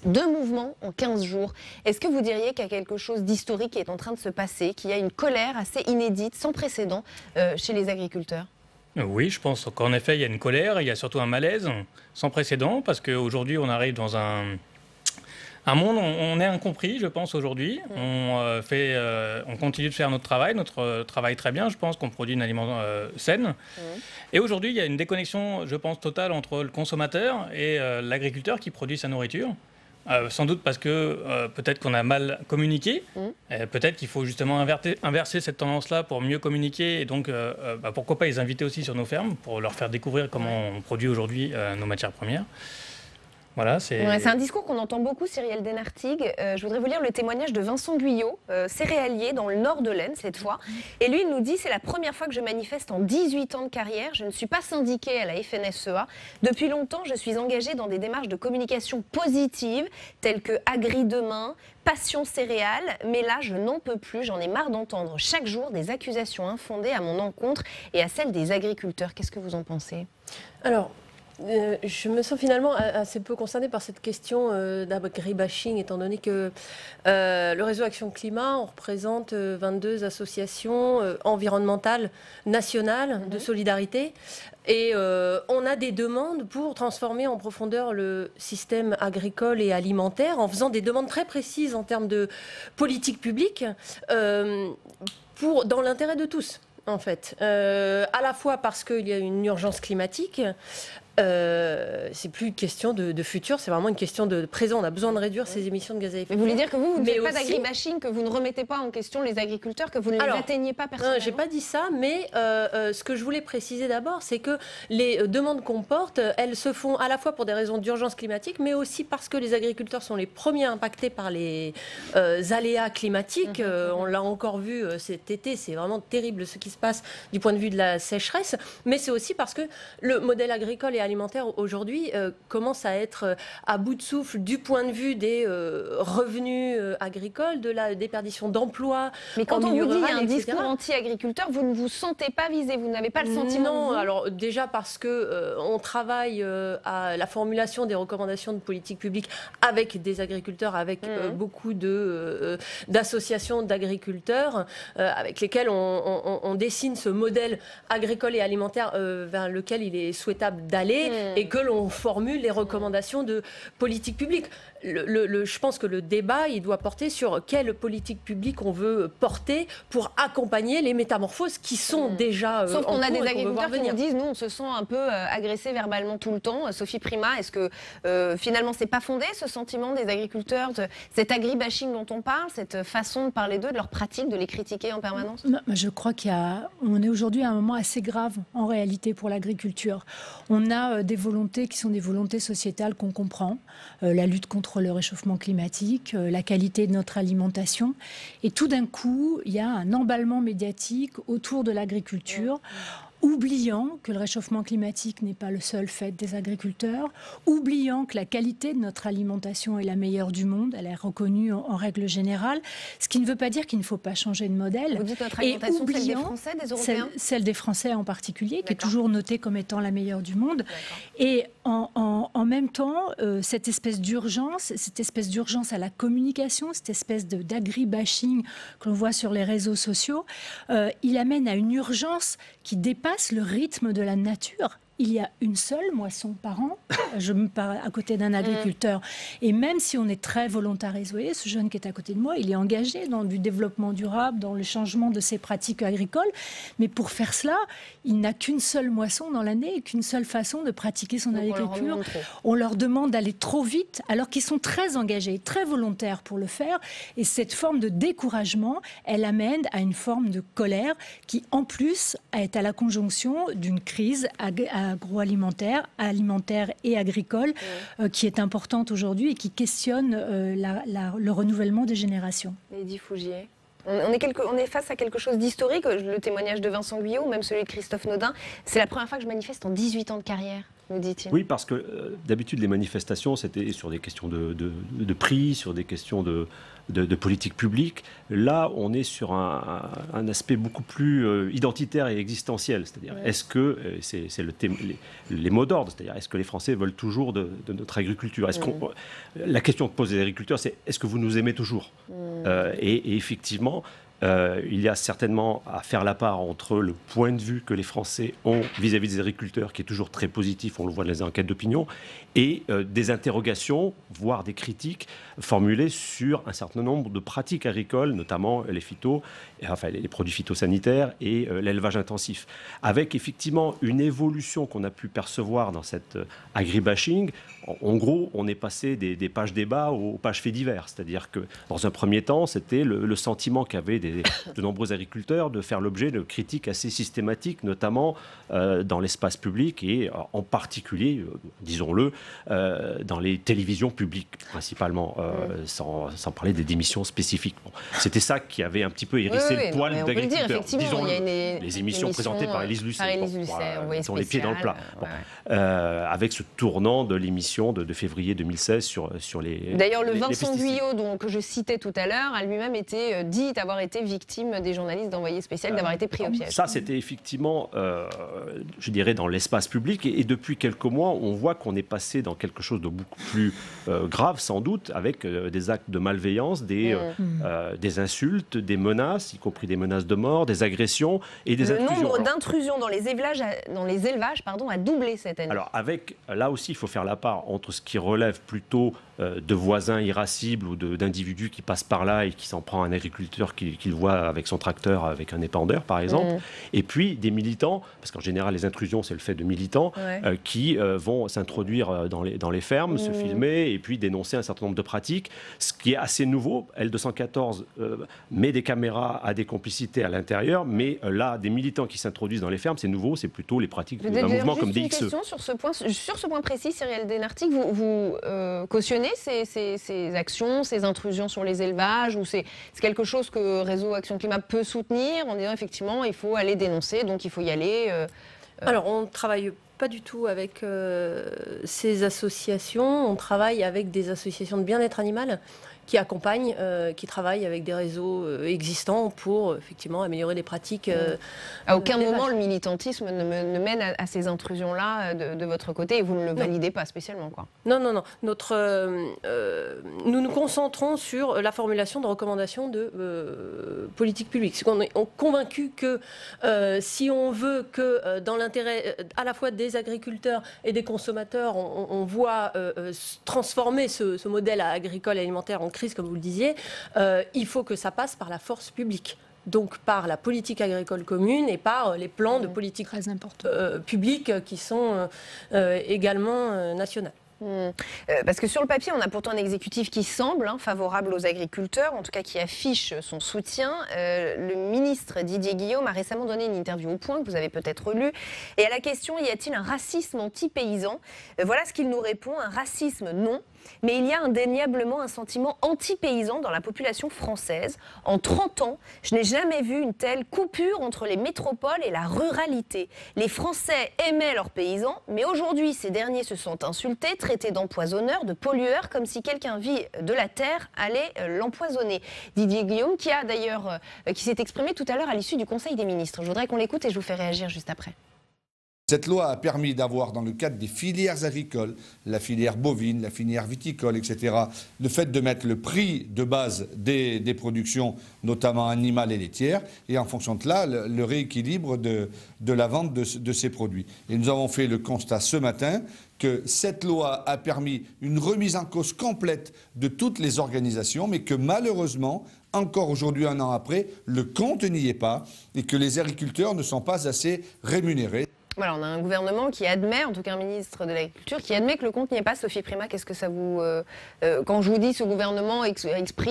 2 mouvements en 15 jours. Est-ce que vous diriez qu'il y a quelque chose d'historique qui est en train de se passer, qu'il y a une colère assez inédite, sans précédent chez les agriculteurs ? Oui, je pense qu'en effet, il y a une colère, il y a surtout un malaise sans précédent, parce qu'aujourd'hui, on arrive dans un monde où on est incompris, je pense, aujourd'hui. On continue de faire notre travail très bien, je pense qu'on produit un aliment sain. Et aujourd'hui, il y a une déconnexion, je pense, totale entre le consommateur et l'agriculteur qui produit sa nourriture. Sans doute parce que peut-être qu'on a mal communiqué, peut-être qu'il faut justement inverser cette tendance-là pour mieux communiquer, et donc pourquoi pas les inviter aussi sur nos fermes pour leur faire découvrir comment on produit aujourd'hui nos matières premières. Voilà, c'est un discours qu'on entend beaucoup, Cyrielle Denartic. Je voudrais vous lire le témoignage de Vincent Guyot, céréalier dans le nord de l'Aisne cette fois. Et lui, il nous dit « C'est la première fois que je manifeste en 18 ans de carrière. Je ne suis pas syndiqué à la FNSEA. Depuis longtemps, je suis engagé dans des démarches de communication positive, telles que Agri Demain, Passion Céréales. Mais là, je n'en peux plus. J'en ai marre d'entendre chaque jour des accusations infondées à mon encontre et à celle des agriculteurs. » Qu'est-ce que vous en pensez ? Alors, Je me sens finalement assez peu concernée par cette question d'agribashing, étant donné que le réseau Action Climat, on représente 22 associations environnementales nationales de solidarité. Et on a des demandes pour transformer en profondeur le système agricole et alimentaire en faisant des demandes très précises en termes de politique publique dans l'intérêt de tous. En fait, à la fois parce qu'il y a une urgence climatique, c'est plus une question de futur, c'est vraiment une question de présent. On a besoin de réduire ces émissions de gaz à effet de serre. Mais vous voulez dire que vous ne faites pas d'agribashing, que vous ne remettez pas en question les agriculteurs, que vous ne les atteignez pas personnellement? J'ai pas dit ça, mais ce que je voulais préciser d'abord, c'est que les demandes qu'on porte, elles se font à la fois pour des raisons d'urgence climatique, mais aussi parce que les agriculteurs sont les premiers impactés par les aléas climatiques. On l'a encore vu cet été, c'est vraiment terrible ce qui se passe du point de vue de la sécheresse, mais c'est aussi parce que le modèle agricole et alimentaire aujourd'hui commence à être à bout de souffle du point de vue des revenus agricoles, de la déperdition d'emplois. Mais quand on vous dit un discours anti-agriculteur, vous ne vous sentez pas visé, vous n'avez pas le sentiment? Non, alors déjà parce que on travaille à la formulation des recommandations de politique publique avec des agriculteurs, avec beaucoup d'associations d'agriculteurs avec lesquelles on dessine ce modèle agricole et alimentaire vers lequel il est souhaitable d'aller. Et que l'on formule les recommandations de politique publique. Je pense que le débat, il doit porter sur quelle politique publique on veut porter pour accompagner les métamorphoses qui sont déjà Sauf qu'on a des agriculteurs qui nous disent, nous, on se sent un peu agressé verbalement tout le temps. Sophie Primas, est-ce que finalement, c'est pas fondé, ce sentiment des agriculteurs, cet agribashing dont on parle, cette façon de parler d'eux, de leurs pratiques, de les critiquer en permanence? Je crois qu'on est aujourd'hui à un moment assez grave, en réalité, pour l'agriculture. On a des volontés qui sont des volontés sociétales qu'on comprend, la lutte contre le réchauffement climatique, la qualité de notre alimentation. Et tout d'un coup, il y a un emballement médiatique autour de l'agriculture, oubliant que le réchauffement climatique n'est pas le seul fait des agriculteurs, oubliant que la qualité de notre alimentation est la meilleure du monde, elle est reconnue en règle générale, ce qui ne veut pas dire qu'il ne faut pas changer de modèle. Vous dites notre alimentation, celle des Français, des Européens? Celle des Français en particulier, qui est toujours notée comme étant la meilleure du monde. Et en même temps, cette espèce d'urgence à la communication, cette espèce d'agribashing que l'on voit sur les réseaux sociaux, il amène à une urgence qui dépasse le rythme de la nature. Il y a une seule moisson par an, je me parle à côté d'un agriculteur. Et même si on est très volontariste, vous voyez, ce jeune qui est à côté de moi, il est engagé dans du développement durable, dans le changement de ses pratiques agricoles. Mais pour faire cela, il n'a qu'une seule moisson dans l'année et qu'une seule façon de pratiquer son agriculture. On leur demande d'aller trop vite, alors qu'ils sont très engagés, très volontaires pour le faire. Et cette forme de découragement, elle amène à une forme de colère qui, en plus, est à la conjonction d'une crise agroalimentaire, alimentaire et agricole qui est importante aujourd'hui et qui questionne le renouvellement des générations. Lydie Fougier. On est face à quelque chose d'historique, le témoignage de Vincent Guyot, même celui de Christophe Naudin. C'est la première fois que je manifeste en 18 ans de carrière, nous dit-il. Oui, parce que d'habitude, les manifestations, c'était sur des questions de prix, sur des questions de politique publique. Là, on est sur un aspect beaucoup plus identitaire et existentiel. C'est-à-dire, est-ce que, c'est les mots d'ordre, c'est-à-dire, est-ce que les Français veulent toujours de notre agriculture? La question que posent les agriculteurs, c'est est-ce que vous nous aimez toujours? Et effectivement, il y a certainement à faire la part entre le point de vue que les Français ont vis-à-vis des agriculteurs, qui est toujours très positif, on le voit dans les enquêtes d'opinion, et des interrogations, voire des critiques formulées sur un certain nombre de pratiques agricoles, notamment les produits phytosanitaires et l'élevage intensif. Avec effectivement une évolution qu'on a pu percevoir dans cet agribashing. En gros, on est passé des pages débat aux pages faits divers. C'est-à-dire que dans un premier temps, c'était le sentiment qu'avaient de nombreux agriculteurs de faire l'objet de critiques assez systématiques, notamment dans l'espace public et en particulier, disons-le, dans les télévisions publiques principalement, sans parler des démissions spécifiques. Bon, c'était ça qui avait un petit peu hérissé le poil d'agriculteurs. Disons les émissions présentées par Élise Lucet, dont les pieds dans le plat. Avec ce tournant de l'émission proposition de février 2016 sur les. D'ailleurs, le Vincent pesticides. Guyot, que je citais tout à l'heure, a lui-même dit avoir été victime des journalistes d'envoyé spécial, d'avoir été pris au piège. Ça, c'était effectivement, je dirais, dans l'espace public. Et depuis quelques mois, on voit qu'on est passé dans quelque chose de beaucoup plus grave, sans doute, avec des actes de malveillance, des insultes, des menaces, y compris des menaces de mort, des agressions et des intrusions. Le nombre d'intrusions dans les élevages, a doublé cette année. Alors, là aussi, il faut faire la part entre ce qui relève plutôt de voisins irascibles ou d'individus qui passent par là et qui s'en prend un agriculteur qu'il voit avec son tracteur, avec un épandeur, par exemple, et puis des militants, parce qu'en général, les intrusions, c'est le fait de militants qui vont s'introduire dans les fermes, se filmer et puis dénoncer un certain nombre de pratiques. Ce qui est assez nouveau, L214 met des caméras à des complicités à l'intérieur, mais là, des militants qui s'introduisent dans les fermes, c'est nouveau, c'est plutôt les pratiques d'un mouvement comme DXE. Une question sur ce point précis, Cyril Desnartic, vous cautionnez ces actions, ces intrusions sur les élevages, ou c'est quelque chose que Réseau Action Climat peut soutenir en disant effectivement il faut aller dénoncer, donc il faut y aller Alors on ne travaille pas du tout avec ces associations, on travaille avec des associations de bien-être animal qui accompagnent, qui travaillent avec des réseaux existants pour effectivement améliorer les pratiques. À aucun moment le militantisme ne mène à ces intrusions-là de votre côté et vous ne le validez pas spécialement, quoi. Non. Nous nous concentrons sur la formulation de recommandations de politique publique. On est convaincus que si on veut que dans l'intérêt à la fois des agriculteurs et des consommateurs, on voit transformer ce modèle agricole et alimentaire en crise, comme vous le disiez, il faut que ça passe par la force publique. Donc par la politique agricole commune et par les plans de politique publique qui sont également nationales. Parce que sur le papier, on a pourtant un exécutif qui semble favorable aux agriculteurs, en tout cas qui affiche son soutien. Le ministre Didier Guillaume a récemment donné une interview au Point, que vous avez peut-être lu. Et à la question « Y a-t-il un racisme anti-paysan ?» Voilà ce qu'il nous répond, un racisme non. Mais il y a indéniablement un sentiment anti-paysan dans la population française. En 30 ans, je n'ai jamais vu une telle coupure entre les métropoles et la ruralité. Les Français aimaient leurs paysans, mais aujourd'hui, ces derniers se sentent insultés, traités d'empoisonneurs, de pollueurs, comme si quelqu'un vit de la terre allait l'empoisonner. Didier Guillaume, qui s'est exprimé tout à l'heure à l'issue du Conseil des ministres. Je voudrais qu'on l'écoute et je vous fais réagir juste après. Cette loi a permis d'avoir, dans le cadre des filières agricoles, la filière bovine, la filière viticole, etc., le fait de mettre le prix de base des productions, notamment animales et laitières, et en fonction de cela, le rééquilibre de la vente de ces produits. Et nous avons fait le constat ce matin que cette loi a permis une remise en cause complète de toutes les organisations, mais que malheureusement, encore aujourd'hui, un an après, le compte n'y est pas, et que les agriculteurs ne sont pas assez rémunérés. Voilà, on a un gouvernement qui admet, en tout cas un ministre de l'Agriculture, qui admet que le compte n'y est pas. Sophie Primas, qu'est-ce que ça vous... quand je vous dis ce gouvernement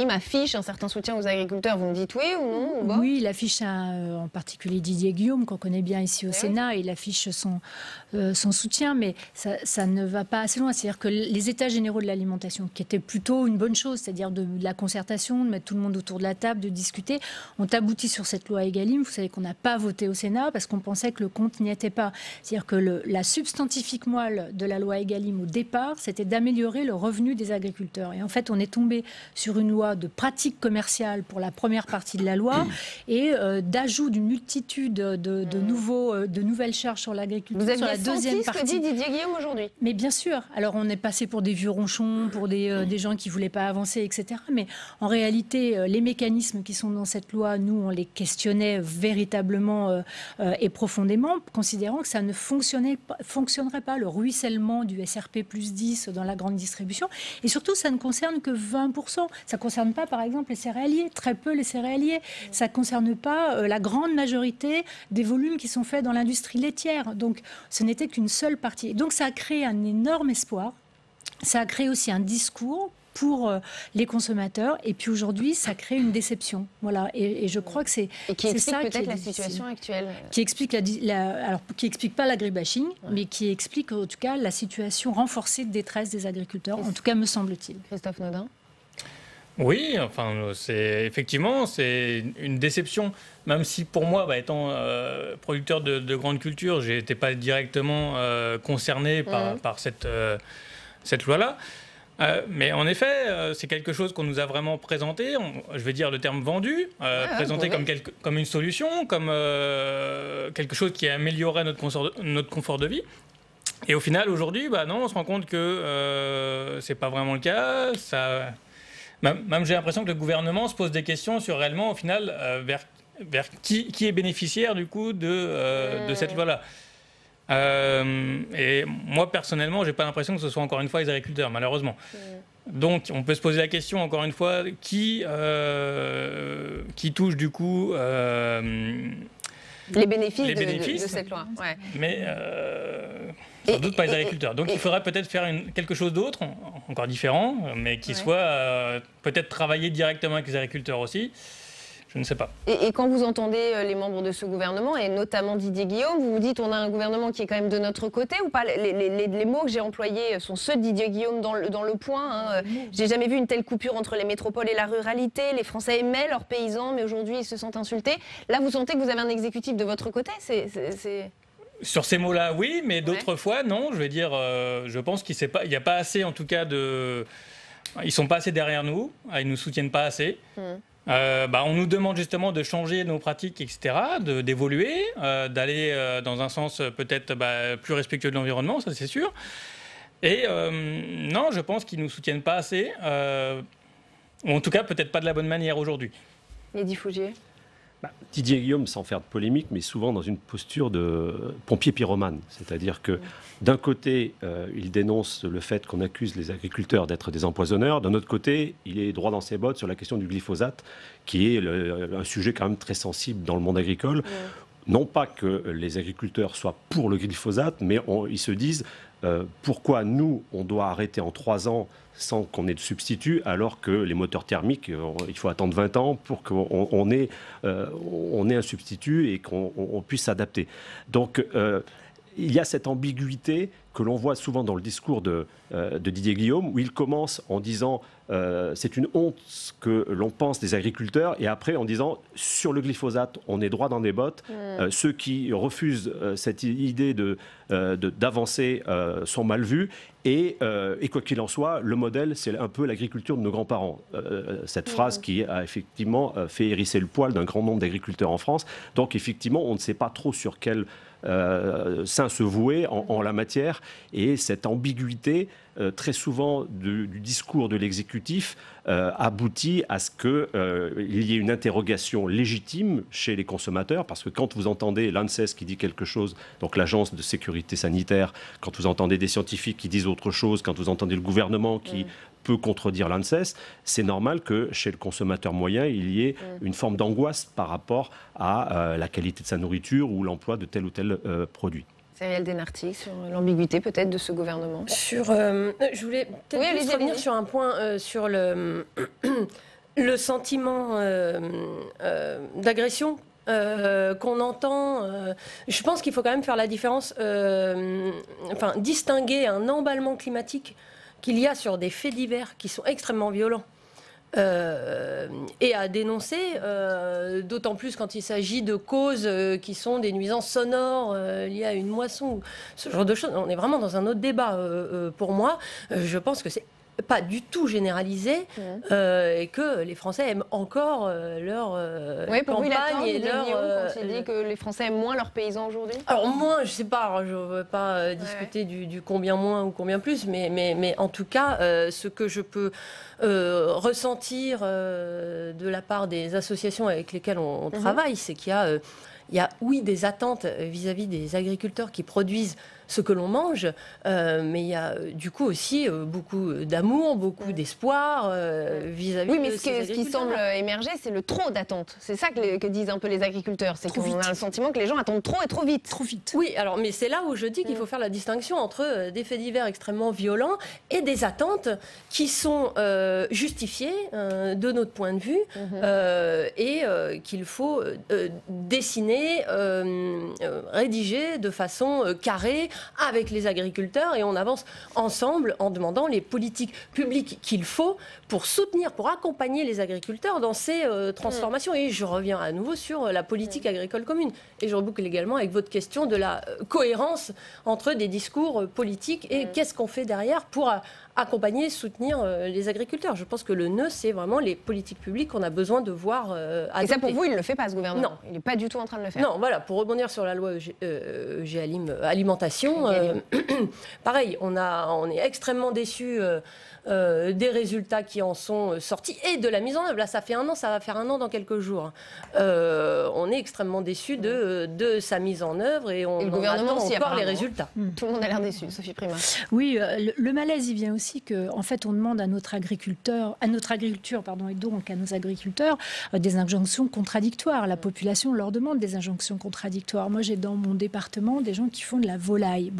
affiche un certain soutien aux agriculteurs, vous me dites oui ou non ou Oui, il affiche en particulier Didier Guillaume, qu'on connaît bien ici au Sénat, il affiche son soutien, mais ça ne va pas assez loin. C'est-à-dire que les États généraux de l'alimentation, qui étaient plutôt une bonne chose, c'est-à-dire de la concertation, de mettre tout le monde autour de la table, de discuter, ont abouti sur cette loi Egalim. Vous savez qu'on n'a pas voté au Sénat parce qu'on pensait que le compte n'y était pas. C'est-à-dire que la substantifique moelle de la loi Egalim au départ, c'était d'améliorer le revenu des agriculteurs. Et en fait, on est tombé sur une loi de pratique commerciale pour la première partie de la loi et d'ajout d'une multitude de nouvelles charges sur l'agriculture. Vous avez sur la deuxième partie. Ce que dit Didier Guillaume aujourd'hui. Mais bien sûr. Alors, on est passé pour des vieux ronchons, pour des gens qui ne voulaient pas avancer, etc. Mais en réalité, les mécanismes qui sont dans cette loi, nous, on les questionnait véritablement et profondément, considérant que ça ne fonctionnerait pas, le ruissellement du SRP plus 10 dans la grande distribution. Et surtout, ça ne concerne que 20%. Ça ne concerne pas, par exemple, les céréaliers, très peu les céréaliers. Ça ne concerne pas la grande majorité des volumes qui sont faits dans l'industrie laitière. Donc, ce n'était qu'une seule partie. Et donc, ça a créé un énorme espoir. Ça a créé aussi un discours pour les consommateurs. Et puis aujourd'hui, ça crée une déception. Voilà. Et je crois que c'est ça qui explique peut-être la situation actuelle. Qui explique qui explique pas l'agribashing, mais qui explique en tout cas la situation renforcée de détresse des agriculteurs. En tout cas, me semble-t-il. Christophe Naudin. Oui, enfin, effectivement, c'est une déception. Même si pour moi, étant producteur de grandes cultures, je n'étais pas directement concerné par cette cette loi-là. Mais en effet, c'est quelque chose qu'on nous a vraiment présenté, je vais dire le terme vendu, présenté comme une solution, comme quelque chose qui améliorerait notre confort de vie. Et au final, aujourd'hui, non, on se rend compte que c'est pas vraiment le cas. Même j'ai l'impression que le gouvernement se pose des questions sur réellement, au final, vers qui est bénéficiaire du coup de cette loi-là. Et moi personnellement, j'ai pas l'impression que ce soit encore une fois les agriculteurs, malheureusement. Donc, on peut se poser la question encore une fois qui touche du coup les bénéfices de cette loi. Ouais. Mais sans doute pas les agriculteurs. Donc, il faudrait peut-être faire quelque chose d'autre, encore différent, mais qui soit peut-être travailler directement avec les agriculteurs aussi. Je ne sais pas. Et quand vous entendez les membres de ce gouvernement, et notamment Didier Guillaume, vous vous dites on a un gouvernement qui est quand même de notre côté ou pas? Les mots que j'ai employés sont ceux de Didier Guillaume dans le point. J'ai jamais vu une telle coupure entre les métropoles et la ruralité. Les Français aimaient leurs paysans, mais aujourd'hui ils se sentent insultés. Là, vous sentez que vous avez un exécutif de votre côté? Sur ces mots-là, oui, mais d'autres fois, non. Je veux dire, je pense qu'il n'y a pas assez, en tout cas, ils sont pas assez derrière nous. Ils nous soutiennent pas assez. On nous demande justement de changer nos pratiques, etc., d'évoluer, d'aller dans un sens peut-être plus respectueux de l'environnement, ça c'est sûr. Et non, je pense qu'ils ne nous soutiennent pas assez, ou en tout cas peut-être pas de la bonne manière aujourd'hui. Eddy Fougier. Didier Guillaume, sans faire de polémique, mais souvent dans une posture de pompier pyromane. C'est-à-dire que d'un côté, il dénonce le fait qu'on accuse les agriculteurs d'être des empoisonneurs. D'un autre côté, il est droit dans ses bottes sur la question du glyphosate, qui est un sujet quand même très sensible dans le monde agricole. Non pas que les agriculteurs soient pour le glyphosate, mais ils se disent pourquoi nous, on doit arrêter en 3 ans sans qu'on ait de substitut, alors que les moteurs thermiques, il faut attendre 20 ans pour qu'on ait un substitut et qu'on puisse s'adapter. Donc, il y a cette ambiguïté que l'on voit souvent dans le discours de Didier Guillaume, où il commence en disant c'est une honte ce que l'on pense des agriculteurs, et après en disant sur le glyphosate, on est droit dans les bottes. Ceux qui refusent cette idée d'avancer sont mal vus. Et quoi qu'il en soit, le modèle, c'est un peu l'agriculture de nos grands-parents. Cette phrase qui a effectivement fait hérisser le poil d'un grand nombre d'agriculteurs en France. Donc effectivement, on ne sait pas trop sur quel sein se vouer en la matière. Et cette ambiguïté, très souvent du discours de l'exécutif, aboutit à ce qu'il y ait une interrogation légitime chez les consommateurs, parce que quand vous entendez l'ANSES qui dit quelque chose, donc l'Agence de sécurité sanitaire, quand vous entendez des scientifiques qui disent autre chose, quand vous entendez le gouvernement qui peut contredire l'ANSES, c'est normal que chez le consommateur moyen, il y ait une forme d'angoisse par rapport à la qualité de sa nourriture ou l'emploi de tel ou tel produit. Cyril Denarty, sur l'ambiguïté peut-être de ce gouvernement. Je voulais peut-être juste revenir sur un point, sur le sentiment d'agression qu'on entend. Je pense qu'il faut quand même faire la différence, distinguer un emballement climatique qu'il y a sur des faits divers qui sont extrêmement violents. Et à dénoncer, d'autant plus quand il s'agit de causes qui sont des nuisances sonores liées à une moisson, ce genre de choses. On est vraiment dans un autre débat pour moi. Je pense que c'est pas du tout généralisé et que les Français aiment encore leur campagne et leur... quand il dit que les Français aiment moins leurs paysans aujourd'hui. Alors moins, je sais pas, je ne veux pas discuter du combien moins ou combien plus, mais en tout cas, ce que je peux ressentir de la part des associations avec lesquelles on travaille, c'est qu'il y a, oui, des attentes vis-à-vis des agriculteurs qui produisent ce que l'on mange, mais il y a du coup aussi beaucoup d'amour, beaucoup d'espoir vis-à-vis de ces agriculteurs. Ce qui semble émerger, c'est le trop d'attente. C'est ça que disent un peu les agriculteurs. C'est qu'on a le sentiment que les gens attendent trop et trop vite. Trop vite. Oui, alors, mais c'est là où je dis qu'il faut faire la distinction entre des faits divers extrêmement violents et des attentes qui sont justifiées de notre point de vue et qu'il faut dessiner, rédiger de façon carrée, avec les agriculteurs et on avance ensemble en demandant les politiques publiques qu'il faut pour soutenir, pour accompagner les agriculteurs dans ces transformations. Et je reviens à nouveau sur la politique agricole commune. Et je reboucle également avec votre question de la cohérence entre des discours politiques et qu'est-ce qu'on fait derrière pour accompagner, soutenir les agriculteurs. Je pense que le nœud, c'est vraiment les politiques publiques qu'on a besoin de voir adopter. Et ça, pour vous, il ne le fait pas, ce gouvernement? Non. Il n'est pas du tout en train de le faire. Non, voilà, pour rebondir sur la loi alimentation, pareil, on est extrêmement déçus des résultats qui en sont sortis et de la mise en œuvre. Là, ça fait 1 an, ça va faire 1 an dans quelques jours. On est extrêmement déçus de sa mise en œuvre et on attend encore les résultats. Tout le monde a l'air déçu, Sophie Primas. Oui, le malaise, il vient aussi qu'en fait, on demande à notre agriculture, et donc à nos agriculteurs, des injonctions contradictoires. La population leur demande des injonctions contradictoires. Moi, j'ai dans mon département des gens qui font de la volaille,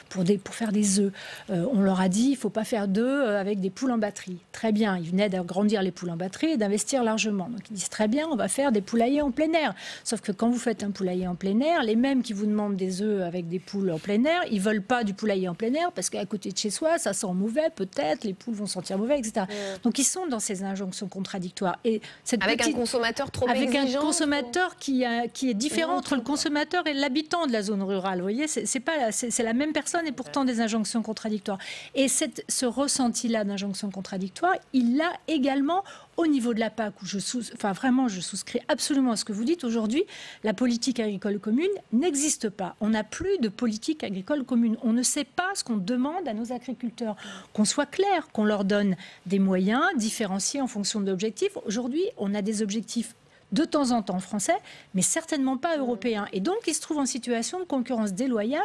pour faire des œufs. On leur a dit, il ne faut pas faire d'œufs avec des poules en batterie. Très bien, ils venaient d'agrandir les poules en batterie et d'investir largement. Donc ils disent très bien, on va faire des poulaillers en plein air. Sauf que quand vous faites un poulailler en plein air, les mêmes qui vous demandent des œufs avec des poules en plein air, ils veulent pas du poulailler en plein air parce qu'à côté de chez soi, ça sent mauvais peut-être, les poules vont sentir mauvais, etc. Donc ils sont dans ces injonctions contradictoires. Et avec un consommateur trop exigeant. Avec un consommateur qui est différent entre le consommateur et l'habitant de la zone rurale. Vous voyez, c'est la même personne et pourtant des injonctions contradictoires. Et ce ressenti-là d'injonction contradictoire, il l'a également au niveau de la PAC, où je souscris absolument à ce que vous dites. Aujourd'hui, la politique agricole commune n'existe pas. On n'a plus de politique agricole commune. On ne sait pas ce qu'on demande à nos agriculteurs. Qu'on soit clair, qu'on leur donne des moyens différenciés en fonction de l'objectif. Aujourd'hui, on a des objectifs de temps en temps français, mais certainement pas européens. Et donc, ils se trouvent en situation de concurrence déloyale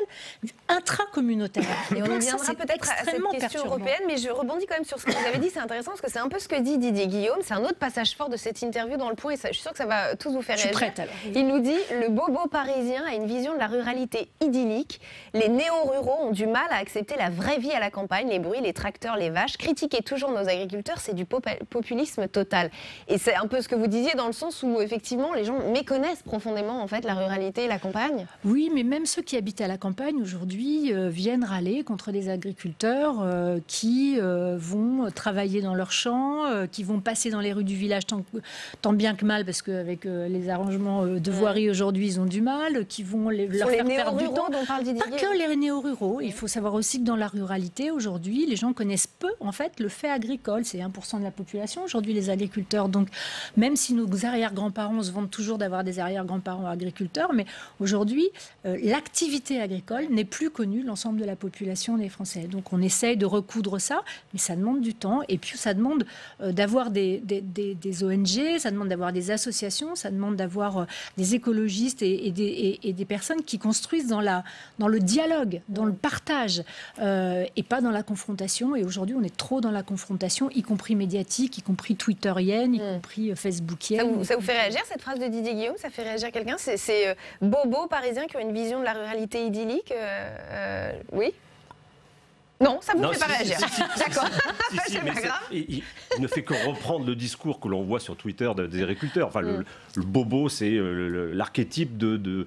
intracommunautaire. Et on reviendra peut-être à cette question européenne, mais je rebondis quand même sur ce que vous avez dit. C'est intéressant parce que c'est un peu ce que dit Didier Guillaume. C'est un autre passage fort de cette interview dans Le Point et ça, je suis sûre que ça va tous vous faire réagir. Je suis prête, alors. Il nous dit « Le bobo parisien a une vision de la ruralité idyllique. Les néo-ruraux ont du mal à accepter la vraie vie à la campagne, les bruits, les tracteurs, les vaches. Critiquer toujours nos agriculteurs, c'est du populisme total. » Et c'est un peu ce que vous disiez dans le sens où effectivement les gens méconnaissent profondément en fait la ruralité et la campagne. Oui, mais même ceux qui habitent à la campagne aujourd'hui viennent râler contre des agriculteurs qui vont travailler dans leurs champs, qui vont passer dans les rues du village tant bien que mal parce qu'avec les arrangements de voirie aujourd'hui ils ont du mal, qui vont leur faire perdre du temps. Dont parle Didier. Pas que les néo-ruraux. Il faut savoir aussi que dans la ruralité aujourd'hui les gens connaissent peu en fait le fait agricole. C'est 1% de la population aujourd'hui les agriculteurs. Donc même si nos arrière-grands-parents se vantent toujours d'avoir des arrière-grands-parents agriculteurs, mais aujourd'hui, l'activité agricole n'est plus connue de l'ensemble de la population des Français. Donc on essaye de recoudre ça, mais ça demande du temps, et puis ça demande d'avoir des ONG, ça demande d'avoir des associations, ça demande d'avoir des écologistes et des personnes qui construisent dans le dialogue, dans le partage, et pas dans la confrontation. Et aujourd'hui, on est trop dans la confrontation, y compris médiatique, y compris twitterienne, y compris facebookienne. Ça vous fait réagir cette phrase de Didier Guillaume? Ça fait réagir quelqu'un? C'est bobos parisiens qui ont une vision de la ruralité idyllique? Oui? Non, ça vous fait pas réagir. D'accord. C'est pas grave. Il ne fait que reprendre le discours que l'on voit sur Twitter des agriculteurs. Enfin, le bobo, c'est l'archétype du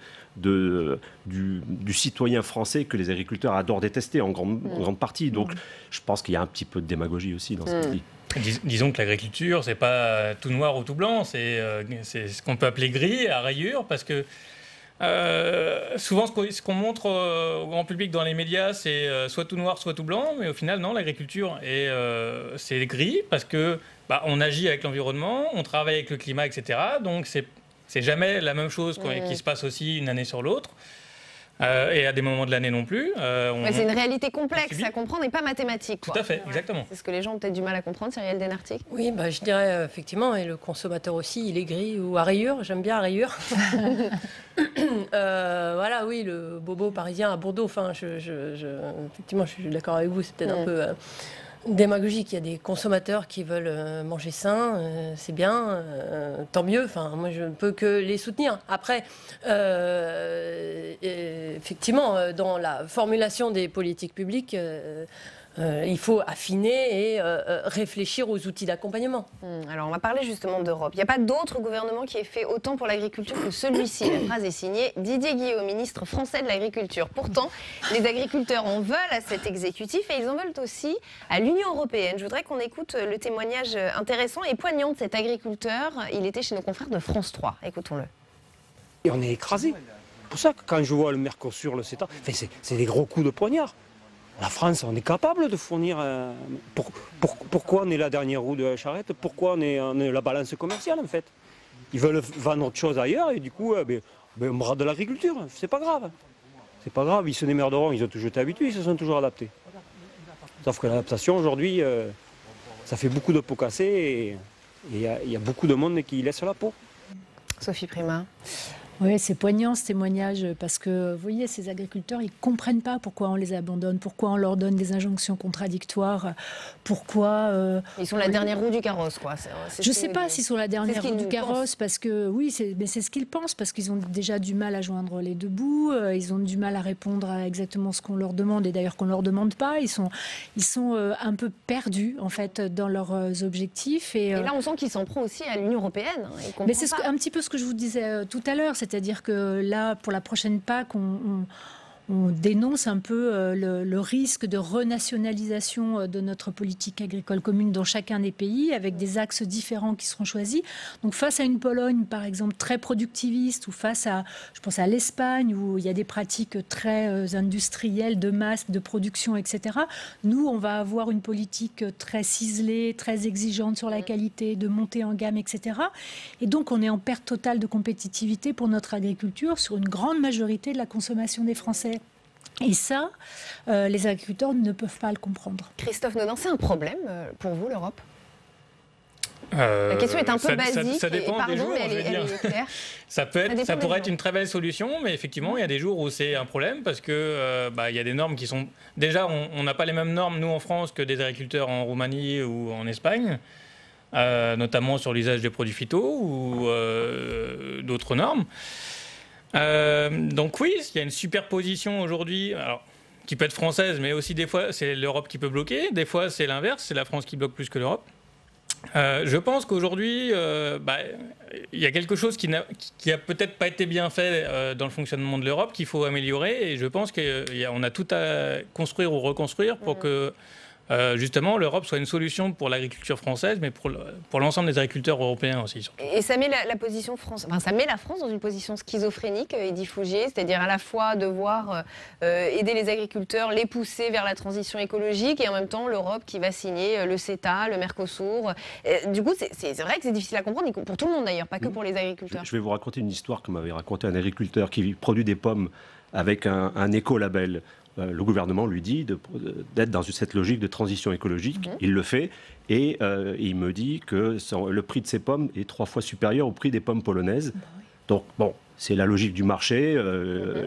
citoyen français que les agriculteurs adorent détester en grande partie. Donc, je pense qu'il y a un petit peu de démagogie aussi dans ce qu'il dit. Disons que l'agriculture, c'est pas tout noir ou tout blanc, c'est ce qu'on peut appeler gris à rayures, parce que souvent ce qu'on montre au grand public dans les médias, c'est soit tout noir, soit tout blanc, mais au final, non, l'agriculture, c'est gris, parce que on agit avec l'environnement, on travaille avec le climat, etc. Donc c'est jamais la même chose qui se passe aussi une année sur l'autre. Et à des moments de l'année non plus. C'est une réalité complexe à comprendre et pas mathématique. Tout à fait, exactement. C'est ce que les gens ont peut-être du mal à comprendre, Cyrielle Denartic. Oui, je dirais effectivement, et le consommateur aussi, il est gris ou à rayures. J'aime bien à rayures. Voilà, oui, le bobo parisien à Bordeaux. Enfin, effectivement, je suis d'accord avec vous, c'est peut-être un peu démagogique. Il y a des consommateurs qui veulent manger sain, c'est bien, tant mieux. Enfin, moi, je ne peux que les soutenir. Après, effectivement, dans la formulation des politiques publiques, il faut affiner et réfléchir aux outils d'accompagnement. Alors, on va parler justement d'Europe. Il n'y a pas d'autre gouvernement qui ait fait autant pour l'agriculture que celui-ci. La phrase est signée Didier Guillaume, ministre français de l'Agriculture. Pourtant, les agriculteurs en veulent à cet exécutif et ils en veulent aussi à l'Union européenne. Je voudrais qu'on écoute le témoignage intéressant et poignant de cet agriculteur. Il était chez nos confrères de France 3. Écoutons-le. Et on est écrasé. C'est pour ça que quand je vois le Mercosur, le CETA, c'est des gros coups de poignard. La France, on est capable de fournir... pourquoi on est la dernière roue de la charrette? Pourquoi on est la balance commerciale, en fait? Ils veulent vendre autre chose ailleurs et du coup, on brade de l'agriculture. C'est pas grave. C'est pas grave, ils se démerderont, ils ont toujours été habitués, ils se sont toujours adaptés. Sauf que l'adaptation, aujourd'hui, ça fait beaucoup de pots cassés et il y a beaucoup de monde qui laisse la peau. Sophie Primas. Oui, c'est poignant ce témoignage parce que, vous voyez, ces agriculteurs, ils ne comprennent pas pourquoi on les abandonne, pourquoi on leur donne des injonctions contradictoires, pourquoi... Ils sont la dernière roue du carrosse, quoi. Je ne sais pas s'ils sont la dernière roue du carrosse, parce que, oui, mais c'est ce qu'ils pensent, parce qu'ils ont déjà du mal à joindre les deux bouts, ils ont du mal à répondre à exactement ce qu'on leur demande, et d'ailleurs qu'on ne leur demande pas. Ils sont un peu perdus, en fait, dans leurs objectifs. Et là, on sent qu'ils s'en prennent aussi à l'Union européenne. Mais c'est un petit peu ce que je vous disais tout à l'heure, c'est-à-dire que là, pour la prochaine PAC, on dénonce un peu le risque de renationalisation de notre politique agricole commune dans chacun des pays, avec des axes différents qui seront choisis. Donc face à une Pologne, par exemple, très productiviste, ou face à, je pense à l'Espagne, où il y a des pratiques très industrielles, de masse, de production, etc., nous, on va avoir une politique très ciselée, très exigeante sur la qualité, de montée en gamme, etc. Et donc, on est en perte totale de compétitivité pour notre agriculture sur une grande majorité de la consommation des Français. Et ça, les agriculteurs ne peuvent pas le comprendre. Christophe Naudin, c'est un problème pour vous, l'Europe ? La question est un peu basique. Ça dépend des jours, elle est claire. Ça pourrait être une très belle solution, mais effectivement, il y a des jours où c'est un problème parce que il y a des normes qui sont... Déjà, on n'a pas les mêmes normes, nous, en France, que des agriculteurs en Roumanie ou en Espagne, notamment sur l'usage des produits phyto ou d'autres normes. Donc oui, il y a une superposition aujourd'hui, qui peut être française, mais aussi des fois c'est l'Europe qui peut bloquer, des fois c'est l'inverse, c'est la France qui bloque plus que l'Europe. Je pense qu'aujourd'hui, il y a quelque chose qui a peut-être pas été bien fait dans le fonctionnement de l'Europe, qu'il faut améliorer, et je pense qu'on a tout à construire ou reconstruire pour que justement, l'Europe soit une solution pour l'agriculture française, mais pour l'ensemble des agriculteurs européens aussi. Surtout. Et ça met la position ça met la France dans une position schizophrénique, Eddy Fougier, c'est-à-dire à la fois devoir aider les agriculteurs, les pousser vers la transition écologique, et en même temps l'Europe qui va signer le CETA, le Mercosur. Du coup, c'est vrai que c'est difficile à comprendre, pour tout le monde d'ailleurs, pas que pour les agriculteurs. Je vais vous raconter une histoire que m'avait raconté un agriculteur qui produit des pommes avec un écolabel. Le gouvernement lui dit d'être dans cette logique de transition écologique. Il le fait et il me dit que le prix de ces pommes est 3 fois supérieur au prix des pommes polonaises. Donc bon, c'est la logique du marché.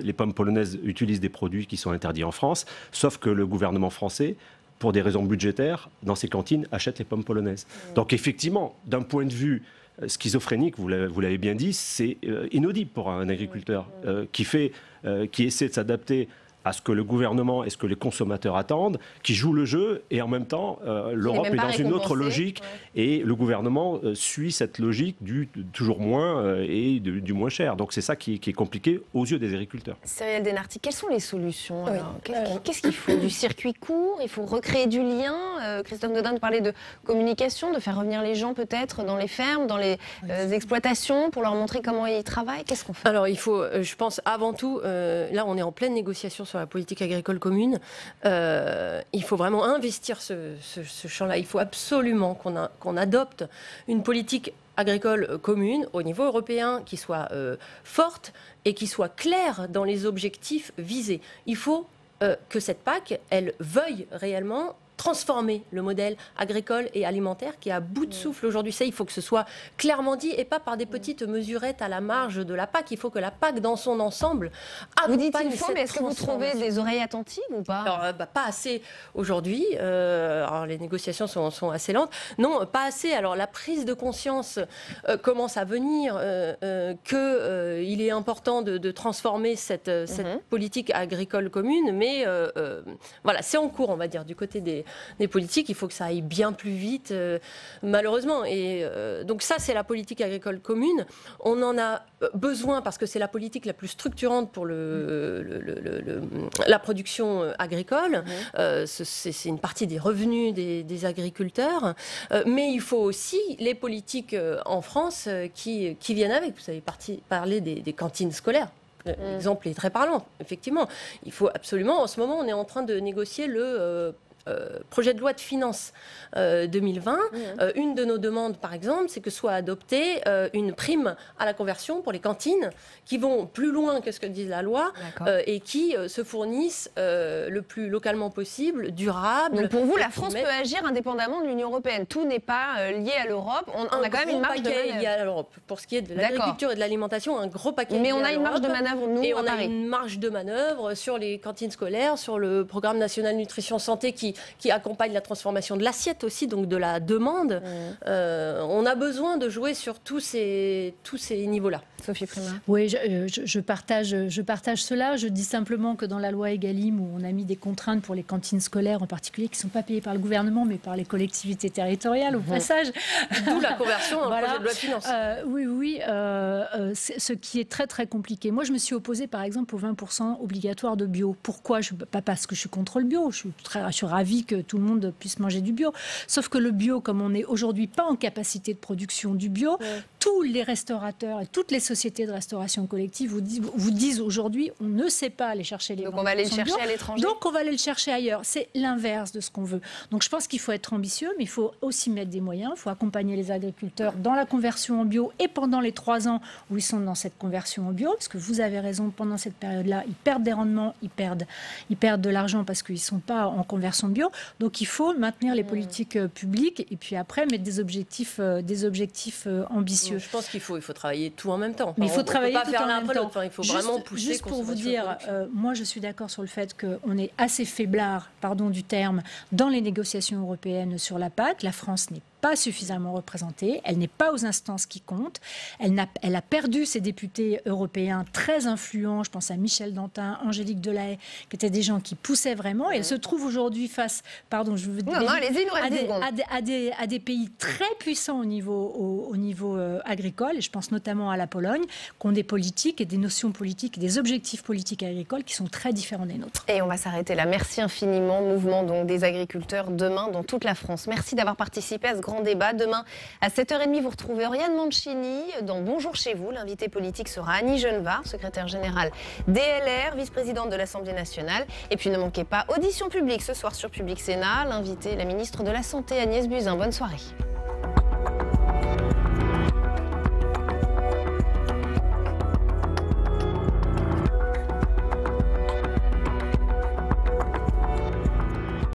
Les pommes polonaises utilisent des produits qui sont interdits en France, sauf que le gouvernement français, pour des raisons budgétaires, dans ses cantines, achète les pommes polonaises. Donc effectivement, d'un point de vue schizophrénique, vous l'avez bien dit, c'est inaudible pour un agriculteur qui essaie de s'adapter à ce que le gouvernement et ce que les consommateurs attendent, qui joue le jeu, et en même temps, l'Europe est dans une autre logique, et le gouvernement suit cette logique du toujours moins et du moins cher. Donc c'est ça qui est compliqué aux yeux des agriculteurs. Cyrielle Denarty, quelles sont les solutions alors ? Qu'est-ce qu'il faut ? Du circuit court ? Il faut recréer du lien ? Christophe Naudin parlait de communication, de faire revenir les gens peut-être dans les fermes, dans les exploitations, pour leur montrer comment ils travaillent. Qu'est-ce qu'on fait ? Alors il faut, je pense, avant tout, là on est en pleine négociation sur la politique agricole commune, il faut vraiment investir ce champ-là. Il faut absolument qu'on adopte une politique agricole commune au niveau européen qui soit forte et qui soit claire dans les objectifs visés. Il faut que cette PAC, elle veuille réellement transformer le modèle agricole et alimentaire qui est à bout de souffle aujourd'hui. Ça, il faut que ce soit clairement dit et pas par des petites mesurettes à la marge de la PAC. Il faut que la PAC, dans son ensemble, vous dites accompagne il faut, cette mais est-ce que vous trouvez des oreilles attentives ou pas? Alors, pas assez aujourd'hui. Alors, les négociations sont assez lentes. Non, pas assez. Alors, la prise de conscience commence à venir qu'il est important de transformer cette politique agricole commune, mais voilà, c'est en cours, on va dire, du côté des politiques. Il faut que ça aille bien plus vite, malheureusement. Et donc ça, c'est la politique agricole commune. On en a besoin parce que c'est la politique la plus structurante pour la production agricole. C'est une partie des revenus des agriculteurs. Mais il faut aussi les politiques en France qui viennent avec. Vous avez parlé des cantines scolaires. L'exemple est très parlant, effectivement. Il faut absolument, en ce moment, on est en train de négocier le projet de loi de finances 2020. Une de nos demandes, par exemple, c'est que soit adoptée une prime à la conversion pour les cantines qui vont plus loin que ce que dit la loi et qui se fournissent le plus localement possible, durable. Donc pour vous, la France peut agir indépendamment de l'Union européenne. Tout n'est pas lié à l'Europe. On a quand même une marge de manœuvre. Lié à l'Europe. Pour ce qui est de l'agriculture et de l'alimentation, un gros paquet. Mais on a une marge de manœuvre, nous, et on a une marge de manœuvre sur les cantines scolaires, sur le programme national nutrition santé qui accompagne la transformation de l'assiette aussi, donc de la demande. On a besoin de jouer sur tous ces niveaux-là. Sophie Primas. Oui, je partage cela. Je dis simplement que dans la loi Egalim, où on a mis des contraintes pour les cantines scolaires en particulier, qui ne sont pas payées par le gouvernement, mais par les collectivités territoriales, au passage. D'où la conversion en projet de loi de finances. Oui. Ce qui est très, très compliqué. Moi, je me suis opposée, par exemple, aux 20% obligatoires de bio. Pourquoi? Pas parce que je suis contre le bio. Je suis ravie que tout le monde puisse manger du bio. Sauf que le bio, comme on n'est aujourd'hui pas en capacité de production du bio, tous les restaurateurs et toutes les sociétés de restauration collective vous disent aujourd'hui, on ne sait pas aller chercher les. Donc on va aller le chercher à l'étranger. Donc on va aller le chercher ailleurs. C'est l'inverse de ce qu'on veut. Donc je pense qu'il faut être ambitieux, mais il faut aussi mettre des moyens. Il faut accompagner les agriculteurs dans la conversion en bio et pendant les 3 ans où ils sont dans cette conversion en bio, parce que vous avez raison, pendant cette période-là, ils perdent des rendements, ils perdent de l'argent parce qu'ils ne sont pas en conversion bio. Donc il faut maintenir les politiques publiques et puis après mettre des objectifs ambitieux. Je pense qu'il faut travailler tout en même temps. Mais il faut travailler tout en même temps. Il faut vraiment pousser. Juste pour vous dire, moi je suis d'accord sur le fait qu'on est assez faiblard, pardon du terme, dans les négociations européennes sur la PAC. La France n'est pas suffisamment représentée, elle n'est pas aux instances qui comptent, elle a perdu ses députés européens très influents, je pense à Michel Dantin, Angélique Delahaye, qui étaient des gens qui poussaient vraiment, et elle se trouve aujourd'hui face, pardon, je veux dire, à des pays très puissants au niveau agricole, et je pense notamment à la Pologne, qui ont des politiques et des notions politiques et des objectifs politiques agricoles qui sont très différents des nôtres. Et on va s'arrêter là. Merci infiniment, mouvement donc des agriculteurs demain dans toute la France. Merci d'avoir participé à ce grand débat. Demain, à 7h30, vous retrouvez Oriane Mancini dans Bonjour chez vous. L'invité politique sera Annie Genevard, secrétaire générale DLR, vice-présidente de l'Assemblée nationale. Et puis ne manquez pas, audition publique ce soir sur Public Sénat. L'invité, la ministre de la Santé, Agnès Buzyn. Bonne soirée.